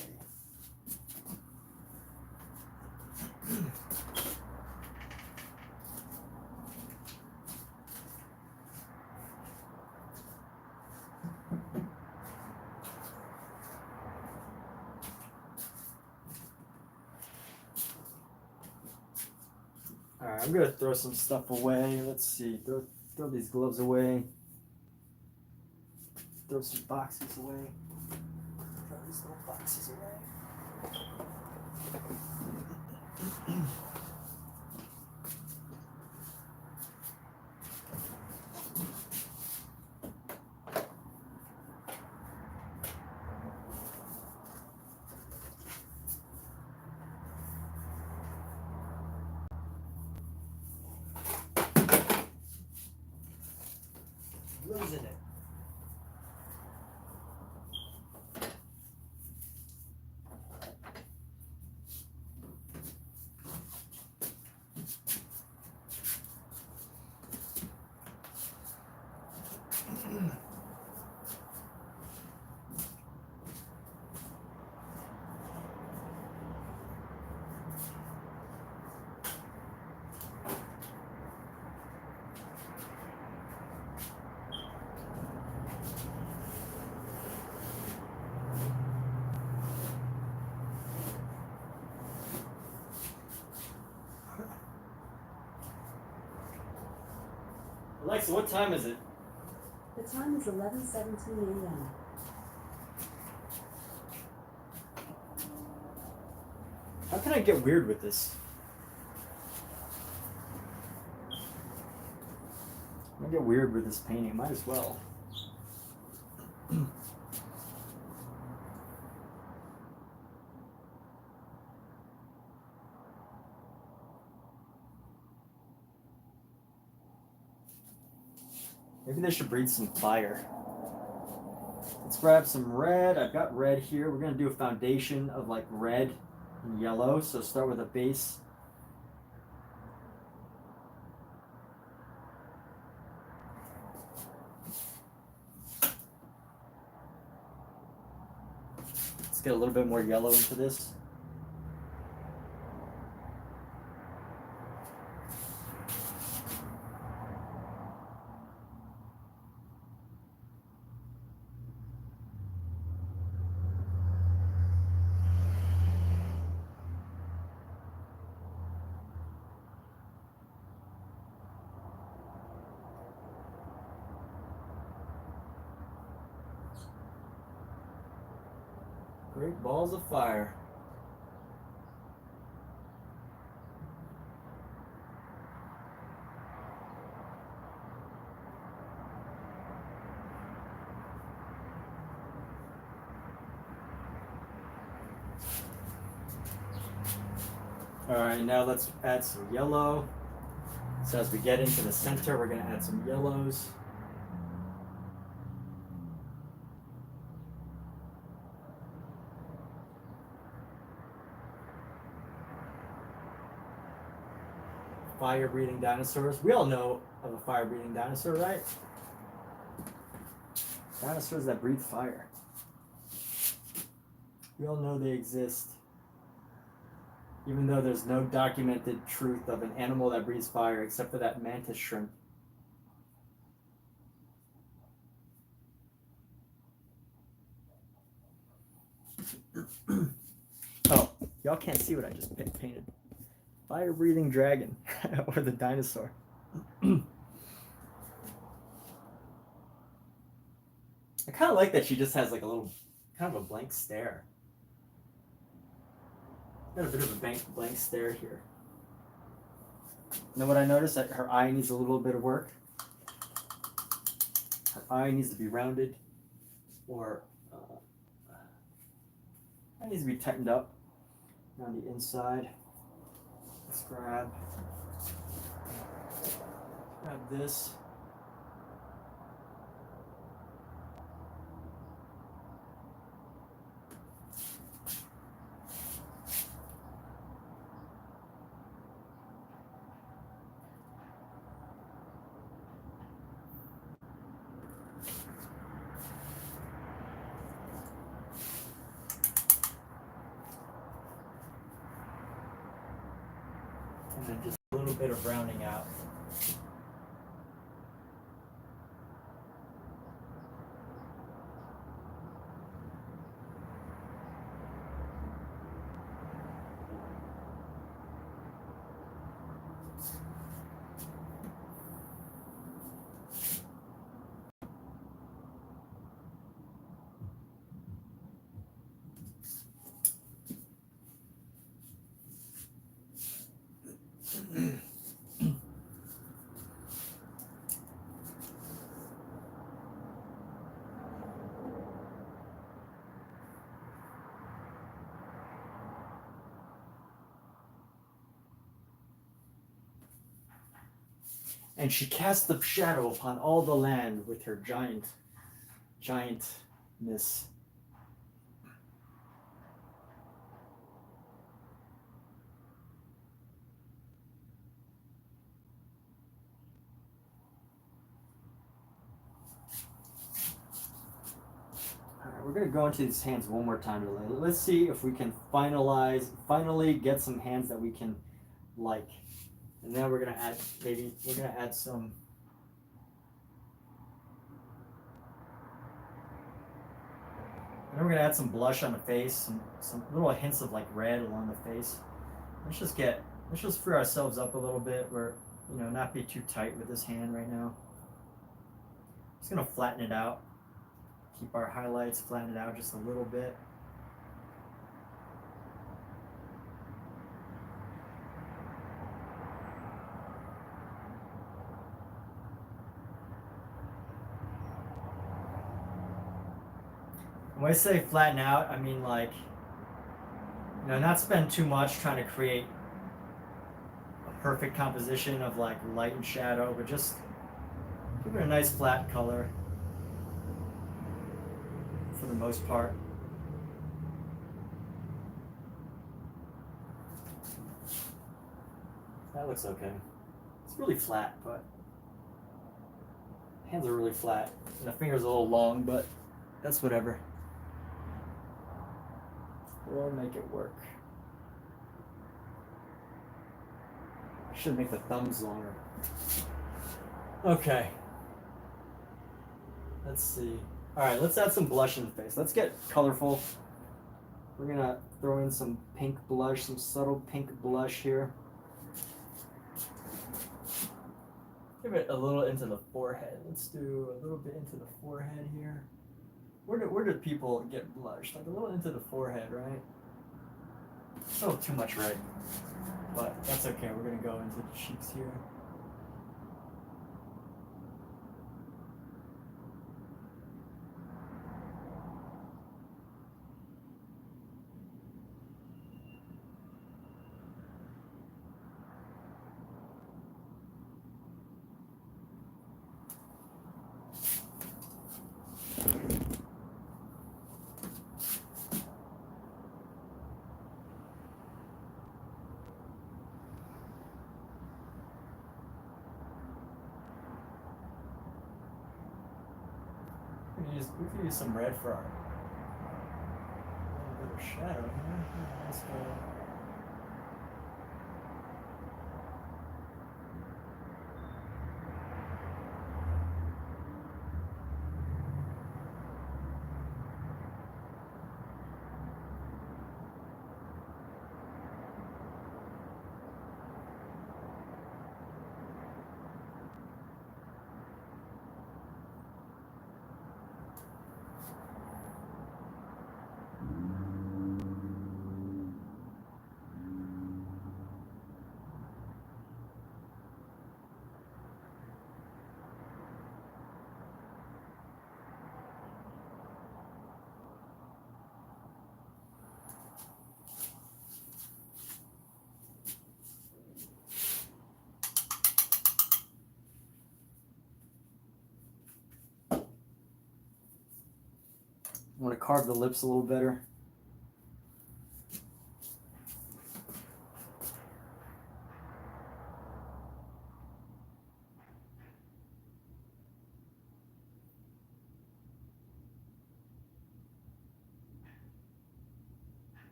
Alright, I'm gonna throw some stuff away. Let's see. Throw these gloves away. Throw some boxes away. Throw these little boxes away. Alexa, what time is it? The time is 11:17 a.m. How can I get weird with this? I'm gonna get weird with this painting. Might as well. Maybe they should breathe some fire. Let's grab some red. I've got red here. We're gonna do a foundation of like red and yellow. So start with a base. Let's get a little bit more yellow into this. Great balls of fire. All right, now let's add some yellow. So as we get into the center, we're gonna add some yellows. Fire-breathing dinosaurs. We all know of a fire-breathing dinosaur, right? Dinosaurs that breathe fire. We all know they exist. Even though there's no documented truth of an animal that breathes fire except for that mantis shrimp. Oh, y'all can't see what I just painted. Fire-breathing dragon, or the dinosaur. I kind of like that she just has like a little, kind of a blank stare. Got a bit of a blank stare here. You know what I noticed? That her eye needs a little bit of work. Her eye needs to be rounded, or it needs to be tightened up on the inside. Let's grab this. And then just a little bit of rounding out. And she cast the shadow upon all the land with her giantness. We're going to go into these hands one more time. Let's see if we can finally get some hands that we can like. And then we're going to add, some. And then we're going to add some blush on the face, some little hints of like red along the face. Let's just free ourselves up a little bit. We're, not be too tight with this hand right now. Just gonna flatten it out. Keep our highlights, flatten it out just a little bit. When I say flatten out, I mean like, not spend too much trying to create a perfect composition of like light and shadow, but just give it a nice flat color for the most part. That looks okay. It's really flat, but hands are really flat. And the finger's a little long, but that's whatever. We'll make it work. Should make the thumbs longer. Okay. Let's see. Alright, let's add some blush in the face. Let's get colorful. We're gonna throw in some pink blush, some subtle pink blush here. Give it a little into the forehead. Let's do a little bit into the forehead here. Where do people get blush? Like a little into the forehead, right? Still too much red, but that's okay. We're gonna go into the cheeks here. We could use some red for our little bit of shadow here. Let's go. I want to carve the lips a little better.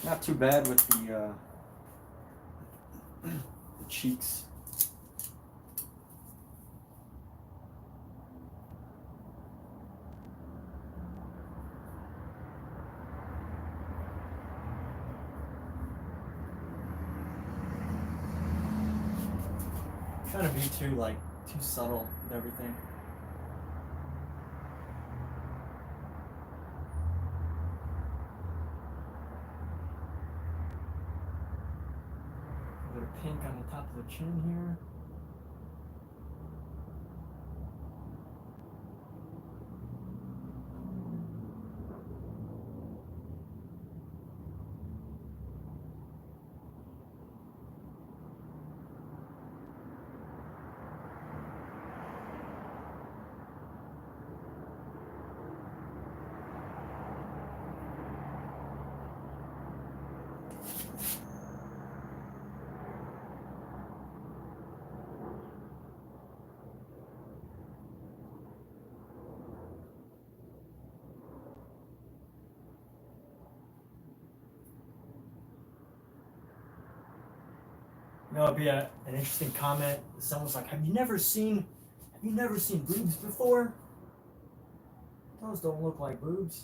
Not too bad with the cheeks. Trying to be too subtle with everything. A bit of pink on the top of the chin here. It'd be an interesting comment. Someone's like, have you never seen You never seen boobs before? Those don't look like boobs.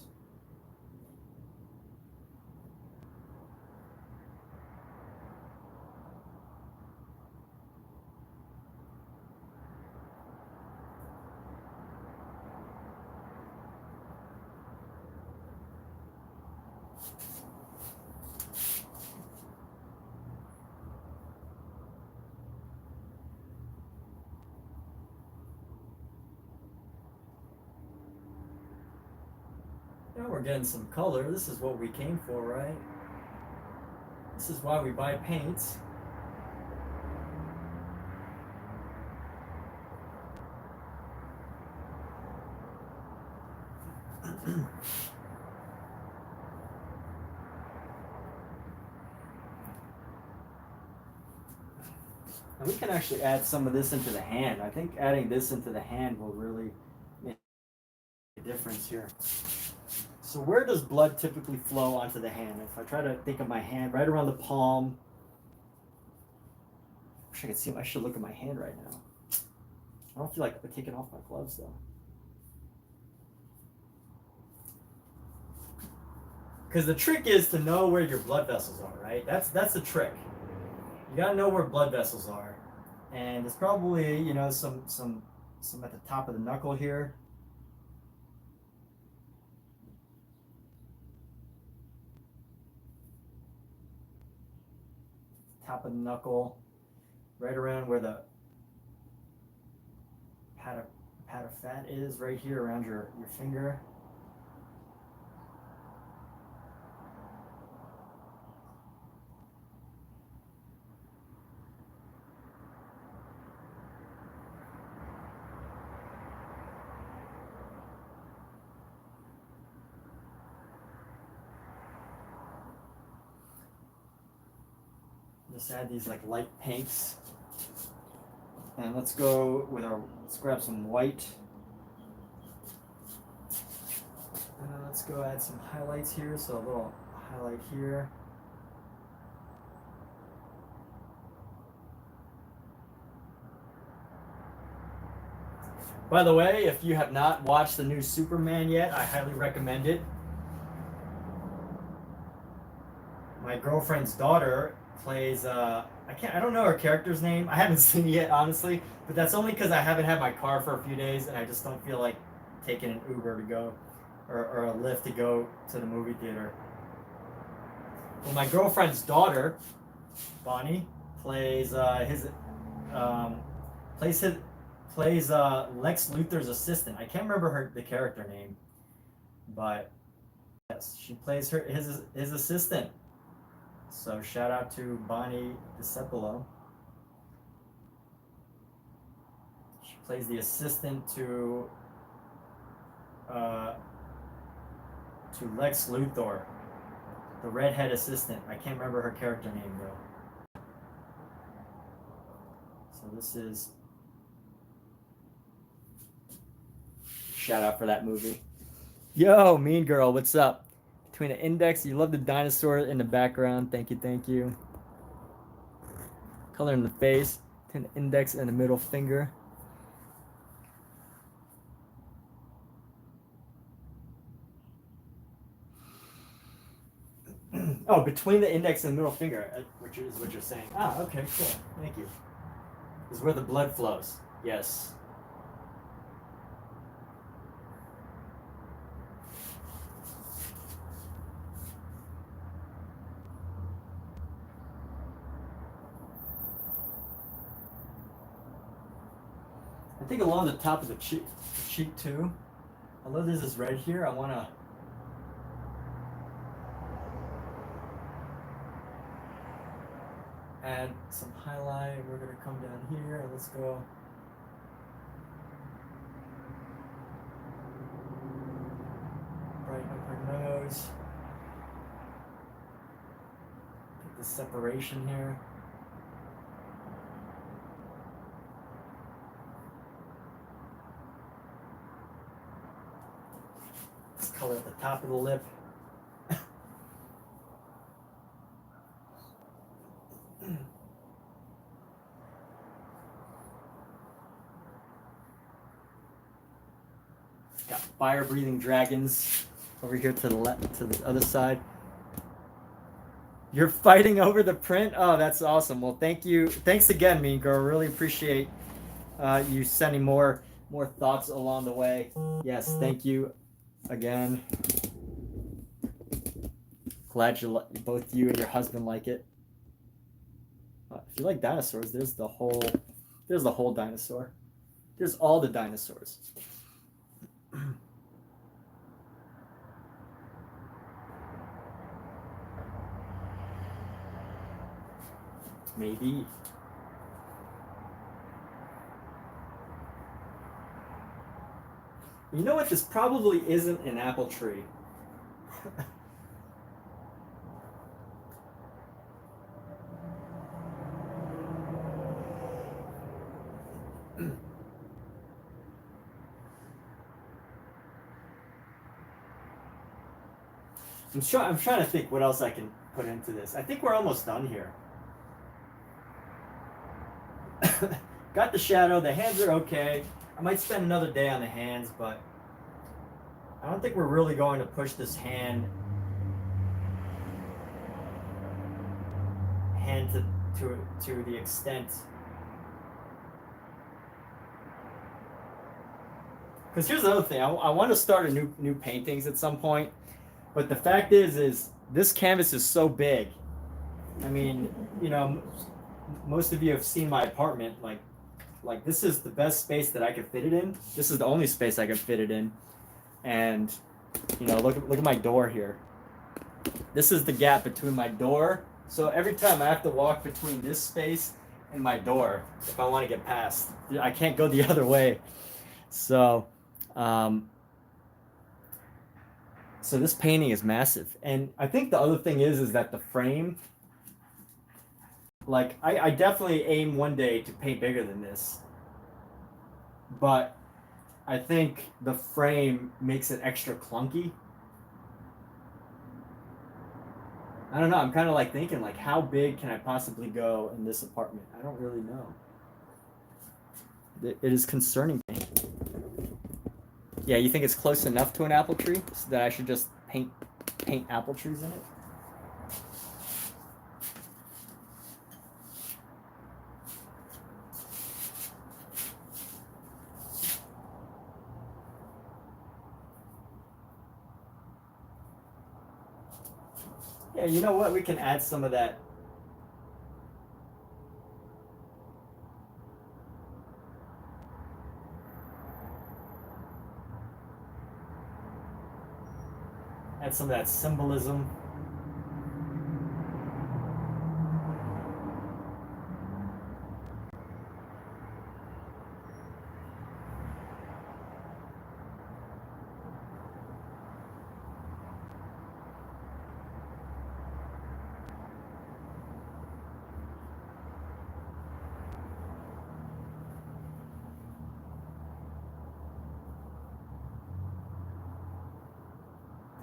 Now we're getting some color. This is what we came for, right? This is why we buy paints. And we can actually add some of this into the hand. I think adding this into the hand will really make a difference here. So where does blood typically flow onto the hand? If I try to think of my hand, right around the palm. I wish I could see. I should look at my hand right now. I don't feel like taking off my gloves though. Because the trick is to know where your blood vessels are, right? That's the trick. You gotta know where blood vessels are, and it's probably, you know, some at the top of the knuckle here. Top of the knuckle, right around where the pad of fat is, right here around your finger. Just add these like light pinks. And let's grab some white. And let's go add some highlights here. So a little highlight here. By the way, if you have not watched the new Superman yet, I highly recommend it. My girlfriend's daughter plays I don't know her character's name. I haven't seen it yet, honestly, but that's only because I haven't had my car for a few days and I just don't feel like taking an Uber to go or a Lyft to go to the movie theater. Well, my girlfriend's daughter, Bonnie, plays Lex Luthor's assistant. I can't remember the character name, but yes, she plays his assistant. So shout out to Bonnie DiCepolo. She plays the assistant to Lex Luthor, the redhead assistant. I can't remember her character name though. So this is shout out for that movie. Yo, Mean Girl, what's up? Between the index, you love the dinosaur in the background. Thank you, thank you. Color in the face, between the index and the middle finger. Oh, between the index and the middle finger, which is what you're saying. Ah, okay, cool. Thank you. This is where the blood flows. Yes. I think along the top of the cheek too. I love this red here. I want to add some highlight. We're going to come down here and let's go brighten up her nose. Get the separation here. Let's color at the top of the lip. fire-breathing dragons over here to the left, to the other side. You're fighting over the print? Oh, that's awesome. Well, thank you. Thanks again, Mean Girl. Really appreciate you sending more thoughts along the way. Yes, thank you again. Glad both you and your husband like it. If you like dinosaurs, there's the whole dinosaur. There's all the dinosaurs. Maybe. You know what? This probably isn't an apple tree. I'm trying to think what else I can put into this. I think we're almost done here. Got the shadow. The hands are okay. I might spend another day on the hands, but I don't think we're really going to push this hand to the extent. Because here's the other thing. I want to start a new paintings at some point, but the fact is this canvas is so big. I mean, you know, most of you have seen my apartment. Like this is the best space that I could fit it in. This is the only space I could fit it in. And you know, look at my door here. This is the gap between my door. So every time I have to walk between this space and my door if I want to get past. I can't go the other way. So so this painting is massive. And I think the other thing is that the frame, like I definitely aim one day to paint bigger than this. But I think the frame makes it extra clunky. I don't know. I'm kind of like thinking, like, how big can I possibly go in this apartment? I don't really know. It is concerning me. Yeah, you think it's close enough to an apple tree so that I should just paint apple trees in it? Yeah, you know what? We can add some of that. Add some of that symbolism.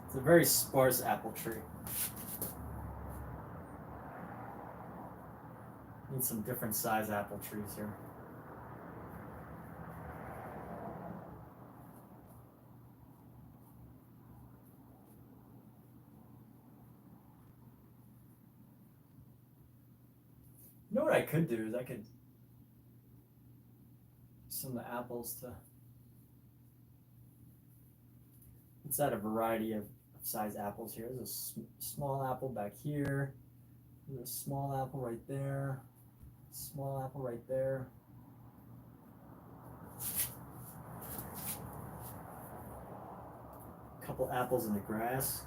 It's a very sparse apple tree. Need some different size apple trees here. You know what I could do is I could some of the apples to. Let's add a variety of size apples here. There's a small apple back here. There's a small apple right there. Small apple right there. A couple apples in the grass.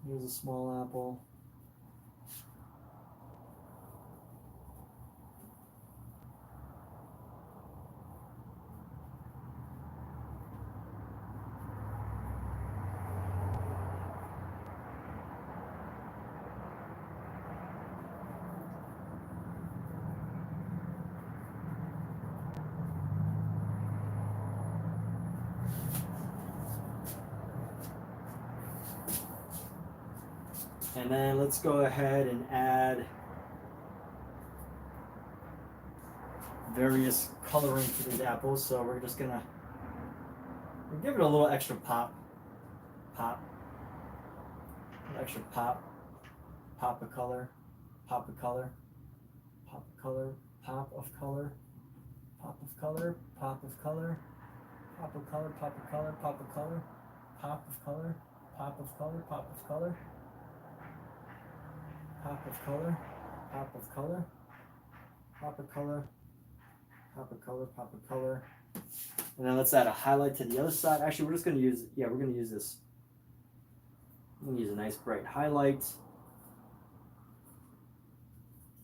Here's a small apple. And then let's go ahead and add various coloring to these apples. So we're just gonna give it a little extra pop, extra pop of color, pop of color, pop of color, pop of color, pop of color, pop of color, pop of color, pop of color, pop of color, pop of color, pop of color, pop of color, pop of color, pop of color, pop of color, pop of color, pop of color. And then let's add a highlight to the other side. Actually, we're just gonna use, we're gonna use this. I'm gonna use a nice bright highlight.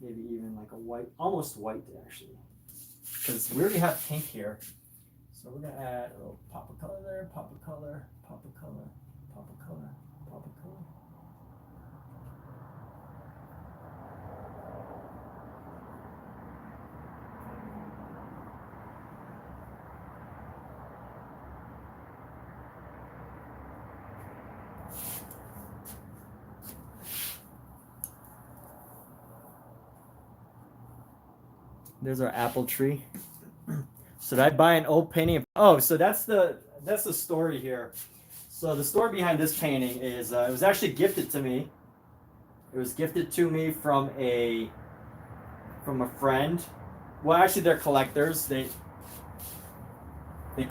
Maybe even like a white, almost white actually. Because we already have pink here. So we're gonna add a little pop of color there, pop of color, pop of color, pop of color, pop of color. There's our apple tree. So did I buy an old painting? Oh, so that's the story here. So the story behind this painting is it was actually gifted to me. It was gifted to me from a friend. Well, actually, they're collectors. They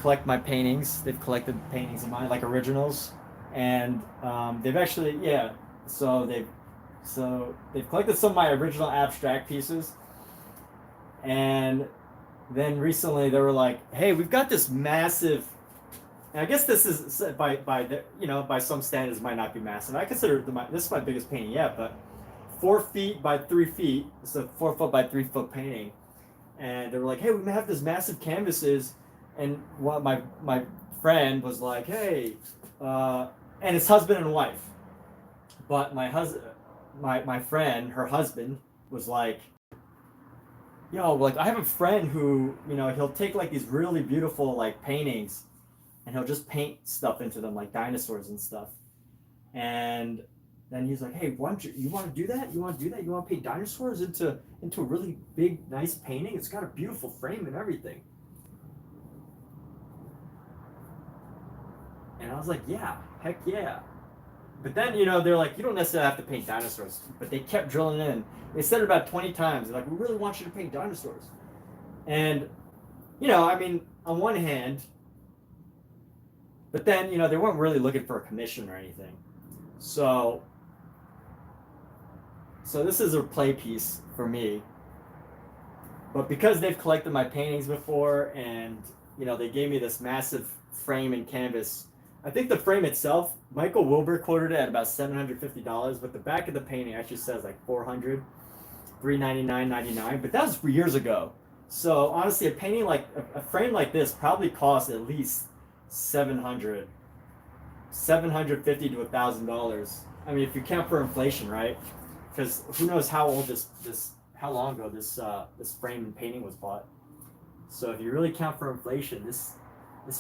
collect my paintings. They've collected paintings of mine, like originals, and they've actually So they've collected some of my original abstract pieces, and then recently they were like, "Hey, we've got this massive." And I guess this is by some standards might not be massive. I consider this is my biggest painting yet, but 4 feet by 3 feet. It's a 4 foot by 3 foot painting, and they were like, "Hey, we have this massive canvases," and my friend was like, "Hey," and it's husband and wife, but my friend, her husband was like, "Yo, like I have a friend who he'll take like these really beautiful like paintings, and he'll just paint stuff into them like dinosaurs and stuff," and then he's like, "Hey, why don't you want to do that? You want to do that? You want to paint dinosaurs into a really big, nice painting? It's got a beautiful frame and everything." And I was like, "Yeah, heck yeah." But then they're like, "You don't necessarily have to paint dinosaurs," but they kept drilling in. They said it about 20 times. They're like, "We really want you to paint dinosaurs," and I mean, on one hand, but then they weren't really looking for a commission or anything. So this is a play piece for me. But because they've collected my paintings before, and they gave me this massive frame and canvas. I think the frame itself, Michael Wilbur quoted it at about $750, but the back of the painting actually says like 400, $399.99. But that was years ago. So honestly, a painting like a frame like this probably costs at least $750 to $1,000. I mean, if you count for inflation, right? Because who knows how old how long ago this frame and painting was bought. So if you really count for inflation, this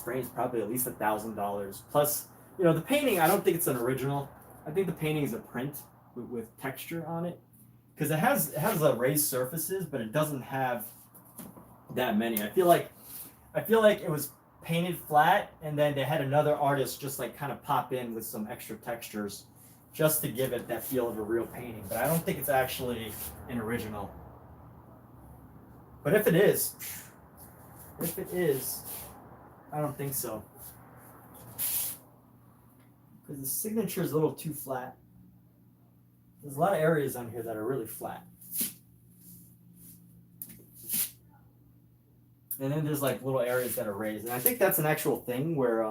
frame is probably at least $1,000. Plus, the painting, I don't think it's an original. I think the painting is a print with texture on it, because it has raised surfaces, but it doesn't have that many. I feel like it was painted flat, and then they had another artist just like kind of pop in with some extra textures, just to give it that feel of a real painting. But I don't think it's actually an original. But if it is, I don't think so. Because the signature is a little too flat. There's a lot of areas on here that are really flat. And then there's like little areas that are raised. And I think that's an actual thing where,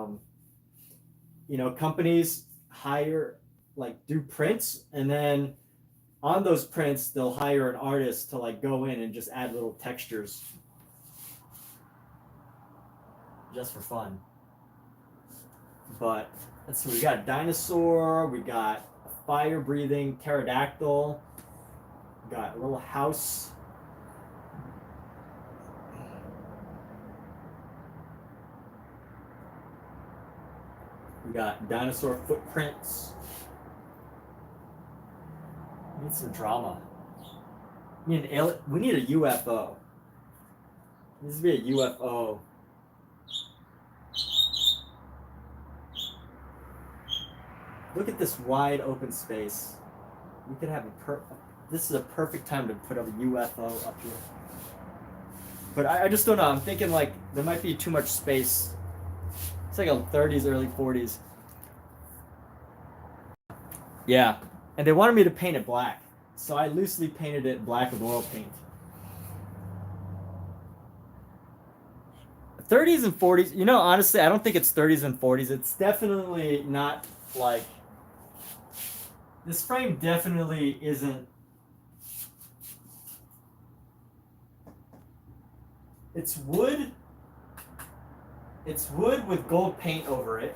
companies do prints, and then on those prints, they'll hire an artist to like go in and just add little textures just for fun. But let's see, we got a dinosaur, we got a fire-breathing pterodactyl, we got a little house. We got dinosaur footprints. Need some drama. We need a UFO. This needs to be a UFO. Look at this wide open space. We could have this is a perfect time to put up a UFO up here. But I just don't know. I'm thinking like there might be too much space. It's like a 30s, early 40s. Yeah. And they wanted me to paint it black. So I loosely painted it black with oil paint. 30s and 40s. You know, honestly, I don't think it's 30s and 40s. It's definitely not like... This frame definitely isn't... It's wood. It's wood with gold paint over it.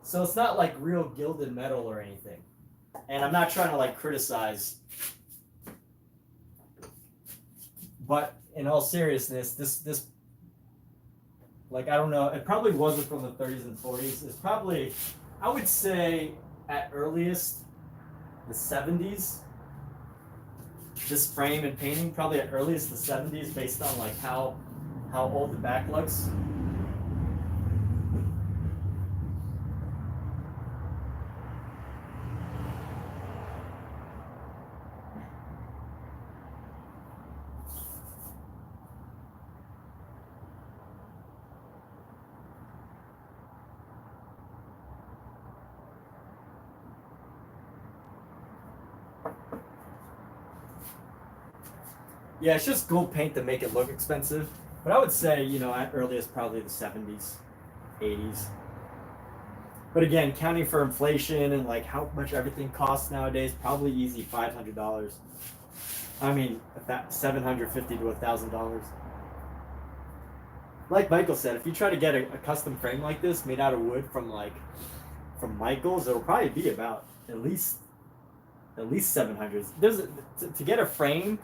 So it's not like real gilded metal or anything. And I'm not trying to like criticize. But in all seriousness, this like, I don't know, it probably wasn't from the 30s and 40s. It's probably, I would say at earliest the 70s. This frame and painting probably at earliest the 70s based on like how old the back looks. Yeah, it's just gold paint to make it look expensive. But I would say, you know, at earliest probably the 70s, 80s. But again, counting for inflation and like how much everything costs nowadays, probably easy $500. I mean, $750 to $1,000. Like Michael said, if you try to get a custom frame like this made out of wood from Michael's, it'll probably be about at least 700. To get a frame.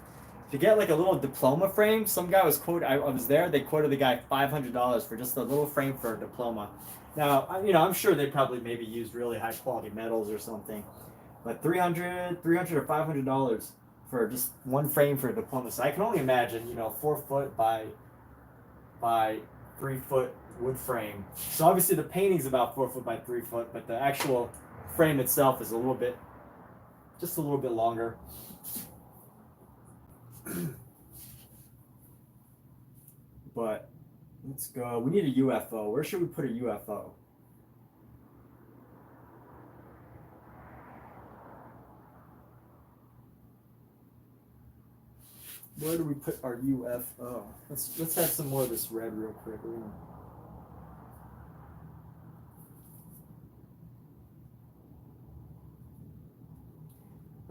To get like a little diploma frame, some guy was quoted. I was there. They quoted the guy $500 for just a little frame for a diploma. Now, you know, I'm sure they probably maybe used really high quality metals or something, but $300 or $500 for just one frame for a diploma. So I can only imagine, you know, 4 foot by 3 foot wood frame. So obviously the painting's about 4 foot by 3 foot, but the actual frame itself is just a little bit longer. But let's go. We need a UFO. Where should we put a UFO? Where do we put our UFO? Let's add some more of this red real quick.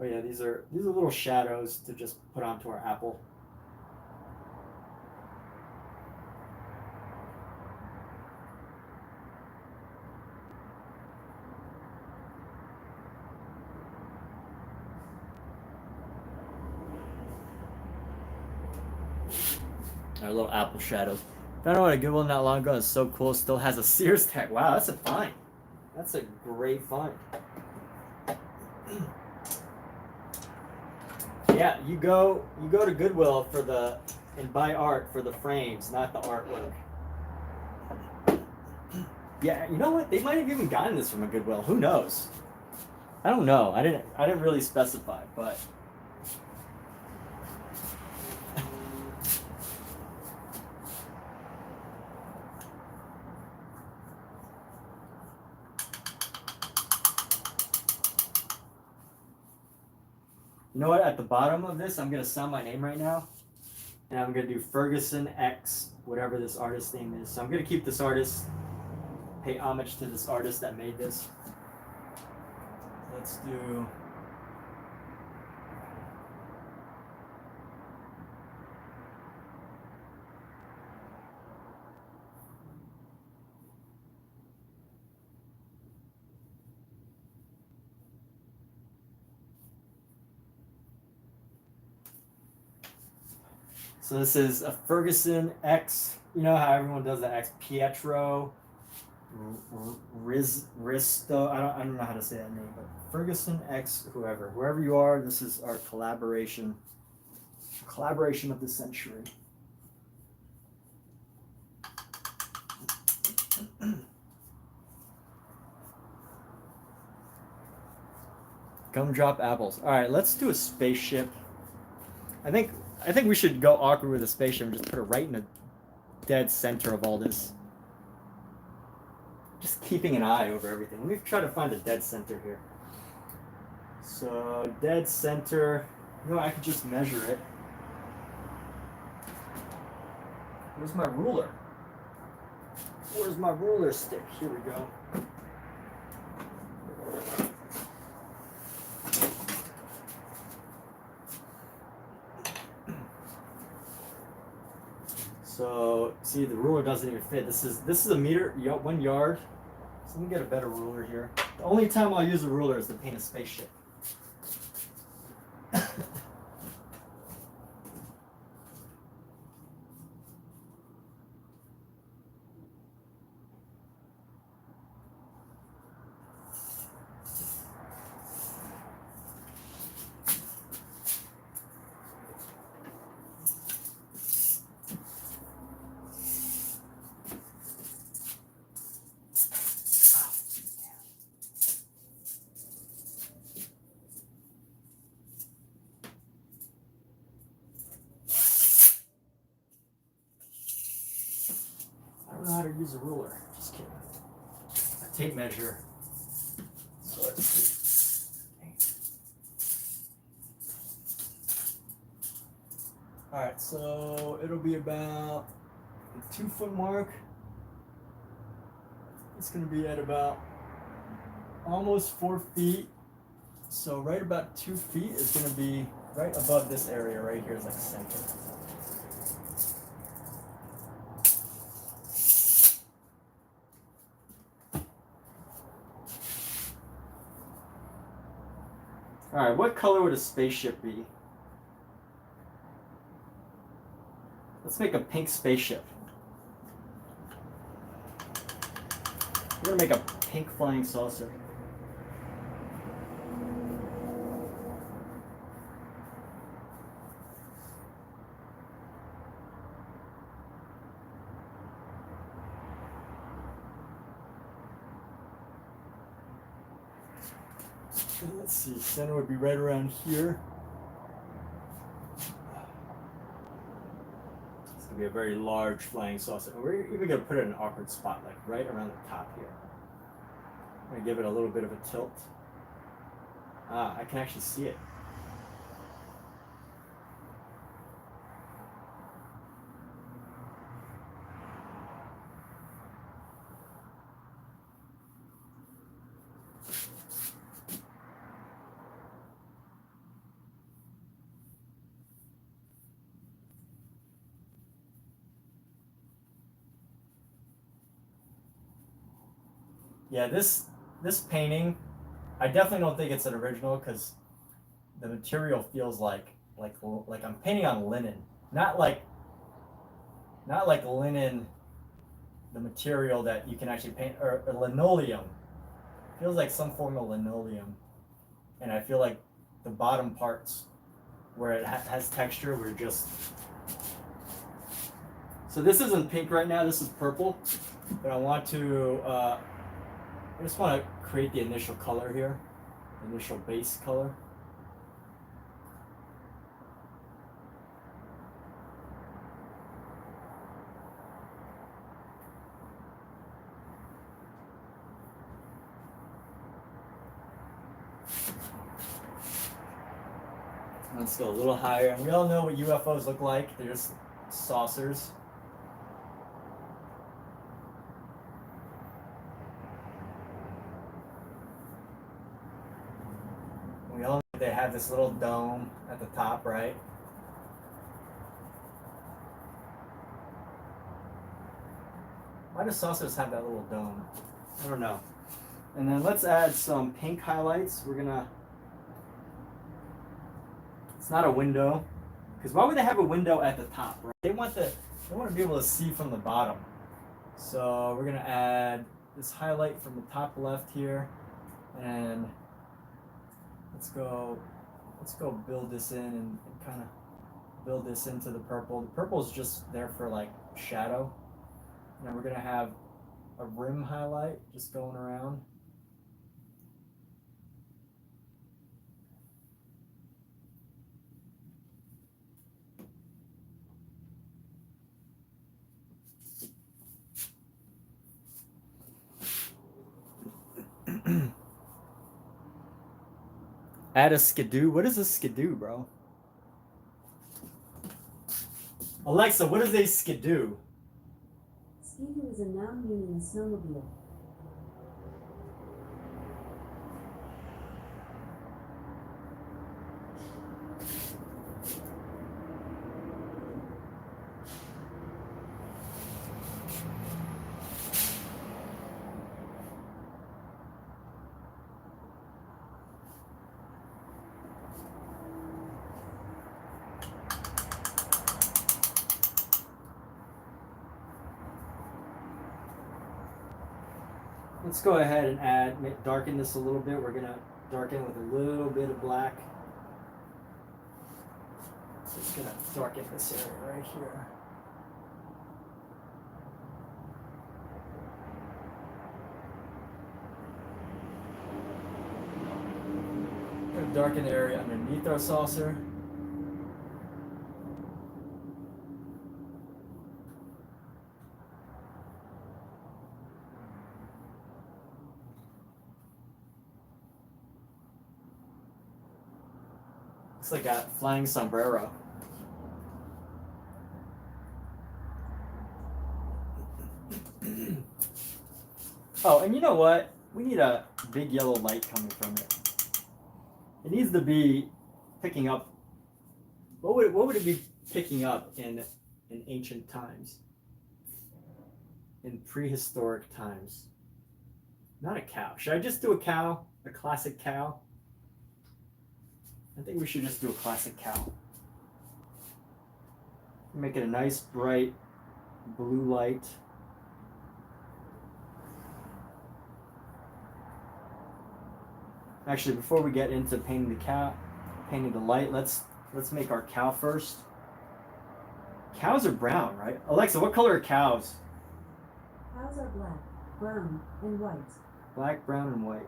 Oh yeah, these are little shadows to just put onto our apple. Our little apple shadows. Found out a good one not long ago. It's so cool. Still has a Sears tag. Wow, that's a find. That's a great find. Yeah, you go to Goodwill and buy art for the frames, not the artwork. Yeah, you know what? They might have even gotten this from a Goodwill. Who knows? I don't know. I didn't really specify, but you know what? At the bottom of this, I'm going to sign my name right now. And I'm going to do Ferguson X, whatever this artist's name is. So I'm going to keep this artist, pay homage to this artist that made this. Let's do... So this is a Ferguson X. You know how everyone does the X Pietro, Risto. I don't know how to say that name, but Ferguson X. Whoever you are, this is our collaboration of the century. Gumdrop apples. All right, let's do a spaceship. I think we should go awkward with a spaceship and just put it right in the dead center of all this. Just keeping an eye over everything. Let me try to find a dead center here. So dead center. You know, I could just measure it. Where's my ruler? Where's my ruler stick? Here we go. So see, the ruler doesn't even fit. This is a meter, 1 yard. So let me get a better ruler here. The only time I'll use a ruler is to paint a spaceship. I don't know how to use a ruler. Just kidding. A tape measure. So let's see. Alright, so it'll be about the 2 foot mark. It's going to be at about almost 4 feet. So right about 2 feet is going to be right above this area right here is like center. Alright, what color would a spaceship be? Let's make a pink spaceship. We're gonna make a pink flying saucer. Let's see, center would be right around here. It's gonna be a very large flying saucer. We're even gonna put it in an awkward spot, like right around the top here. I'm gonna give it a little bit of a tilt. Ah, I can actually see it. Yeah, this painting, I definitely don't think it's an original because the material feels like I'm painting on linen, not like linen, the material that you can actually paint, or linoleum. It feels like some form of linoleum, and I feel like the bottom parts where it has texture were just. So this isn't pink right now. This is purple, but I want to. I just want to create the initial color here, initial base color. Let's go a little higher. And we all know what UFOs look like. They're just saucers. We all know they have this little dome at the top, right? Why do saucers have that little dome? I don't know. And then let's add some pink highlights. We're gonna. It's not a window Because why would they have a window at the top, right? They want to be able to see from the bottom. So we're gonna add this highlight from the top left here, and let's go build this in and kind of build this into the purple. The purple is just there for like shadow. And we're gonna have a rim highlight just going around. Add a skidoo. What is a skidoo, bro? Alexa, what is a skidoo? Skidoo is a noun meaning a snowmobile. Let's go ahead and darken this a little bit. We're gonna darken with a little bit of black. Just gonna darken this area right here. Gonna darken the area underneath our saucer. Looks like a flying sombrero. Oh, and you know what? We need a big yellow light coming from it. It needs to be picking up. What would it be picking up in ancient times? In prehistoric times? Not a cow. Should I just do a cow? A classic cow? I think we should just do a classic cow. Make it a nice bright blue light. Actually, before we get into painting the light, let's make our cow first. Cows are brown, right? Alexa, what color are cows? Cows are black, brown, and white. Black, brown, and white.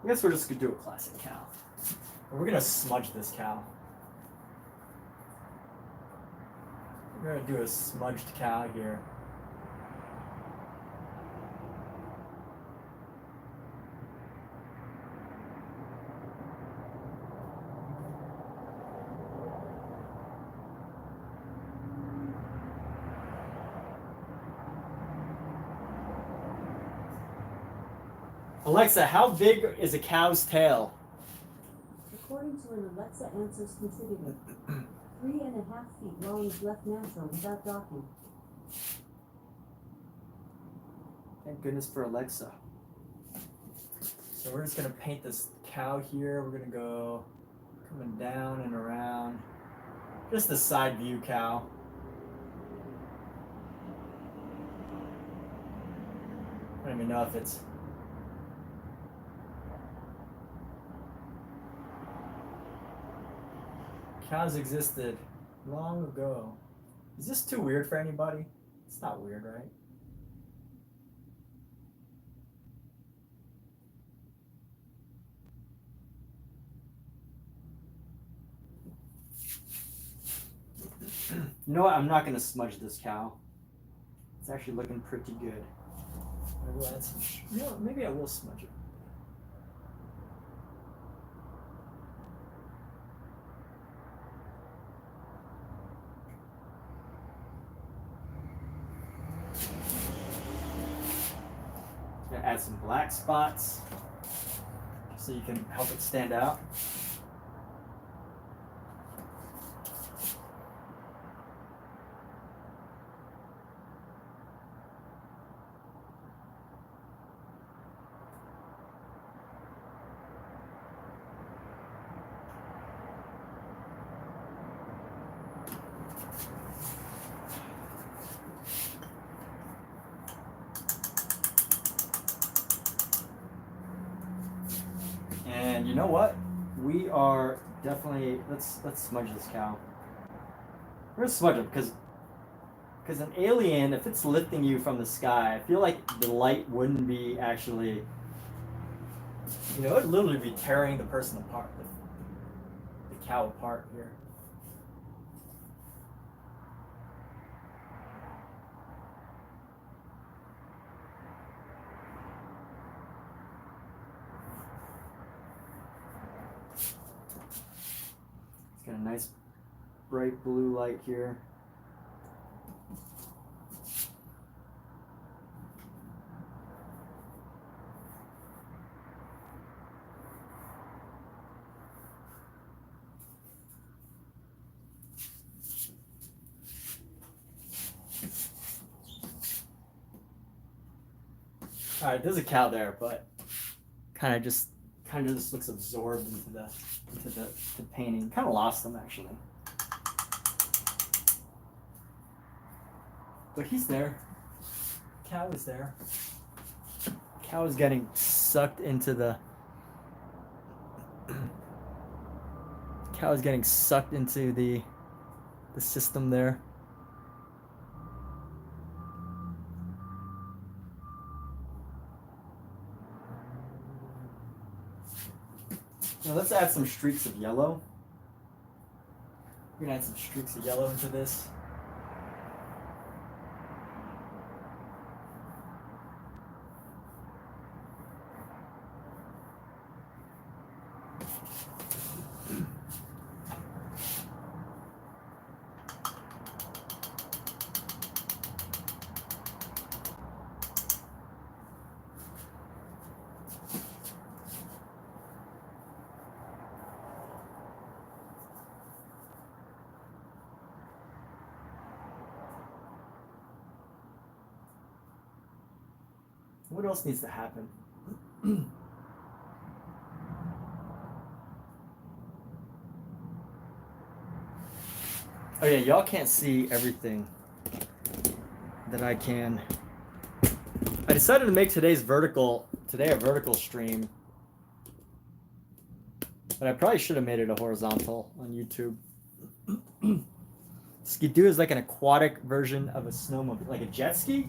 I guess we're just gonna do a classic cow. We're gonna smudge this cow. We're gonna do a smudged cow here. Alexa, how big is a cow's tail? According to an Alexa Answers contributor, 3.5 feet long is left natural without docking. Thank goodness for Alexa. So we're just gonna paint this cow here. We're gonna go coming down and around. Just the side view cow. I don't even know if it's... Cows existed long ago. Is this too weird for anybody? It's not weird, right? You know what? I'm not going to smudge this cow. It's actually looking pretty good. I will add some... You know, maybe I will smudge it. Gonna add some black spots so you can help it stand out. you know what? We are definitely let's smudge this cow. We're gonna smudge him because an alien, if it's lifting you from the sky, I feel like the light wouldn't be actually. You know, it would literally be tearing the person apart, the cow apart here. It's got a nice bright blue light here. All right, there's a cow there, but kind of just looks absorbed into the painting. Kind of lost them actually, but he's there. Cow is there. Cow is getting sucked into the. Cow is getting sucked into the system there. Now let's add some streaks of yellow. We're gonna add some streaks of yellow into this. What else needs to happen? Oh yeah, y'all can't see everything that I can. I decided to make today a vertical stream, but I probably should have made it a horizontal on YouTube. Skidoo is like an aquatic version of a snowmobile, like a jet ski.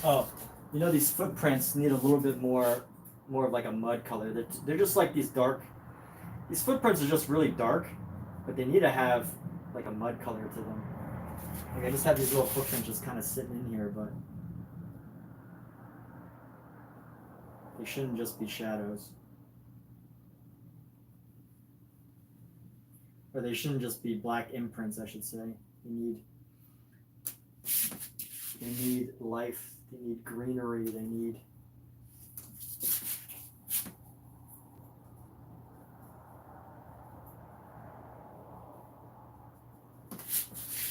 Oh, you know, these footprints need a little bit more of like a mud color. They're just like these dark. These footprints are just really dark, but they need to have like a mud color to them. Like I just have these little footprints just kind of sitting in here, but they shouldn't just be shadows. Or they shouldn't just be black imprints, I should say. They need life. They need greenery. They need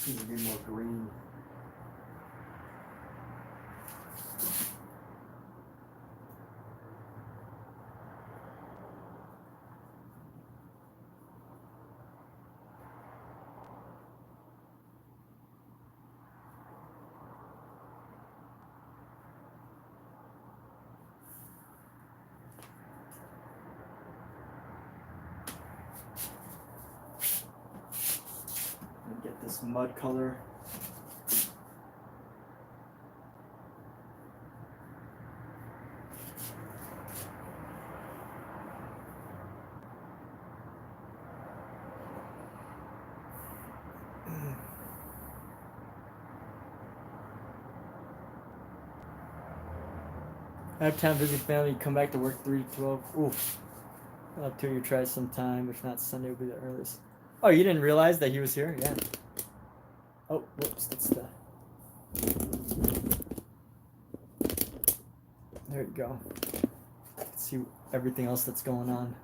to be more green. this mud color. I have time, visit family, come back to work 3 to 12. Oof. I'll have 2 of you try sometime. If not, Sunday will be the earliest. Oh, you didn't realize that he was here? Yeah. Oh, whoops. That's the... There you go. Let's see everything else that's going on.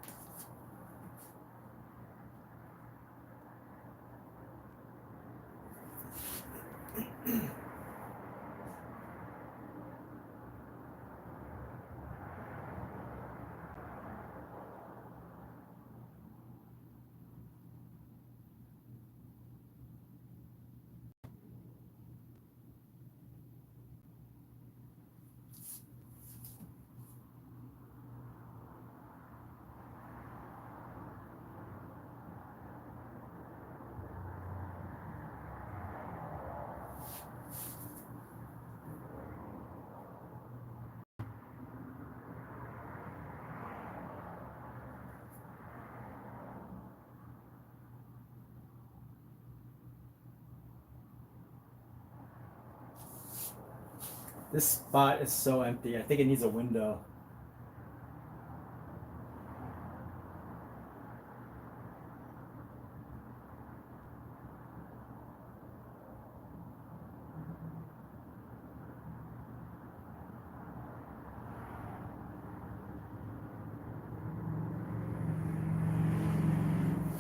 This spot is so empty. I think it needs a window.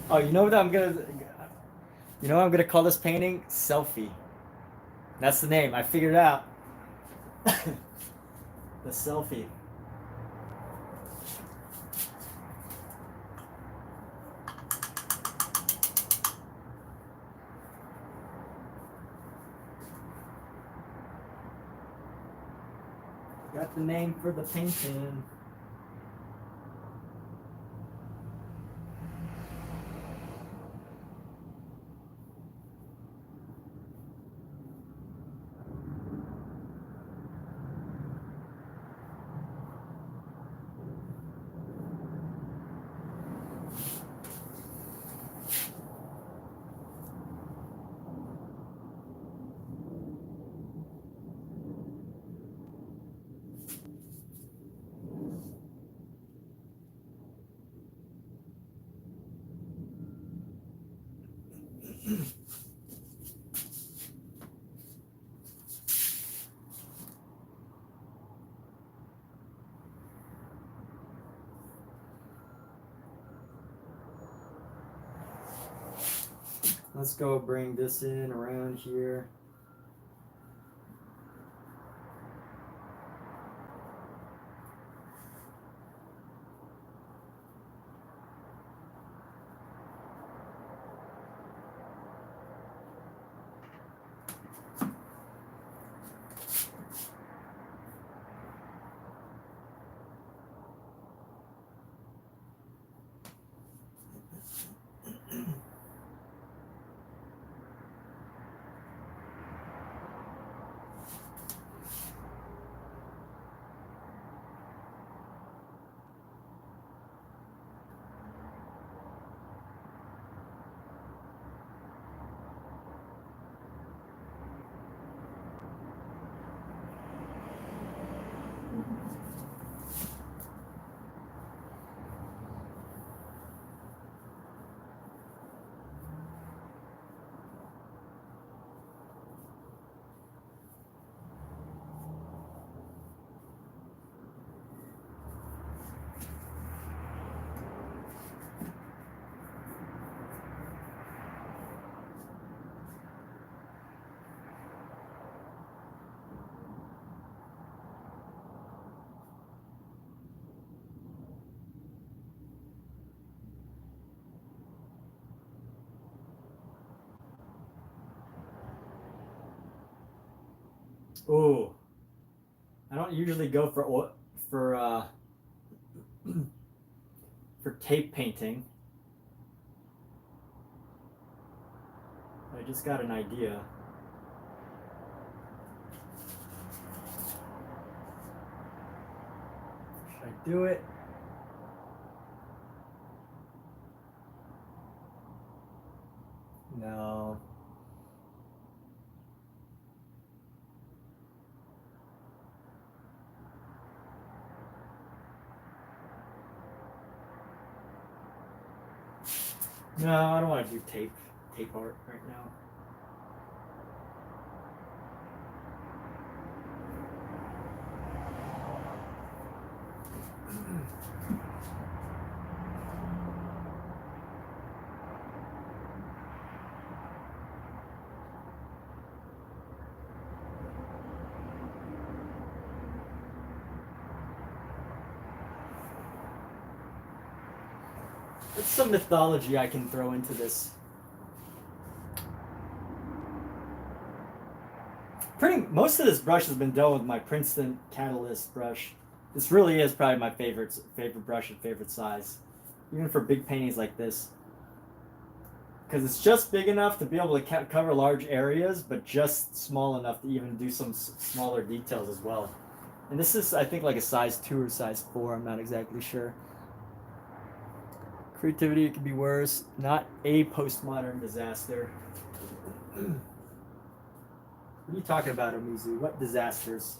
Oh, you know what I'm gonna... You know what I'm gonna call this painting? Selfie. That's the name. I figured it out. The selfie. Got the name for the painting. Let's go bring this in around here. Ooh, I don't usually go for for tape painting. I just got an idea. Should I do it? No. No, I don't want to do tape art right now. What's some mythology I can throw into this? Most of this brush has been done with my Princeton Catalyst brush. This really is probably my favorite brush and favorite size, even for big paintings like this. Because it's just big enough to be able to cover large areas, but just small enough to even do some smaller details as well. And this is, I think, like a size 2 or size 4. I'm not exactly sure. Creativity, it could be worse. Not a postmodern disaster. What are you talking about, Omizu? What disasters?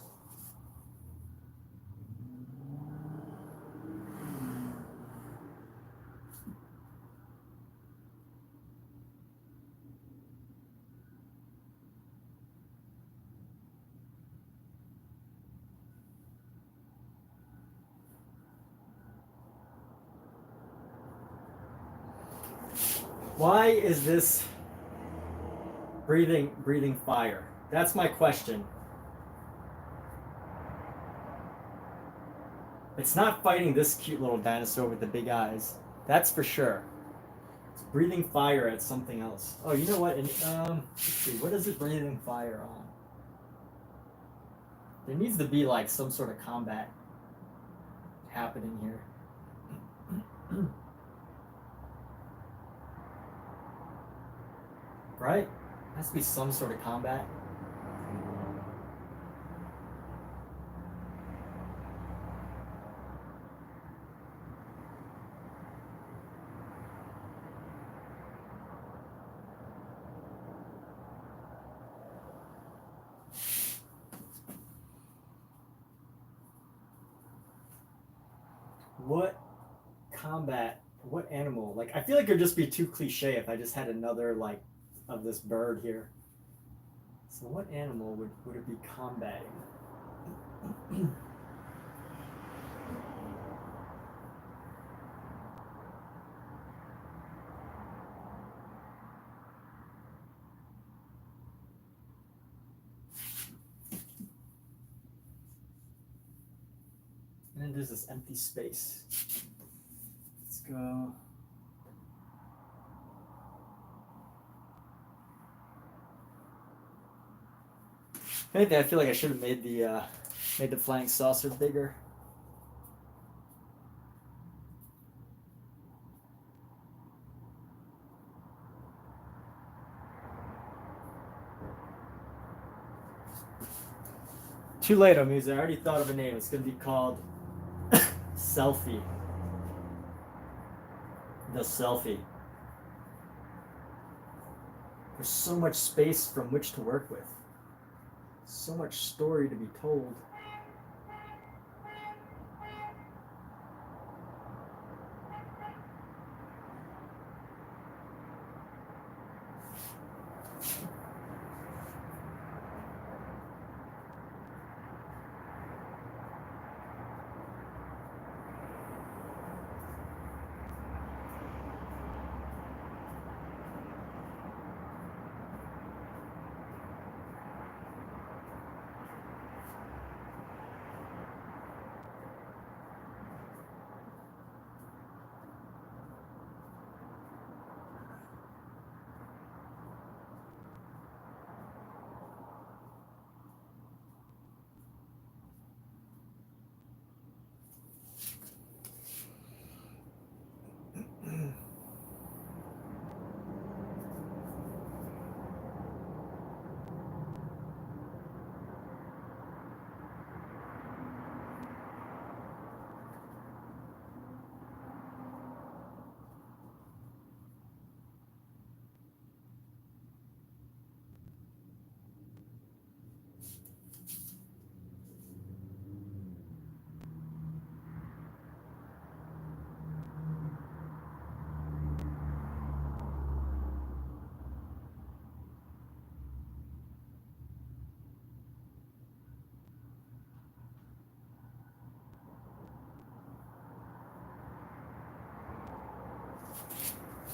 Why is this breathing fire? That's my question. It's not fighting this cute little dinosaur with the big eyes. That's for sure. It's breathing fire at something else. Oh, you know what? Let's see. What is it breathing fire on? There needs to be like some sort of combat happening here. Right? There has to be some sort of combat. What combat? What animal? Like, I feel like it would just be too cliche if I just had another, like, of this bird here. So what animal would it be combating? And then there's this empty space. Let's go. If anything, I feel like I should have made the flying saucer bigger. Too late, Omizu. I already thought of a name. It's gonna be called Selfie. The Selfie. There's so much space from which to work with. So much story to be told.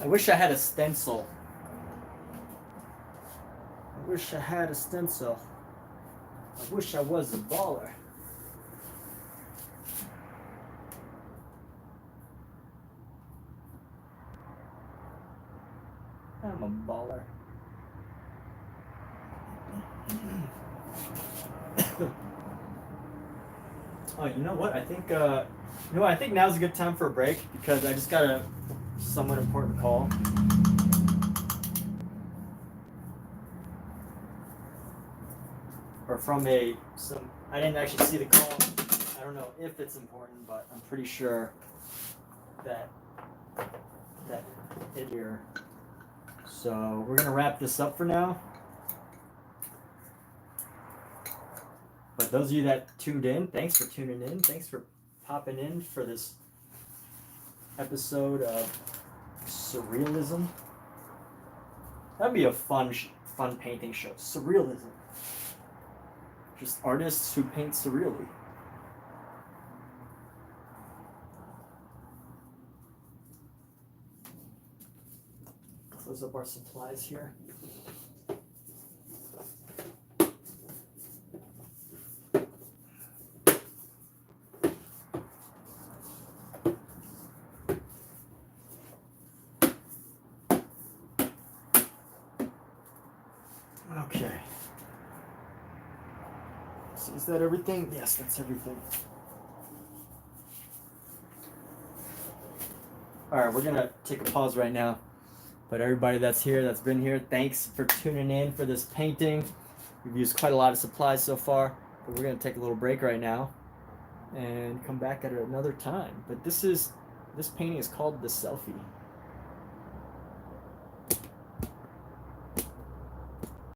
I wish I had a stencil. I wish I had a stencil. I wish I was a baller. I'm a baller. Oh, you know what? I think I think now's a good time for a break because I just got a somewhat important call. Or from I didn't actually see the call. I don't know if it's important, but I'm pretty sure that it here. So we're gonna wrap this up for now. But those of you that tuned in, thanks for tuning in. Thanks for popping in for this episode of Surrealism. That'd be a fun painting show. Surrealism. Just artists who paint surreally. Close up our supplies here. Okay. So is that everything? Yes, that's everything. Alright, we're gonna take a pause right now. But everybody that's here, that's been here, thanks for tuning in for this painting. We've used quite a lot of supplies so far, but we're gonna take a little break right now and come back at another time. But this painting is called The Selfie.